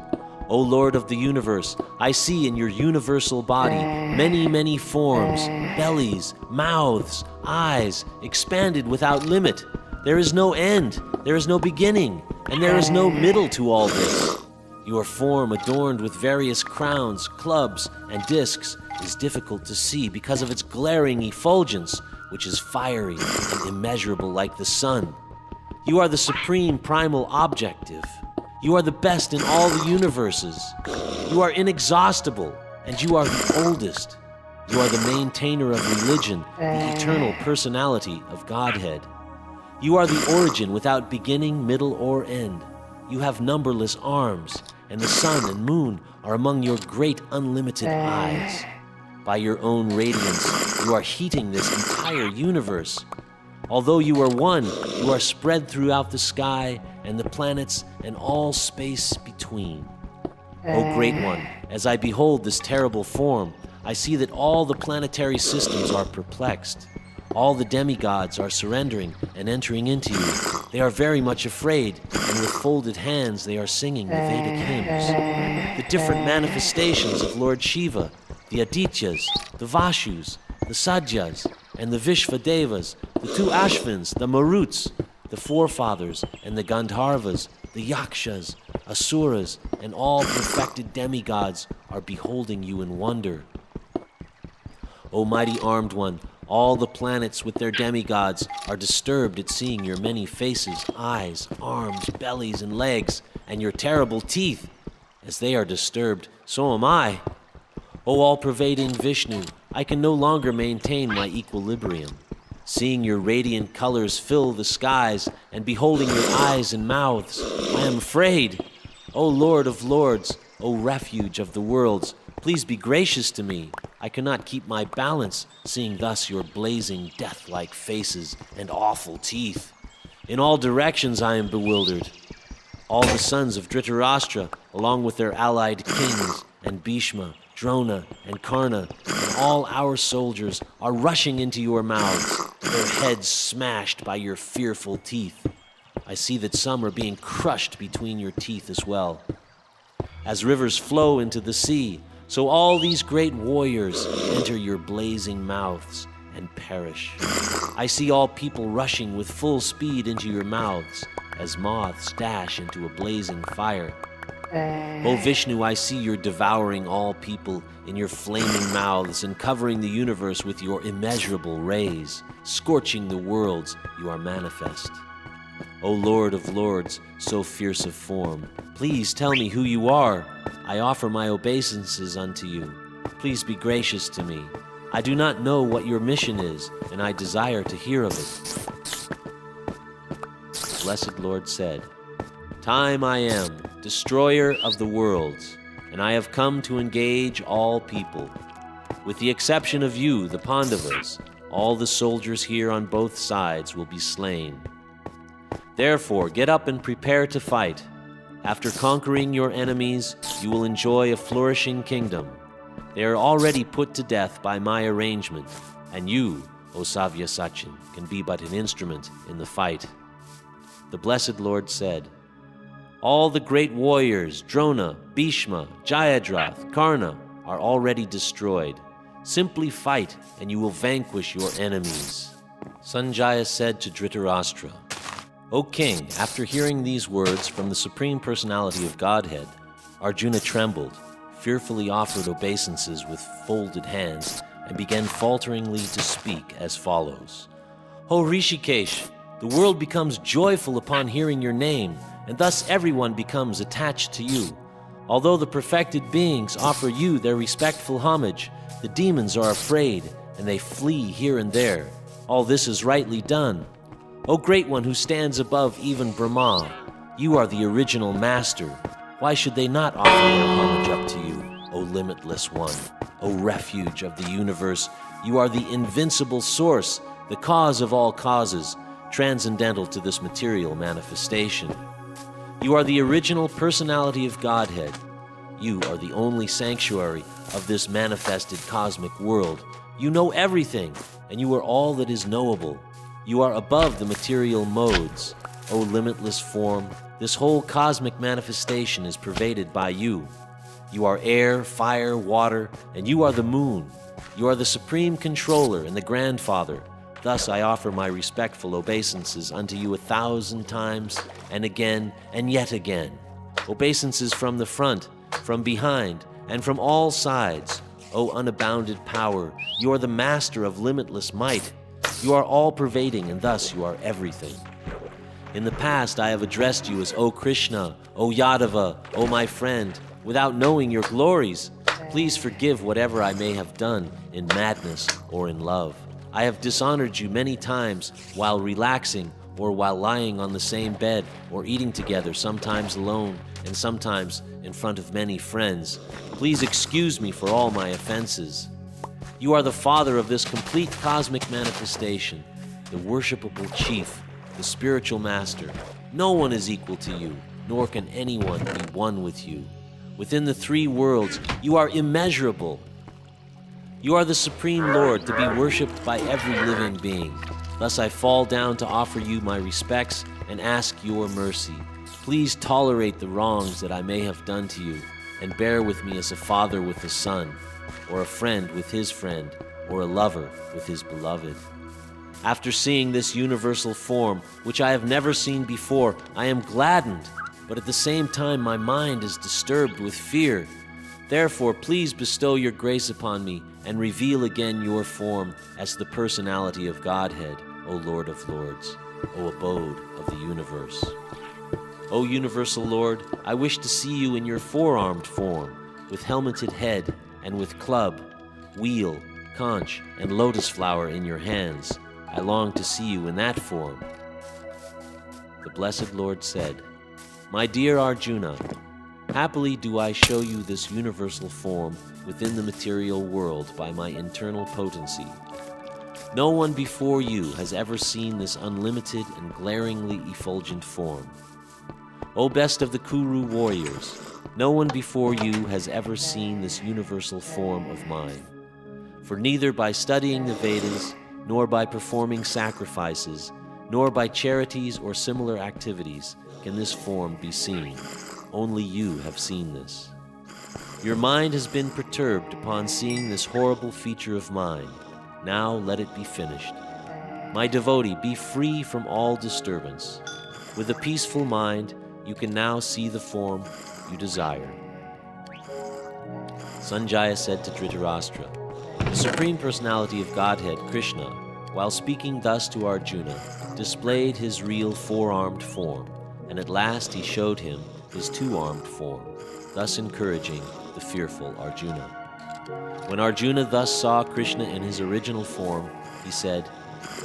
O Lord of the universe, I see in your universal body many, many forms, bellies, mouths, eyes, expanded without limit. There is no end, there is no beginning, and there is no middle to all this. Your form, adorned with various crowns, clubs, and discs, is difficult to see because of its glaring effulgence, which is fiery and immeasurable like the sun. You are the supreme primal objective. You are the best in all the universes. You are inexhaustible, and you are the oldest. You are the maintainer of religion, the eternal personality of Godhead. You are the origin without beginning, middle, or end. You have numberless arms, and the sun and moon are among your great unlimited eyes. By your own radiance, you are heating this entire universe. Although you are one, you are spread throughout the sky and the planets and all space between. O Great One, as I behold this terrible form, I see that all the planetary systems are perplexed. All the demigods are surrendering and entering into you. They are very much afraid, and with folded hands they are singing the Vedic hymns. The different manifestations of Lord Shiva, the Adityas, the Vashus, the Sadyas, and the Vishvadevas, the two Ashvins, the Maruts, the forefathers, and the Gandharvas, the Yakshas, Asuras, and all perfected demigods are beholding you in wonder. O mighty armed one, all the planets with their demigods are disturbed at seeing your many faces, eyes, arms, bellies, and legs, and your terrible teeth. As they are disturbed, so am I. O all-pervading Vishnu, I can no longer maintain my equilibrium. Seeing your radiant colors fill the skies and beholding your eyes and mouths, I am afraid. O Lord of Lords, O refuge of the worlds, please be gracious to me. I cannot keep my balance, seeing thus your blazing death-like faces and awful teeth. In all directions I am bewildered. All the sons of Dhritarashtra, along with their allied kings, and Bhishma, Drona, and Karna, and all our soldiers are rushing into your mouths, their heads smashed by your fearful teeth. I see that some are being crushed between your teeth as well. As rivers flow into the sea, so all these great warriors enter your blazing mouths and perish. I see all people rushing with full speed into your mouths, as moths dash into a blazing fire. O Vishnu, I see you're devouring all people in your flaming mouths and covering the universe with your immeasurable rays. Scorching the worlds, you are manifest. O Lord of Lords, so fierce of form, please tell me who you are. I offer my obeisances unto you. Please be gracious to me. I do not know what your mission is, and I desire to hear of it. The Blessed Lord said, Time I am, destroyer of the worlds, and I have come to engage all people. With the exception of you, the Pandavas, all the soldiers here on both sides will be slain. Therefore, get up and prepare to fight. After conquering your enemies, you will enjoy a flourishing kingdom. They are already put to death by my arrangement, and you, O Savyasachin, can be but an instrument in the fight. The Blessed Lord said, All the great warriors, Drona, Bhishma, Jayadrath, Karna, are already destroyed. Simply fight, and you will vanquish your enemies." Sanjaya said to Dhritarashtra, "O king, after hearing these words from the Supreme Personality of Godhead, Arjuna trembled, fearfully offered obeisances with folded hands, and began falteringly to speak as follows. "O Rishikesh, the world becomes joyful upon hearing your name, and thus everyone becomes attached to you. Although the perfected beings offer you their respectful homage, the demons are afraid, and they flee here and there. All this is rightly done. O Great One who stands above even Brahma, you are the original master. Why should they not offer their homage up to you, O Limitless One? O Refuge of the universe, you are the invincible source, the cause of all causes, transcendental to this material manifestation. You are the original personality of Godhead. You are the only sanctuary of this manifested cosmic world. You know everything, and you are all that is knowable. You are above the material modes. O limitless form, this whole cosmic manifestation is pervaded by you. You are air, fire, water, and you are the moon. You are the supreme controller and the grandfather. Thus I offer my respectful obeisances unto you 1,000 times, and again, and yet again. Obeisances from the front, from behind, and from all sides. O unabounded power, you are the master of limitless might. You are all-pervading, and thus you are everything. In the past I have addressed you as O Krishna, O Yadava, O my friend, without knowing your glories. Please forgive whatever I may have done in madness or in love. I have dishonored you many times while relaxing or while lying on the same bed or eating together, sometimes alone and sometimes in front of many friends. Please excuse me for all my offenses. You are the father of this complete cosmic manifestation, the worshipable chief, the spiritual master. No one is equal to you, nor can anyone be one with you. Within the three worlds, you are immeasurable. You are the Supreme Lord to be worshipped by every living being. Thus I fall down to offer you my respects and ask your mercy. Please tolerate the wrongs that I may have done to you, and bear with me as a father with a son, or a friend with his friend, or a lover with his beloved. After seeing this universal form, which I have never seen before, I am gladdened, but at the same time my mind is disturbed with fear. Therefore, please bestow your grace upon me and reveal again your form as the personality of Godhead, O Lord of Lords, O abode of the universe. O universal Lord, I wish to see you in your four-armed form, with helmeted head and with club, wheel, conch, and lotus flower in your hands. I long to see you in that form. The blessed Lord said, "My dear Arjuna, happily do I show you this universal form within the material world by my internal potency. No one before you has ever seen this unlimited and glaringly effulgent form. O best of the Kuru warriors, no one before you has ever seen this universal form of mine. For neither by studying the Vedas, nor by performing sacrifices, nor by charities or similar activities can this form be seen. Only you have seen this. Your mind has been perturbed upon seeing this horrible feature of mine. Now let it be finished. My devotee, be free from all disturbance. With a peaceful mind, you can now see the form you desire." Sanjaya said to Dhritarashtra, "The Supreme Personality of Godhead, Krishna, while speaking thus to Arjuna, displayed his real four-armed form, and at last he showed him his two-armed form, thus encouraging the fearful Arjuna. When Arjuna thus saw Krishna in his original form, he said,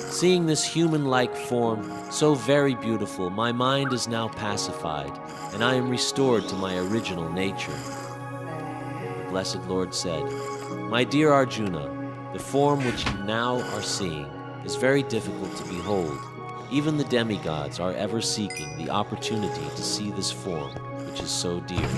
'Seeing this human-like form, so very beautiful, my mind is now pacified, and I am restored to my original nature.' The blessed Lord said, 'My dear Arjuna, the form which you now are seeing is very difficult to behold. Even the demigods are ever seeking the opportunity to see this form, which is so dear.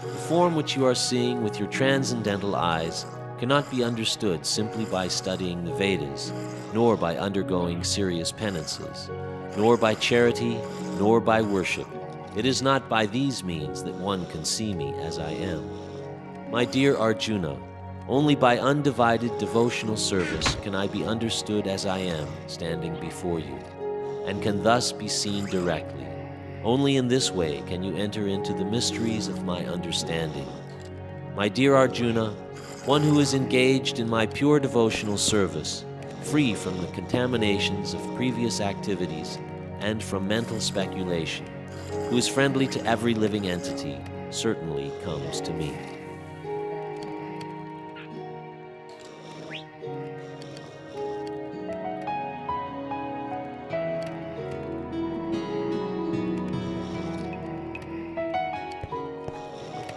The form which you are seeing with your transcendental eyes cannot be understood simply by studying the Vedas, nor by undergoing serious penances, nor by charity, nor by worship. It is not by these means that one can see me as I am. My dear Arjuna, Only by undivided devotional service can I be understood as I am standing before you, and can thus be seen directly. Only in this way can you enter into the mysteries of my understanding. My dear Arjuna, one who is engaged in my pure devotional service, free from the contaminations of previous activities and from mental speculation, who is friendly to every living entity, certainly comes to me.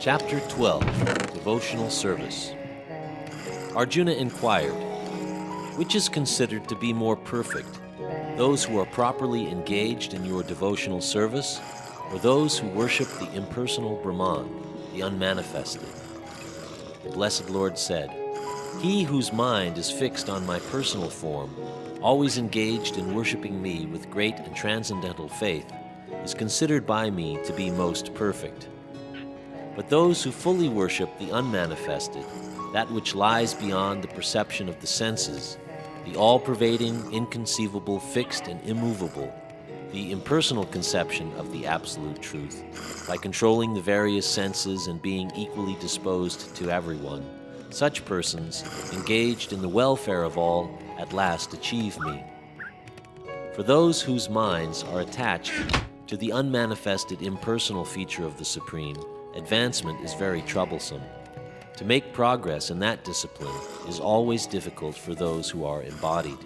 Chapter 12, Devotional Service. Arjuna inquired, which is considered to be more perfect, those who are properly engaged in your devotional service, or those who worship the impersonal Brahman, the unmanifested? The Blessed Lord said, he whose mind is fixed on my personal form, always engaged in worshiping me with great and transcendental faith, is considered by me to be most perfect. But those who fully worship the unmanifested, that which lies beyond the perception of the senses, the all-pervading, inconceivable, fixed and immovable, the impersonal conception of the absolute truth, by controlling the various senses and being equally disposed to everyone, such persons, engaged in the welfare of all, at last achieve me. For those whose minds are attached to the unmanifested impersonal feature of the Supreme, advancement is very troublesome. To make progress in that discipline is always difficult for those who are embodied.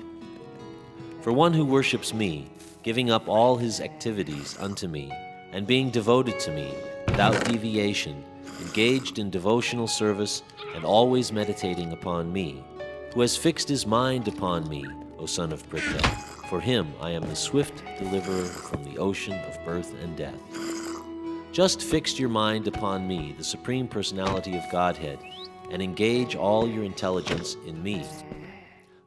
For one who worships me, giving up all his activities unto me, and being devoted to me, without deviation, engaged in devotional service, and always meditating upon me, who has fixed his mind upon me, O son of Pritha, for him I am the swift deliverer from the ocean of birth and death. Just fix your mind upon me, the Supreme Personality of Godhead, and engage all your intelligence in me.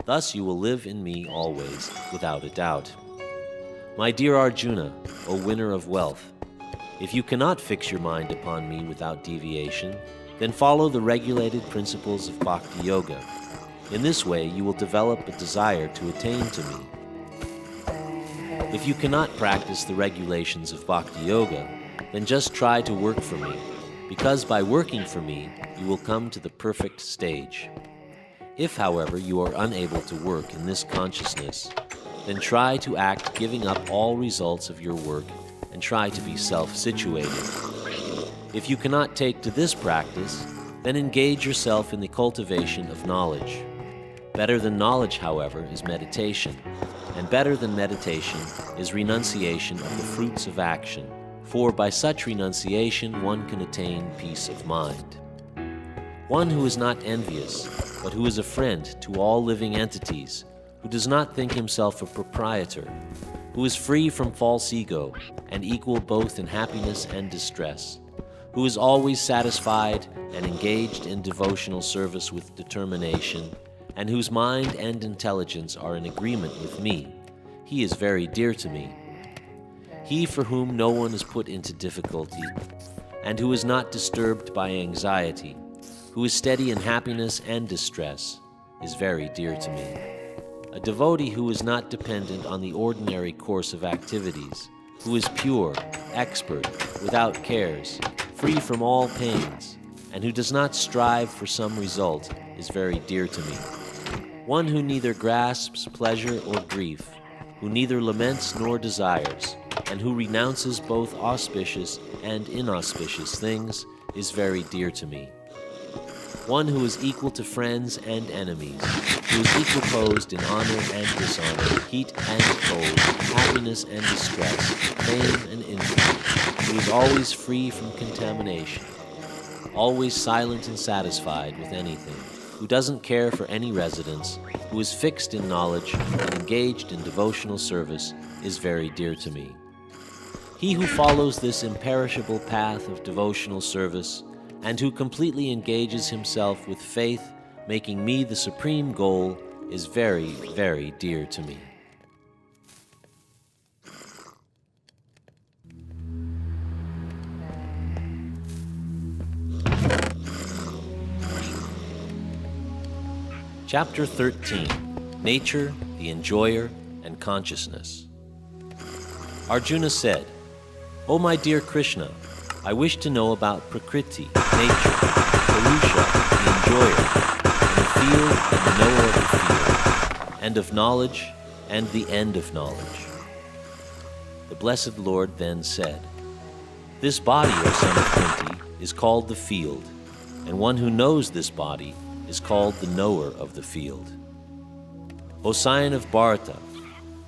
Thus you will live in me always, without a doubt. My dear Arjuna, O winner of wealth, if you cannot fix your mind upon me without deviation, then follow the regulated principles of Bhakti Yoga. In this way you will develop a desire to attain to me. If you cannot practice the regulations of Bhakti Yoga, then just try to work for me, because by working for me, you will come to the perfect stage. If, however, you are unable to work in this consciousness, then try to act giving up all results of your work and try to be self-situated. If you cannot take to this practice, then engage yourself in the cultivation of knowledge. Better than knowledge, however, is meditation, and better than meditation is renunciation of the fruits of action. For by such renunciation one can attain peace of mind. One who is not envious, but who is a friend to all living entities, who does not think himself a proprietor, who is free from false ego and equal both in happiness and distress, who is always satisfied and engaged in devotional service with determination, and whose mind and intelligence are in agreement with me, he is very dear to me. He for whom no one is put into difficulty, and who is not disturbed by anxiety, who is steady in happiness and distress, is very dear to me. A devotee who is not dependent on the ordinary course of activities, who is pure, expert, without cares, free from all pains, and who does not strive for some result, is very dear to me. One who neither grasps pleasure or grief, who neither laments nor desires, and who renounces both auspicious and inauspicious things, is very dear to me. One who is equal to friends and enemies, who is equiposed in honor and dishonor, heat and cold, happiness and distress, fame and infamy, who is always free from contamination, always silent and satisfied with anything, who doesn't care for any residence, who is fixed in knowledge and engaged in devotional service, is very dear to me. He who follows this imperishable path of devotional service, and who completely engages himself with faith, making me the supreme goal, is very, very dear to me. Chapter 13, Nature, the Enjoyer, and Consciousness. Arjuna said, "O my dear Krishna, I wish to know about Prakriti, nature, Purusha, the enjoyer, and the field and the knower of the field, and of knowledge and the end of knowledge." The blessed Lord then said, "This body, O son of Kunti, is called the field, and one who knows this body is called the knower of the field. O scion of Bharata,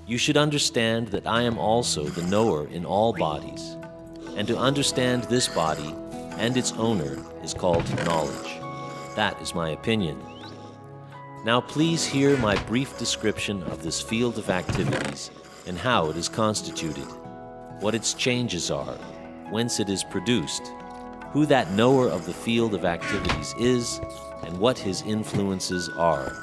you should understand that I am also the knower in all bodies, and to understand this body and its owner is called knowledge. That is my opinion. Now please hear my brief description of this field of activities and how it is constituted, what its changes are, whence it is produced, who that knower of the field of activities is, and what his influences are.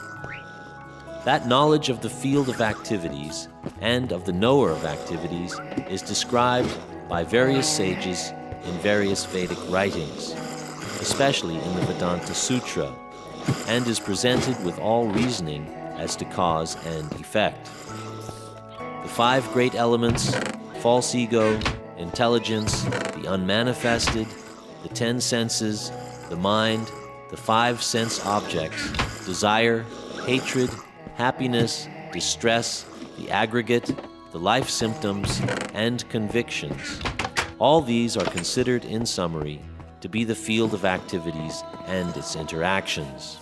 That knowledge of the field of activities and of the knower of activities is described by various sages in various Vedic writings, especially in the Vedanta Sutra, and is presented with all reasoning as to cause and effect. The 5 great elements, false ego, intelligence, the unmanifested, the 10 senses, the mind, the 5 sense objects, desire, hatred, happiness, distress, the aggregate, the life symptoms, and convictions. All these are considered in summary to be the field of activities and its interactions.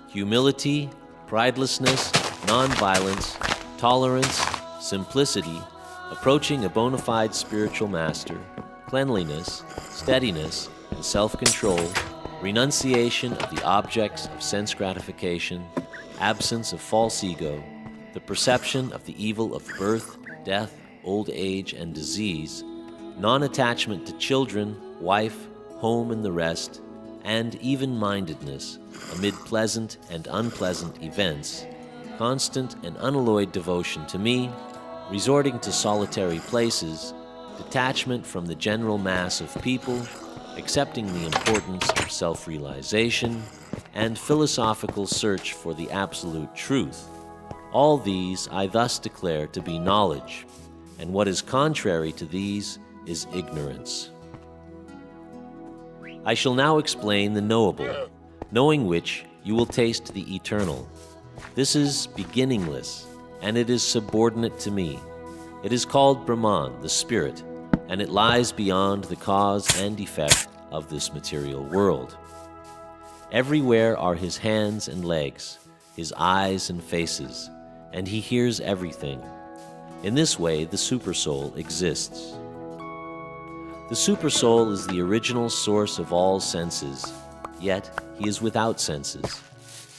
Humility, pridelessness, nonviolence, tolerance, simplicity, approaching a bona fide spiritual master, cleanliness, steadiness, and self-control, renunciation of the objects of sense gratification, absence of false ego, the perception of the evil of birth, death, old age, and disease, non-attachment to children, wife, home, and the rest, and even-mindedness amid pleasant and unpleasant events, constant and unalloyed devotion to me, resorting to solitary places, detachment from the general mass of people, accepting the importance of self-realization, and philosophical search for the absolute truth. All these I thus declare to be knowledge, and what is contrary to these is ignorance. I shall now explain the knowable, knowing which you will taste the eternal. This is beginningless, and it is subordinate to me. It is called Brahman, the spirit, and it lies beyond the cause and effect of this material world. Everywhere are his hands and legs, his eyes and faces, and he hears everything. In this way, the Supersoul exists. The Supersoul is the original source of all senses, yet he is without senses.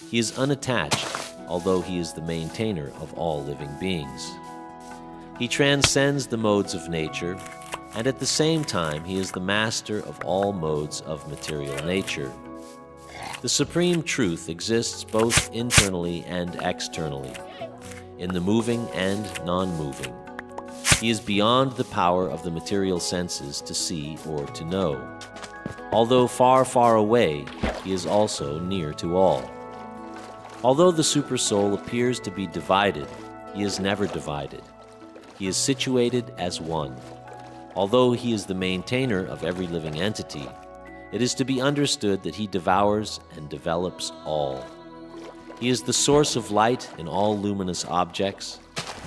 He is unattached, although he is the maintainer of all living beings. He transcends the modes of nature, and at the same time he is the master of all modes of material nature. The Supreme Truth exists both internally and externally, in the moving and non-moving. He is beyond the power of the material senses to see or to know. Although far, far away, he is also near to all. Although the Supersoul appears to be divided, he is never divided. He is situated as one. Although he is the maintainer of every living entity, it is to be understood that he devours and develops all. He is the source of light in all luminous objects.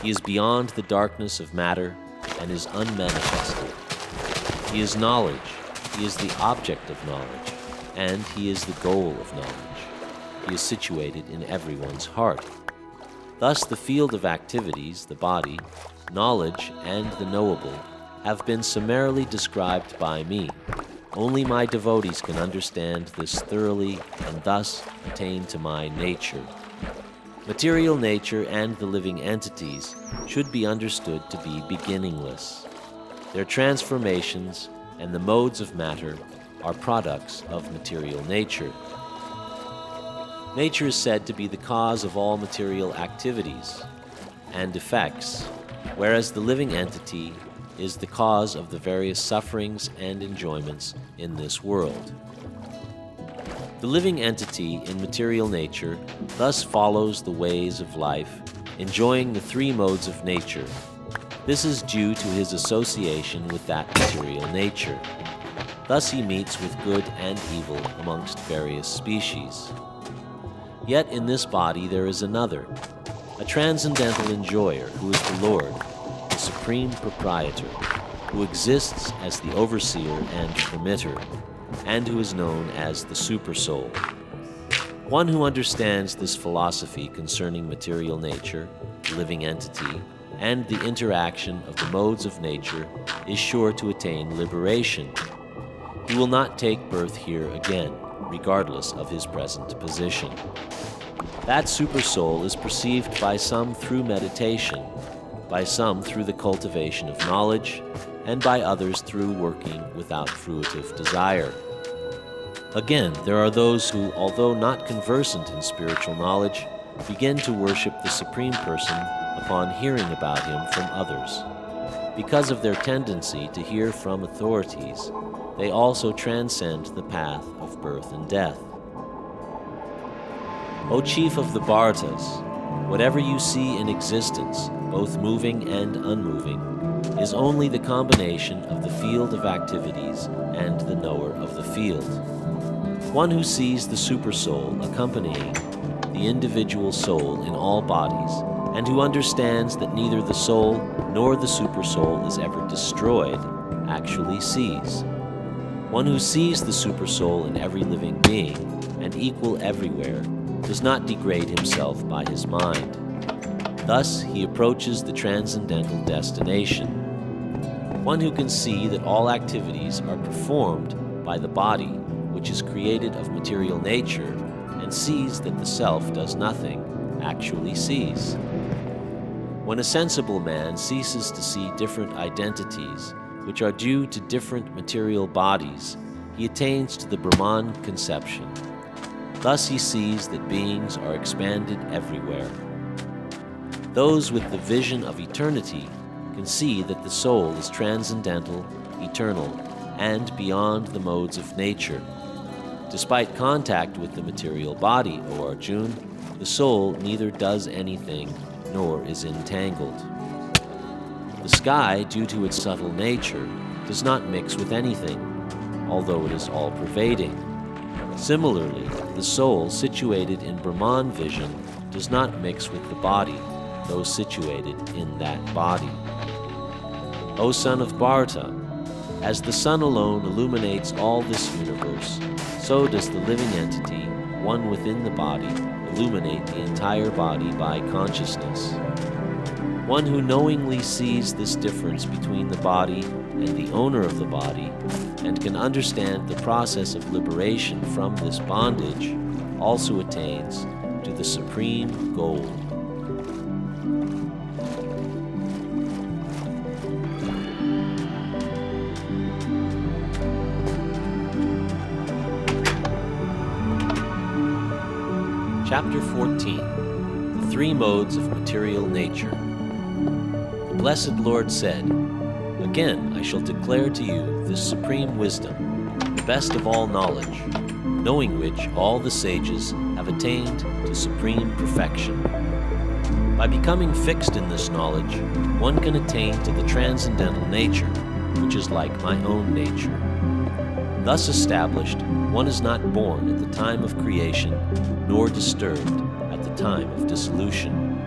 He is beyond the darkness of matter and is unmanifested. He is knowledge. He is the object of knowledge, and he is the goal of knowledge. He is situated in everyone's heart. Thus, the field of activities, the body, knowledge, and the knowable have been summarily described by me. Only my devotees can understand this thoroughly and thus attain to my nature. Material nature and the living entities should be understood to be beginningless. Their transformations and the modes of matter are products of material nature. Nature is said to be the cause of all material activities and effects, whereas the living entity is the cause of the various sufferings and enjoyments in this world. The living entity in material nature thus follows the ways of life, enjoying the three modes of nature. This is due to his association with that material nature. Thus he meets with good and evil amongst various species. Yet in this body there is another, a transcendental enjoyer who is the Lord, the supreme proprietor, who exists as the overseer and permitter, and who is known as the Supersoul. One who understands this philosophy concerning material nature, the living entity, and the interaction of the modes of nature is sure to attain liberation. He will not take birth here again, regardless of his present position. That Supersoul is perceived by some through meditation, by some through the cultivation of knowledge, and by others through working without fruitive desire. Again, there are those who, although not conversant in spiritual knowledge, begin to worship the Supreme Person upon hearing about him from others. Because of their tendency to hear from authorities, they also transcend the path of birth and death. O chief of the Bhartas, whatever you see in existence, both moving and unmoving, is only the combination of the field of activities and the knower of the field. One who sees the Supersoul accompanying the individual soul in all bodies, and who understands that neither the soul nor the Supersoul is ever destroyed, actually sees. One who sees the Supersoul in every living being, and equal everywhere, does not degrade himself by his mind. Thus he approaches the transcendental destination. One who can see that all activities are performed by the body, which is created of material nature, and sees that the self does nothing, actually sees. When a sensible man ceases to see different identities, which are due to different material bodies, he attains to the Brahman conception. Thus he sees that beings are expanded everywhere. Those with the vision of eternity can see that the soul is transcendental, eternal, and beyond the modes of nature. Despite contact with the material body, O Arjuna, the soul neither does anything nor is entangled. The sky, due to its subtle nature, does not mix with anything, although it is all-pervading. Similarly, the soul situated in Brahman vision does not mix with the body, though situated in that body. O son of Bharata, as the sun alone illuminates all this universe, so does the living entity, one within the body, illuminate the entire body by consciousness. One who knowingly sees this difference between the body and the owner of the body, and can understand the process of liberation from this bondage, also attains to the supreme goal. Chapter 14. The Three Modes of Material Nature. The Blessed Lord said, "Again I shall declare to you this supreme wisdom, the best of all knowledge, knowing which all the sages have attained to supreme perfection. By becoming fixed in this knowledge, one can attain to the transcendental nature, which is like my own nature. Thus established, one is not born at the time of creation, nor disturbed at the time of dissolution.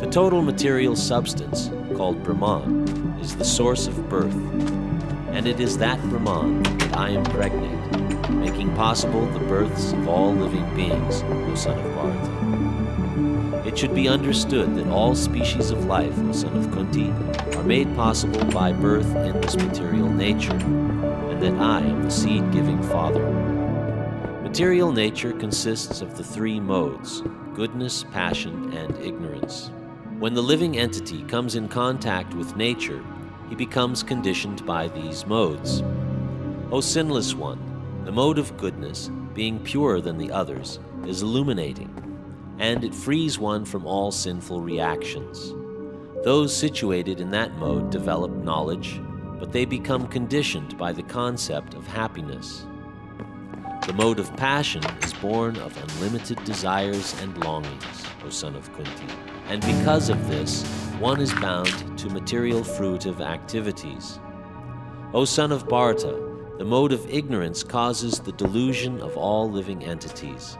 The total material substance, called Brahman, is the source of birth, and it is that Brahman that I impregnate, making possible the births of all living beings, O son of Bharata. It should be understood that all species of life, O son of Kunti, are made possible by birth in this material nature, and that I am the seed-giving father. Material nature consists of the three modes, goodness, passion, and ignorance. When the living entity comes in contact with nature, he becomes conditioned by these modes. O sinless one, the mode of goodness, being purer than the others, is illuminating, and it frees one from all sinful reactions. Those situated in that mode develop knowledge, but they become conditioned by the concept of happiness. The mode of passion is born of unlimited desires and longings, O son of Kunti, and because of this, one is bound to material fruitive activities. O son of Bharata, the mode of ignorance causes the delusion of all living entities.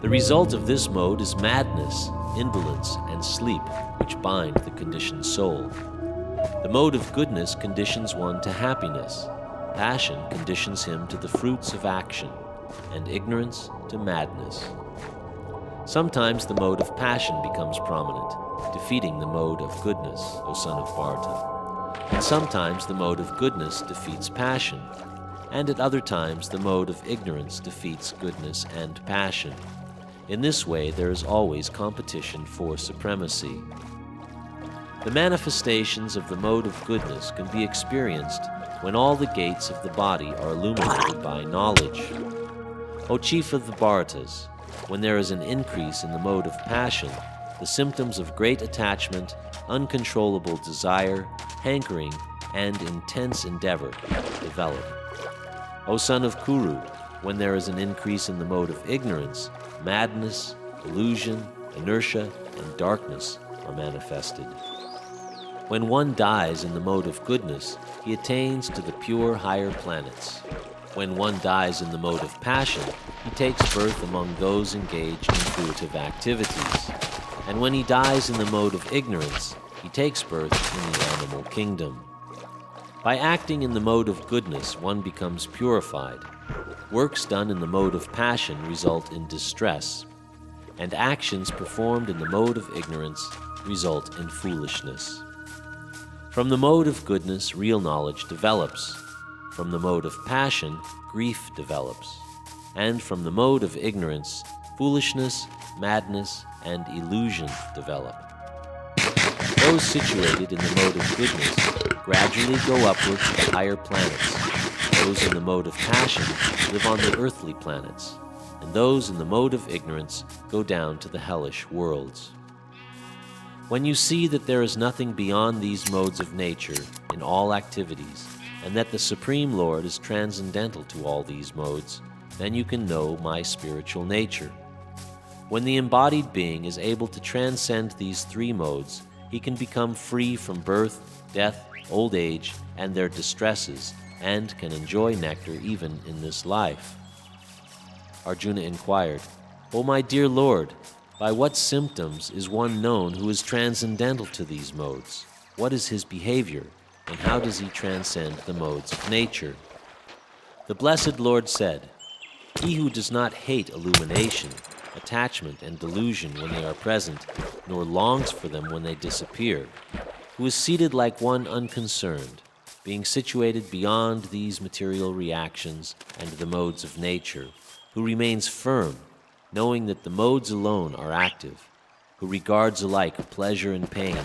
The result of this mode is madness, indolence, and sleep, which bind the conditioned soul. The mode of goodness conditions one to happiness. Passion conditions him to the fruits of action, and ignorance to madness. Sometimes the mode of passion becomes prominent, defeating the mode of goodness, O son of Bharata. And sometimes the mode of goodness defeats passion, and at other times the mode of ignorance defeats goodness and passion. In this way, there is always competition for supremacy. The manifestations of the mode of goodness can be experienced when all the gates of the body are illuminated by knowledge. O chief of the Bharatas, when there is an increase in the mode of passion, the symptoms of great attachment, uncontrollable desire, hankering, and intense endeavor develop. O son of Kuru, when there is an increase in the mode of ignorance, madness, illusion, inertia, and darkness are manifested. When one dies in the mode of goodness, he attains to the pure higher planets. When one dies in the mode of passion, he takes birth among those engaged in fruitive activities. And when he dies in the mode of ignorance, he takes birth in the animal kingdom. By acting in the mode of goodness, one becomes purified. Works done in the mode of passion result in distress, and actions performed in the mode of ignorance result in foolishness. From the mode of goodness, real knowledge develops. From the mode of passion, grief develops. And from the mode of ignorance, foolishness, madness, and illusion develop. Those situated in the mode of goodness gradually go upward to the higher planets. Those in the mode of passion live on the earthly planets, and those in the mode of ignorance go down to the hellish worlds. When you see that there is nothing beyond these modes of nature in all activities, and that the Supreme Lord is transcendental to all these modes, then you can know my spiritual nature. When the embodied being is able to transcend these three modes, he can become free from birth, death, old age, and their distresses, and can enjoy nectar even in this life. Arjuna inquired, O my dear Lord, by what symptoms is one known who is transcendental to these modes? What is his behavior, and how does he transcend the modes of nature? The Blessed Lord said, He who does not hate illumination, attachment, and delusion when they are present, nor longs for them when they disappear, who is seated like one unconcerned, being situated beyond these material reactions and the modes of nature, who remains firm, knowing that the modes alone are active, who regards alike pleasure and pain,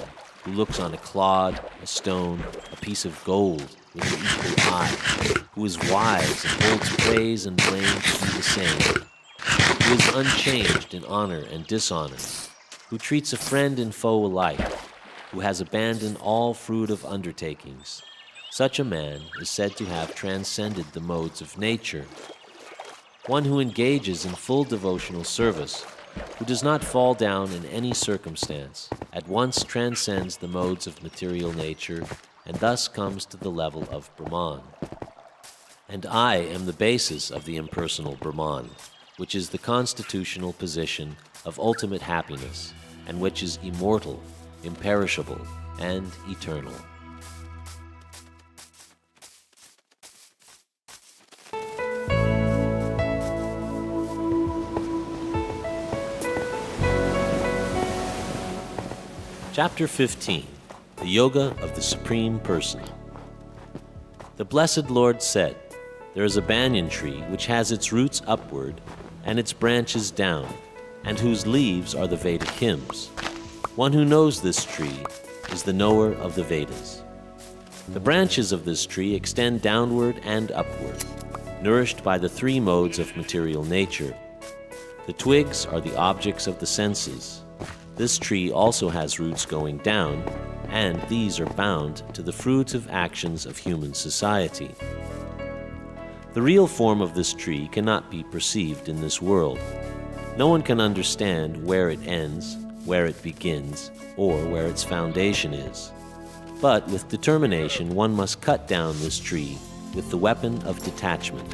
who looks on a clod, a stone, a piece of gold with an equal eye, who is wise and holds praise and blame to be the same, who is unchanged in honor and dishonor, who treats a friend and foe alike, who has abandoned all fruitive undertakings. Such a man is said to have transcended the modes of nature. One who engages in full devotional service, who does not fall down in any circumstance, at once transcends the modes of material nature and thus comes to the level of Brahman. And I am the basis of the impersonal Brahman, which is the constitutional position of ultimate happiness, and which is immortal, imperishable, and eternal. Chapter 15, The Yoga of the Supreme Person. The Blessed Lord said, There is a banyan tree which has its roots upward and its branches down, and whose leaves are the Vedic hymns. One who knows this tree is the knower of the Vedas. The branches of this tree extend downward and upward, nourished by the three modes of material nature. The twigs are the objects of the senses. This tree also has roots going down, and these are bound to the fruitive actions of human society. The real form of this tree cannot be perceived in this world. No one can understand where it ends, where it begins, or where its foundation is. But with determination, one must cut down this tree with the weapon of detachment.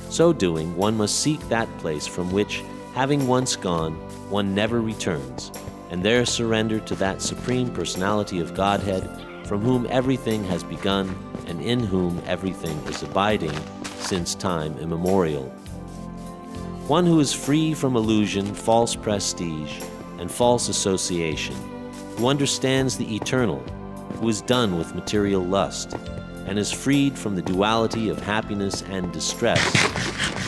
So doing, one must seek that place from which, having once gone, one never returns, and there surrender to that Supreme Personality of Godhead, from whom everything has begun and in whom everything is abiding since time immemorial. One who is free from illusion, false prestige, and false association, who understands the eternal, who is done with material lust, and is freed from the duality of happiness and distress,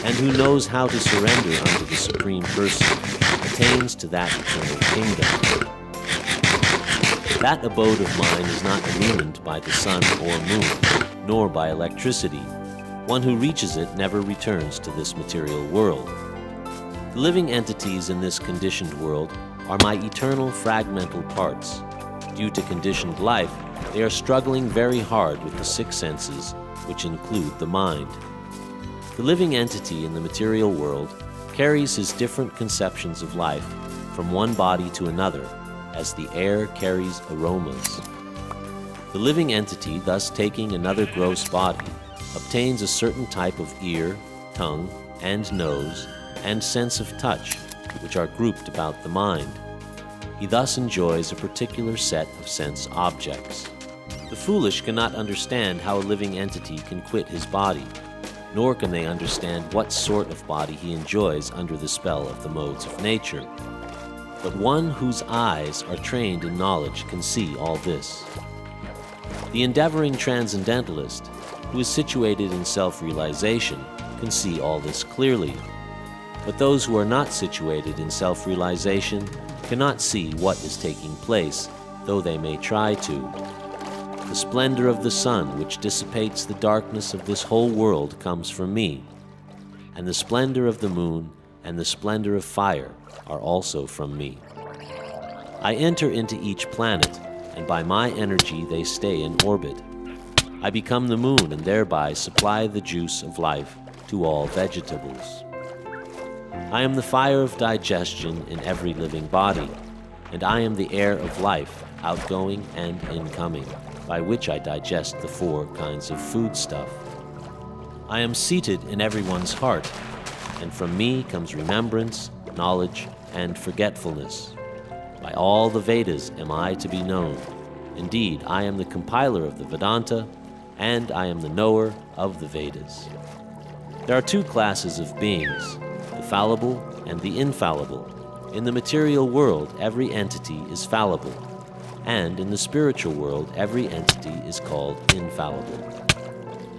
and who knows how to surrender unto the Supreme Person, attains to that eternal kingdom. That abode of mine is not illumined by the sun or moon, nor by electricity. One who reaches it never returns to this material world. The living entities in this conditioned world are my eternal fragmental parts. Due to conditioned life, they are struggling very hard with the six senses, which include the mind. The living entity in the material world carries his different conceptions of life from one body to another, as the air carries aromas. The living entity, thus taking another gross body, obtains a certain type of ear, tongue, and nose, and sense of touch, which are grouped about the mind. He thus enjoys a particular set of sense objects. The foolish cannot understand how a living entity can quit his body, nor can they understand what sort of body he enjoys under the spell of the modes of nature. But one whose eyes are trained in knowledge can see all this. The endeavoring transcendentalist, who is situated in self-realization, can see all this clearly. But those who are not situated in self-realization cannot see what is taking place, though they may try to. The splendor of the sun, which dissipates the darkness of this whole world, comes from me, and the splendor of the moon and the splendor of fire are also from me. I enter into each planet, and by my energy they stay in orbit. I become the moon and thereby supply the juice of life to all vegetables. I am the fire of digestion in every living body, and I am the air of life, outgoing and incoming, by which I digest the four kinds of foodstuff. I am seated in everyone's heart, and from me comes remembrance, knowledge, and forgetfulness. By all the Vedas am I to be known. Indeed, I am the compiler of the Vedanta, and I am the knower of the Vedas. There are two classes of beings, the fallible and the infallible. In the material world, every entity is fallible, and in the spiritual world, every entity is called infallible.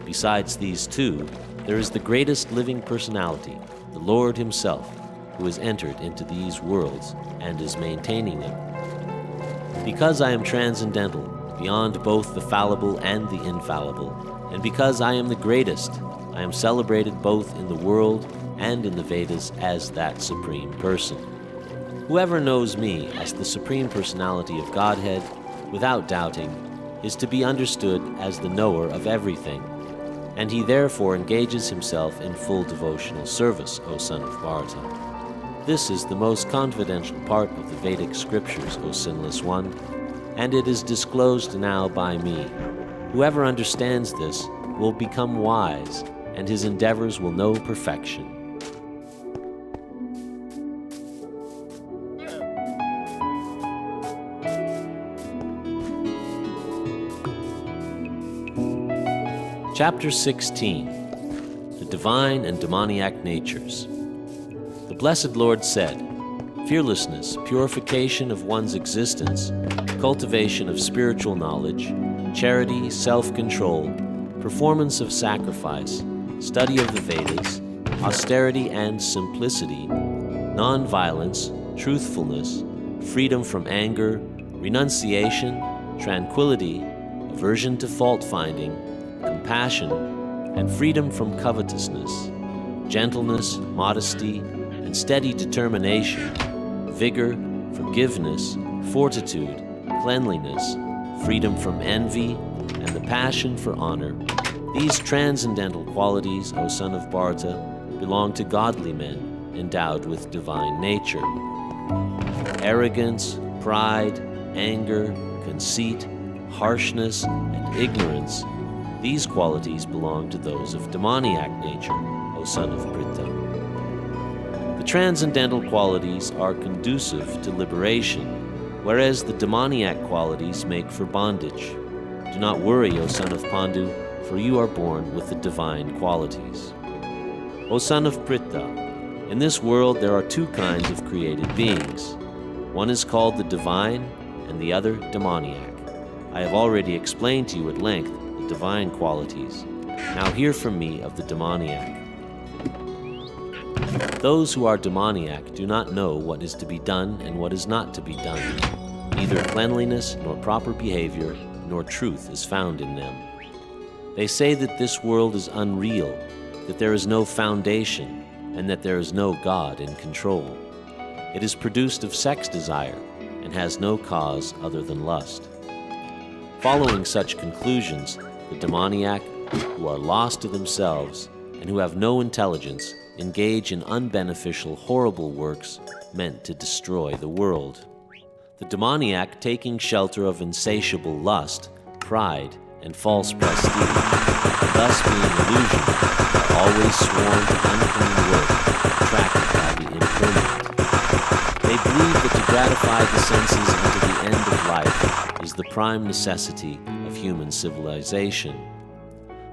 Besides these two, there is the greatest living personality, the Lord Himself, who has entered into these worlds and is maintaining them. Because I am transcendental, beyond both the fallible and the infallible, and because I am the greatest, I am celebrated both in the world and in the Vedas as that Supreme Person. Whoever knows me as the Supreme Personality of Godhead, without doubting, is to be understood as the knower of everything, and he therefore engages himself in full devotional service, O son of Bharata. This is the most confidential part of the Vedic scriptures, O sinless one, and it is disclosed now by me. Whoever understands this will become wise, and his endeavors will know perfection. Chapter 16. The Divine and Demoniac Natures. The Blessed Lord said, fearlessness, purification of one's existence, cultivation of spiritual knowledge, charity, self-control, performance of sacrifice, study of the Vedas, austerity and simplicity, non-violence, truthfulness, freedom from anger, renunciation, tranquility, aversion to fault-finding, compassion, and freedom from covetousness, gentleness, modesty, and steady determination, vigor, forgiveness, fortitude, cleanliness, freedom from envy, and the passion for honor, These transcendental qualities, O son of Bharata, belong to godly men endowed with divine nature. Arrogance, pride, anger, conceit, harshness, and ignorance, these qualities belong to those of demoniac nature, O son of Pritha. The transcendental qualities are conducive to liberation, whereas the demoniac qualities make for bondage. Do not worry, O son of Pandu, for you are born with the divine qualities. O son of Pritha, in this world there are two kinds of created beings. One is called the divine, and the other demoniac. I have already explained to you at length the divine qualities. Now hear from me of the demoniac. Those who are demoniac do not know what is to be done and what is not to be done. Neither cleanliness nor proper behavior nor truth is found in them. They say that this world is unreal, that there is no foundation, and that there is no God in control. It is produced of sex desire and has no cause other than lust. Following such conclusions, the demoniac, who are lost to themselves and who have no intelligence, engage in unbeneficial, horrible works meant to destroy the world. The demoniac, taking shelter of insatiable lust, pride, and false prestige, and thus being illusioned, are always sworn to unclean work, attracted by the impermanent. They believe that to gratify the senses unto the end of life is the prime necessity of human civilization.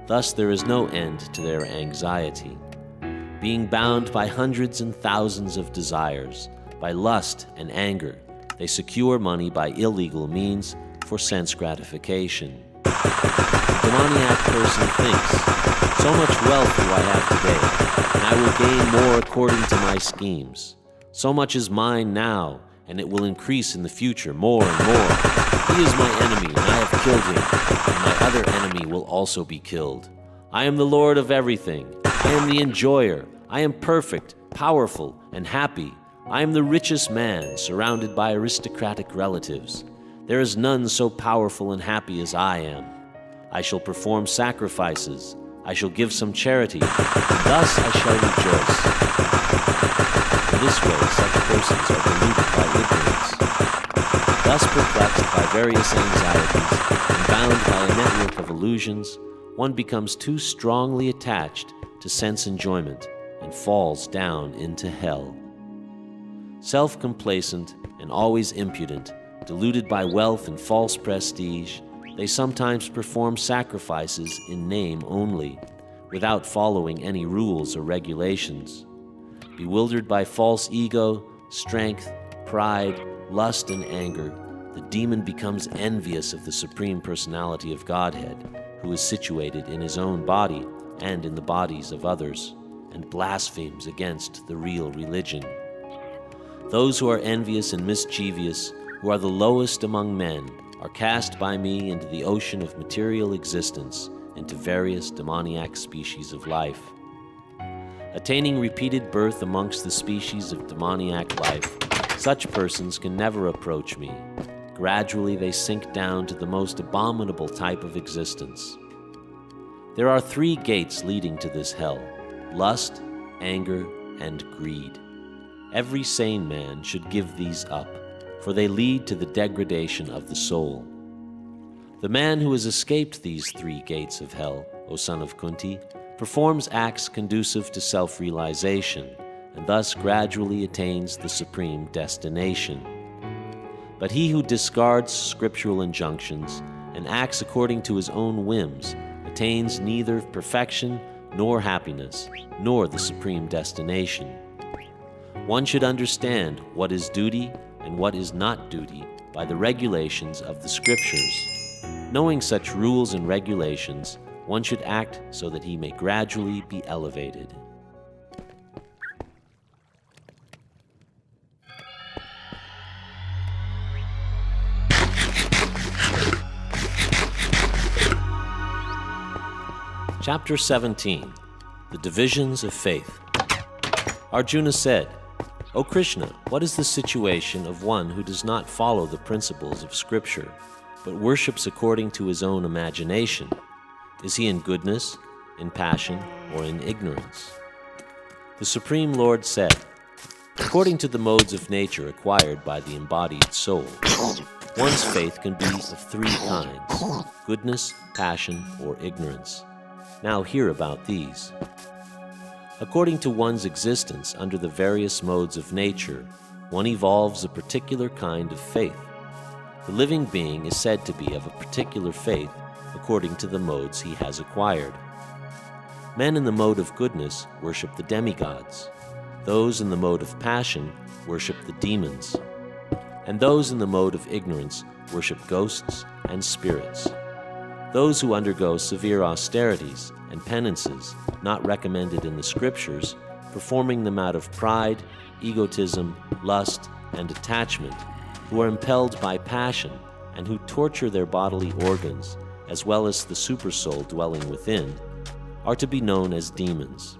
Thus there is no end to their anxiety. Being bound by hundreds and thousands of desires, by lust and anger, they secure money by illegal means for sense gratification. The demoniac person thinks, so much wealth do I have today, and I will gain more according to my schemes. So much is mine now, and it will increase in the future more and more. He is my enemy, and I have killed him, and my other enemy will also be killed. I am the Lord of everything. I am the enjoyer. I am perfect, powerful, and happy. I am the richest man, surrounded by aristocratic relatives. There is none so powerful and happy as I am. I shall perform sacrifices. I shall give some charity. And thus I shall rejoice. In this way, such persons are deluded by ignorance. Thus perplexed by various anxieties and bound by a network of illusions, one becomes too strongly attached to sense enjoyment and falls down into hell. Self-complacent and always impudent, deluded by wealth and false prestige, they sometimes perform sacrifices in name only, without following any rules or regulations. Bewildered by false ego, strength, pride, lust, and anger, the demon becomes envious of the Supreme Personality of Godhead, who is situated in his own body and in the bodies of others, and blasphemes against the real religion. Those who are envious and mischievous, who are the lowest among men, are cast by me into the ocean of material existence, into various demoniac species of life. Attaining repeated birth amongst the species of demoniac life, such persons can never approach me. Gradually they sink down to the most abominable type of existence. There are 3 gates leading to this hell: lust, anger, and greed. Every sane man should give these up, for they lead to the degradation of the soul. The man who has escaped these 3 gates of hell, O son of Kunti, performs acts conducive to self-realization, and thus gradually attains the supreme destination. But he who discards scriptural injunctions and acts according to his own whims attains neither perfection nor happiness, nor the supreme destination. One should understand what is duty and what is not duty by the regulations of the scriptures. Knowing such rules and regulations, one should act so that he may gradually be elevated. Chapter 17. The Divisions of Faith. Arjuna said, O Krishna, what is the situation of one who does not follow the principles of Scripture, but worships according to his own imagination? Is he in goodness, in passion, or in ignorance? The Supreme Lord said, according to the modes of nature acquired by the embodied soul, one's faith can be of three kinds: goodness, passion, or ignorance. Now hear about these. According to one's existence under the various modes of nature, one evolves a particular kind of faith. The living being is said to be of a particular faith according to the modes he has acquired. Men in the mode of goodness worship the demigods. Those in the mode of passion worship the demons. And those in the mode of ignorance worship ghosts and spirits. Those who undergo severe austerities and penances not recommended in the scriptures, performing them out of pride, egotism, lust, and attachment, who are impelled by passion and who torture their bodily organs, as well as the supersoul dwelling within, are to be known as demons.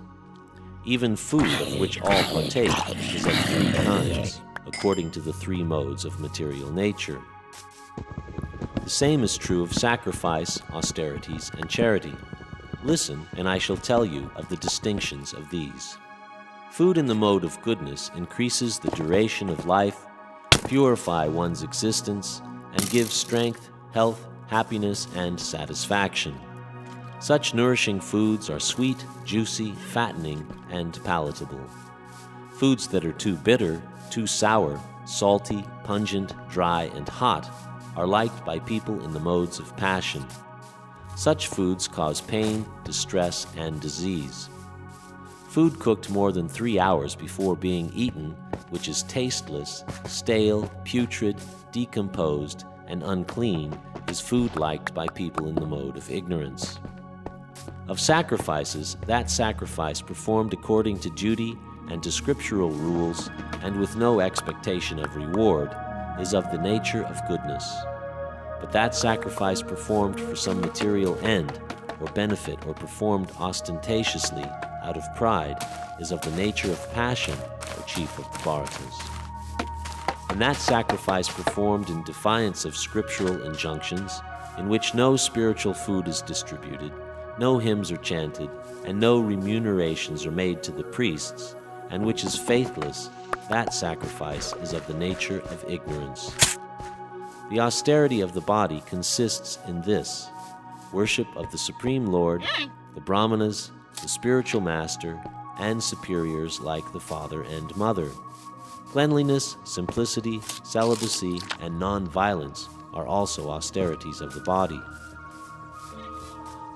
Even food of which all partake is of three kinds, according to the three modes of material nature. The same is true of sacrifice, austerities, and charity. Listen, and I shall tell you of the distinctions of these. Food in the mode of goodness increases the duration of life, purify one's existence, and gives strength, health, happiness, and satisfaction. Such nourishing foods are sweet, juicy, fattening, and palatable. Foods that are too bitter, too sour, salty, pungent, dry, and hot are liked by people in the modes of passion. Such foods cause pain, distress, and disease. Food cooked more than 3 hours before being eaten, which is tasteless, stale, putrid, decomposed, and unclean, is food liked by people in the mode of ignorance. Of sacrifices, that sacrifice performed according to duty and to scriptural rules, and with no expectation of reward, is of the nature of goodness. But that sacrifice performed for some material end or benefit or performed ostentatiously out of pride is of the nature of passion, or chief of the Bharatas. And that sacrifice performed in defiance of scriptural injunctions, in which no spiritual food is distributed, no hymns are chanted, and no remunerations are made to the priests, and which is faithless, that sacrifice is of the nature of ignorance. The austerity of the body consists in this: worship of the Supreme Lord, the Brahmanas, the spiritual master, and superiors like the father and mother. Cleanliness, simplicity, celibacy, and non-violence are also austerities of the body.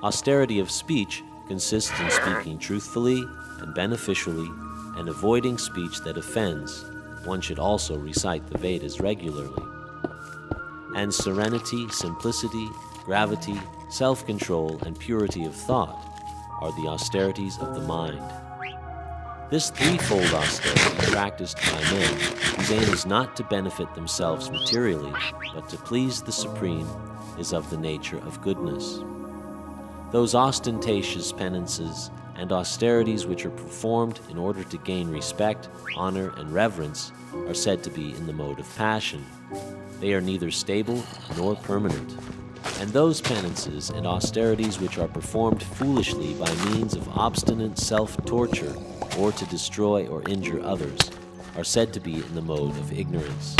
Austerity of speech consists in speaking truthfully and beneficially and avoiding speech that offends. One should also recite the Vedas regularly. And serenity, simplicity, gravity, self-control, and purity of thought are the austerities of the mind. This threefold austerity practiced by men, whose aim is not to benefit themselves materially, but to please the Supreme, is of the nature of goodness. Those ostentatious penances and austerities which are performed in order to gain respect, honor, and reverence are said to be in the mode of passion. They are neither stable nor permanent. And those penances and austerities which are performed foolishly by means of obstinate self-torture or to destroy or injure others are said to be in the mode of ignorance.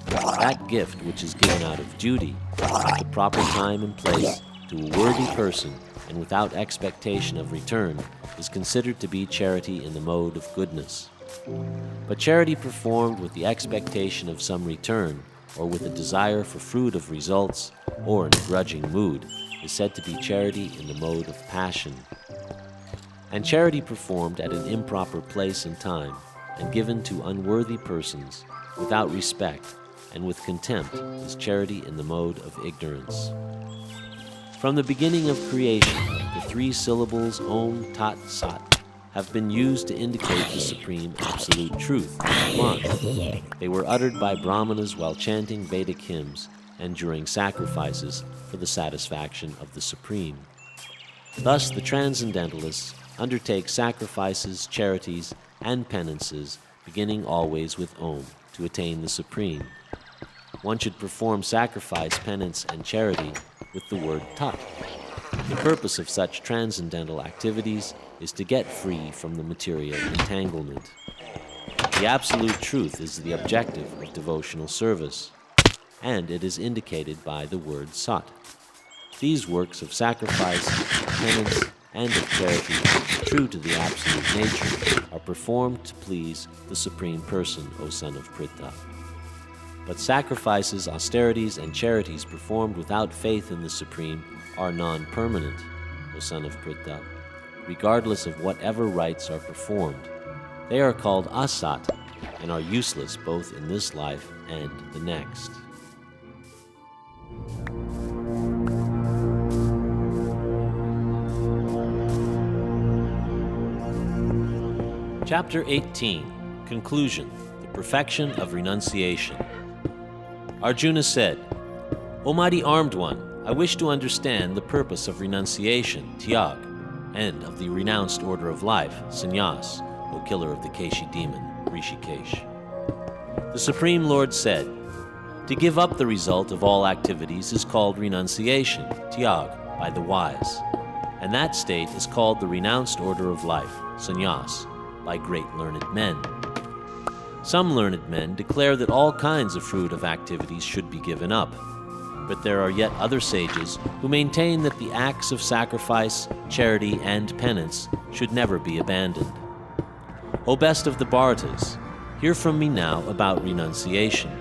That gift which is given out of duty, at the proper time and place, to a worthy person and without expectation of return, is considered to be charity in the mode of goodness. But charity performed with the expectation of some return, or with a desire for fruit of results, or in a grudging mood, is said to be charity in the mode of passion. And charity performed at an improper place and time, and given to unworthy persons, without respect, and with contempt, is charity in the mode of ignorance. From the beginning of creation, the three syllables Om Tat Sat have been used to indicate the supreme absolute truth, one. They were uttered by Brahmanas while chanting Vedic hymns and during sacrifices for the satisfaction of the Supreme. Thus the Transcendentalists undertake sacrifices, charities, and penances, beginning always with Om, to attain the Supreme. One should perform sacrifice, penance, and charity with the word Tat. The purpose of such transcendental activities is to get free from the material entanglement. The absolute truth is the objective of devotional service, and it is indicated by the word sat. These works of sacrifice, penance, and of charity, true to the absolute nature, are performed to please the Supreme Person, O son of Pritha. But sacrifices, austerities, and charities performed without faith in the Supreme are non-permanent, O son of Pritha, regardless of whatever rites are performed. They are called asat and are useless both in this life and the next. Chapter 18, Conclusion, the Perfection of Renunciation. Arjuna said, O mighty armed one, I wish to understand the purpose of renunciation, tyag, and of the renounced order of life, sannyas, O killer of the Keshi demon, Rishikesh. The Supreme Lord said, to give up the result of all activities is called renunciation, tyag, by the wise, and that state is called the renounced order of life, sannyas, by great learned men. Some learned men declare that all kinds of fruit of activities should be given up, but there are yet other sages who maintain that the acts of sacrifice, charity, and penance should never be abandoned. O best of the Bharatas, hear from me now about renunciation.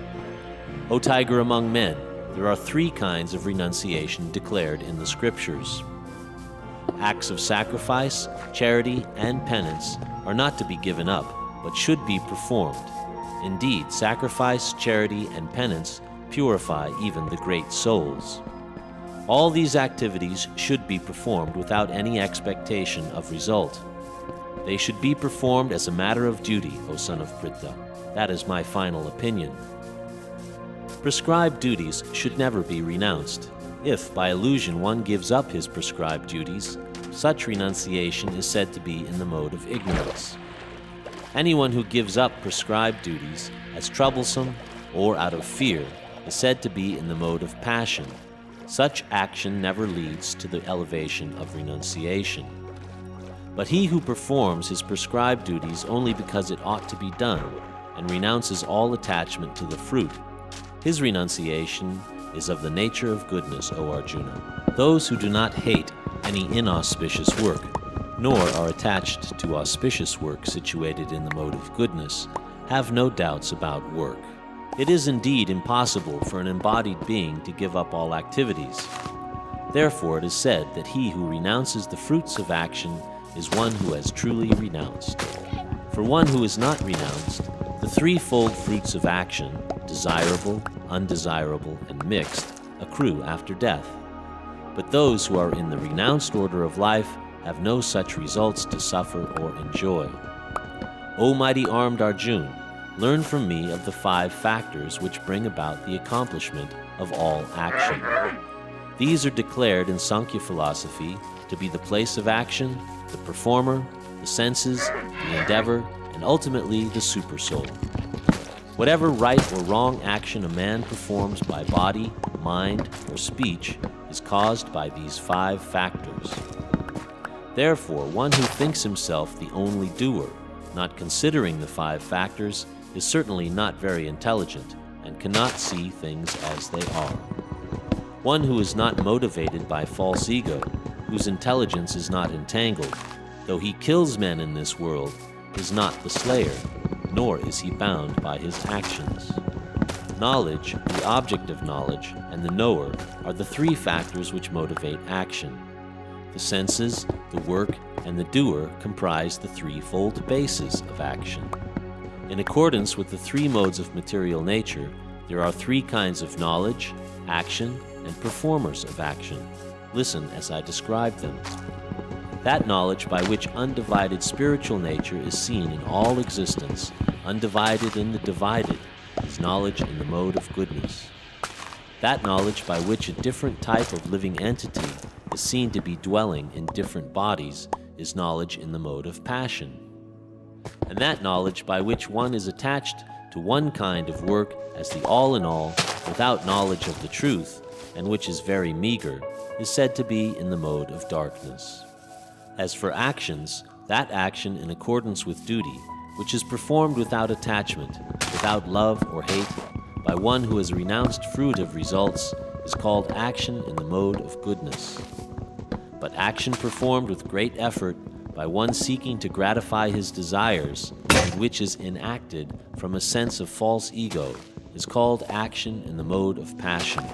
O tiger among men, there are 3 kinds of renunciation declared in the scriptures. Acts of sacrifice, charity, and penance are not to be given up, but should be performed. Indeed, sacrifice, charity, and penance purify even the great souls. All these activities should be performed without any expectation of result. They should be performed as a matter of duty, O son of Pritha. That is my final opinion. Prescribed duties should never be renounced. If, by illusion, one gives up his prescribed duties, such renunciation is said to be in the mode of ignorance. Anyone who gives up prescribed duties as troublesome or out of fear is said to be in the mode of passion. Such action never leads to the elevation of renunciation. But he who performs his prescribed duties only because it ought to be done and renounces all attachment to the fruit, his renunciation is of the nature of goodness, O Arjuna. Those who do not hate any inauspicious work, nor are attached to auspicious work situated in the mode of goodness, have no doubts about work. It is indeed impossible for an embodied being to give up all activities. Therefore it is said that he who renounces the fruits of action is one who has truly renounced. For one who is not renounced, the 3-fold fruits of action, desirable, undesirable, and mixed, accrue after death. But those who are in the renounced order of life have no such results to suffer or enjoy. O mighty armed Arjuna, learn from me of the 5 factors which bring about the accomplishment of all action. These are declared in Sankhya philosophy to be the place of action, the performer, the senses, the endeavor, and ultimately the supersoul. Whatever right or wrong action a man performs by body, mind, or speech is caused by these 5 factors. Therefore, one who thinks himself the only doer, not considering the 5 factors, is certainly not very intelligent and cannot see things as they are. One who is not motivated by false ego, whose intelligence is not entangled, though he kills men in this world, is not the slayer, nor is he bound by his actions. Knowledge, the object of knowledge, and the knower are the 3 factors which motivate action. The senses, the work, and the doer comprise the 3-fold basis of action. In accordance with the 3 modes of material nature, there are 3 kinds of knowledge, action, and performers of action. Listen as I describe them. That knowledge by which undivided spiritual nature is seen in all existence, undivided in the divided, is knowledge in the mode of goodness. That knowledge by which a different type of living entity is seen to be dwelling in different bodies is knowledge in the mode of passion. And that knowledge by which one is attached to one kind of work as the all-in-all without knowledge of the truth and which is very meager, is said to be in the mode of darkness. As for actions, that action in accordance with duty, which is performed without attachment, without love or hate, by one who has renounced fruitive results, is called action in the mode of goodness. But action performed with great effort by one seeking to gratify his desires, and which is enacted from a sense of false ego, is called action in the mode of passion.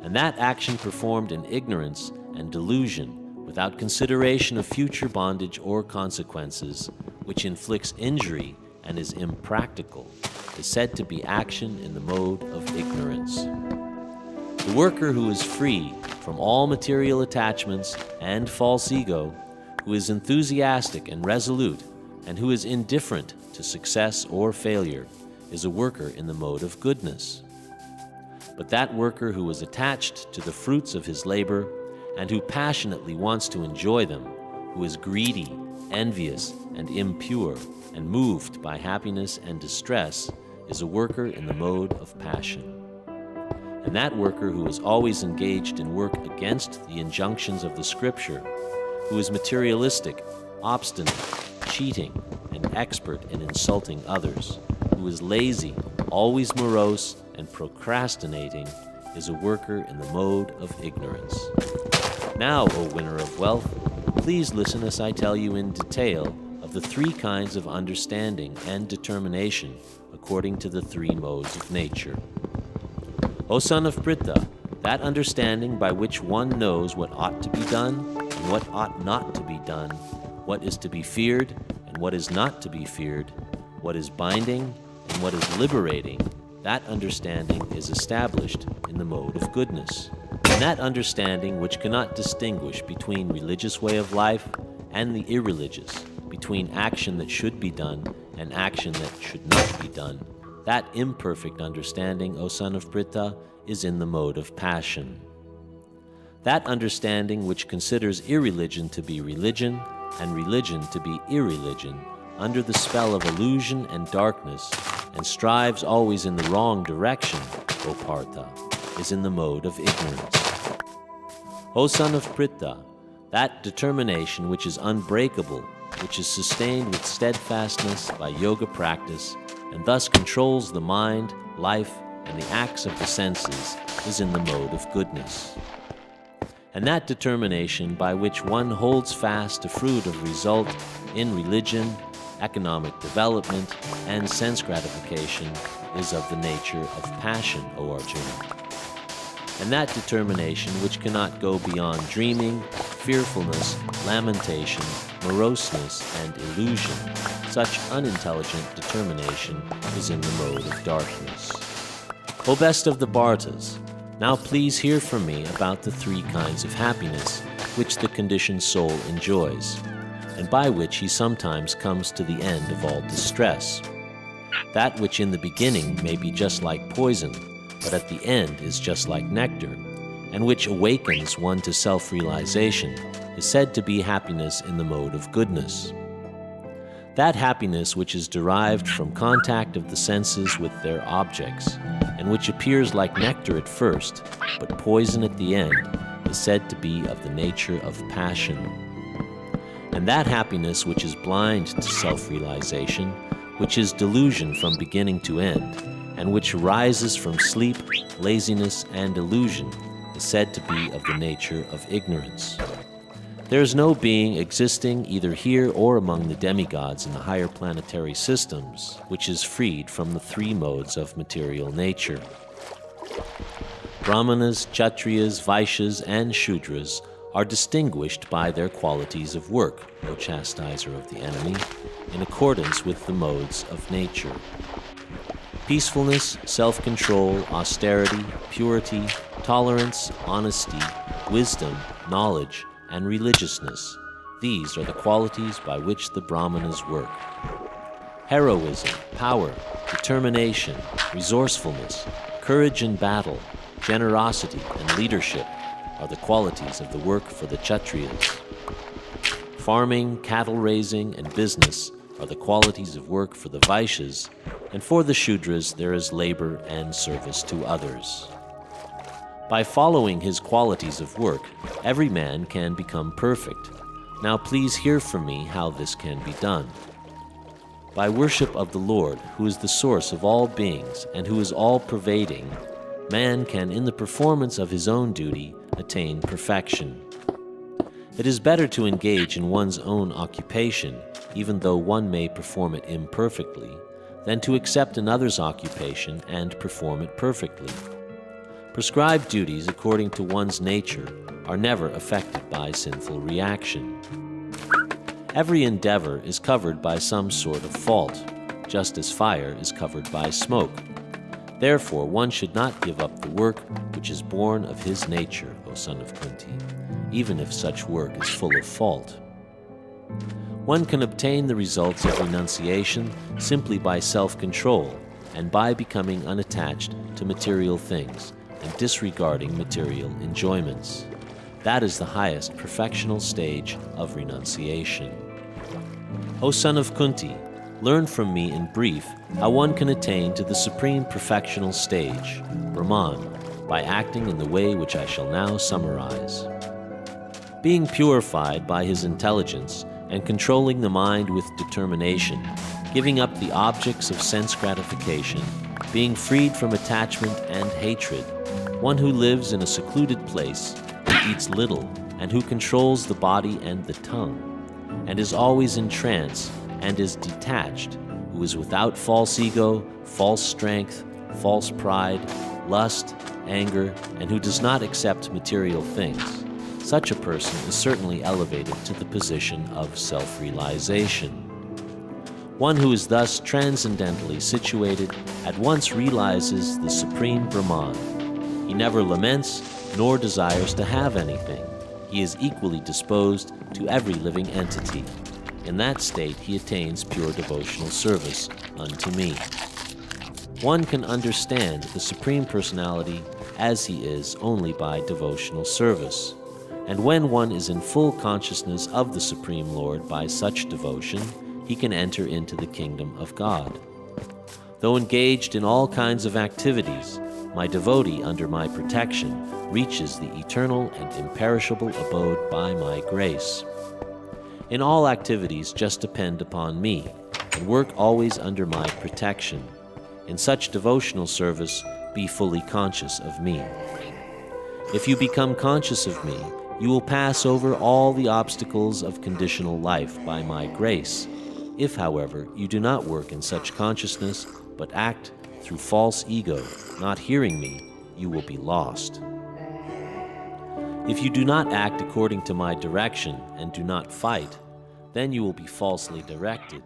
And that action performed in ignorance and delusion, without consideration of future bondage or consequences, which inflicts injury and is impractical, is said to be action in the mode of ignorance. The worker who is free from all material attachments and false ego, who is enthusiastic and resolute, and who is indifferent to success or failure, is a worker in the mode of goodness. But that worker who is attached to the fruits of his labor, and who passionately wants to enjoy them, who is greedy, envious, and impure, and moved by happiness and distress, is a worker in the mode of passion. And that worker who is always engaged in work against the injunctions of the Scripture, who is materialistic, obstinate, cheating, and expert in insulting others, who is lazy, always morose, and procrastinating, is a worker in the mode of ignorance. Now, O winner of wealth, please listen as I tell you in detail of the three kinds of understanding and determination according to the three modes of nature. O son of Pritha, that understanding by which one knows what ought to be done and what ought not to be done, what is to be feared and what is not to be feared, what is binding and what is liberating, that understanding is established in the mode of goodness. And that understanding which cannot distinguish between religious way of life and the irreligious, between action that should be done and action that should not be done, that imperfect understanding, O son of Pritha, is in the mode of passion. That understanding which considers irreligion to be religion and religion to be irreligion, under the spell of illusion and darkness, and strives always in the wrong direction, O Partha, is in the mode of ignorance. O son of Pritha, that determination which is unbreakable, which is sustained with steadfastness by yoga practice, and thus controls the mind, life, and the acts of the senses, is in the mode of goodness. And that determination by which one holds fast to fruit of result in religion, economic development, and sense gratification is of the nature of passion, O Arjuna. And that determination which cannot go beyond dreaming, fearfulness, lamentation, moroseness, and illusion, such unintelligent determination is in the mode of darkness. O best of the Bhartas, now please hear from me about the three kinds of happiness which the conditioned soul enjoys, and by which he sometimes comes to the end of all distress. That which in the beginning may be just like poison, but at the end is just like nectar, and which awakens one to self-realization, is said to be happiness in the mode of goodness. That happiness which is derived from contact of the senses with their objects, and which appears like nectar at first, but poison at the end, is said to be of the nature of passion. And that happiness which is blind to self-realization, which is delusion from beginning to end, and which arises from sleep, laziness, and illusion, is said to be of the nature of ignorance. There is no being existing either here or among the demigods in the higher planetary systems which is freed from the three modes of material nature. Brahmanas, Kshatriyas, Vaishyas, and Shudras are distinguished by their qualities of work, O chastiser of the enemy, in accordance with the modes of nature. Peacefulness, self-control, austerity, purity, tolerance, honesty, wisdom, knowledge, and religiousness, these are the qualities by which the Brahmanas work. Heroism, power, determination, resourcefulness, courage in battle, generosity, and leadership are the qualities of the work for the Kshatriyas. Farming, cattle raising, and business are the qualities of work for the Vaishyas, and for the Shudras there is labor and service to others. By following his qualities of work, every man can become perfect. Now please hear from me how this can be done. By worship of the Lord, who is the source of all beings and who is all-pervading, man can, in the performance of his own duty, attain perfection. It is better to engage in one's own occupation, even though one may perform it imperfectly, than to accept another's occupation and perform it perfectly. Prescribed duties according to one's nature are never affected by sinful reaction. Every endeavor is covered by some sort of fault, just as fire is covered by smoke. Therefore, one should not give up the work which is born of his nature, O son of Kunti, even if such work is full of fault. One can obtain the results of renunciation simply by self-control and by becoming unattached to material things and disregarding material enjoyments. That is the highest perfectional stage of renunciation. O son of Kunti, learn from me in brief how one can attain to the supreme perfectional stage, Brahman, by acting in the way which I shall now summarize. Being purified by his intelligence and controlling the mind with determination, giving up the objects of sense gratification, being freed from attachment and hatred, one who lives in a secluded place, who eats little, and who controls the body and the tongue, and is always in trance, and is detached, who is without false ego, false strength, false pride, lust, anger, and who does not accept material things. Such a person is certainly elevated to the position of self-realization. One who is thus transcendentally situated at once realizes the supreme Brahman. He never laments nor desires to have anything. He is equally disposed to every living entity. In that state he attains pure devotional service unto me. One can understand the Supreme Personality as he is only by devotional service. And when one is in full consciousness of the Supreme Lord by such devotion, he can enter into the kingdom of God. Though engaged in all kinds of activities, my devotee under my protection reaches the eternal and imperishable abode by my grace. In all activities just depend upon me, and work always under my protection. In such devotional service, be fully conscious of me. If you become conscious of me, you will pass over all the obstacles of conditional life by my grace. If, however, you do not work in such consciousness, but act through false ego, not hearing me, you will be lost. If you do not act according to my direction and do not fight, then you will be falsely directed.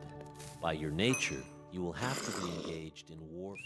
By your nature, you will have to be engaged in warfare.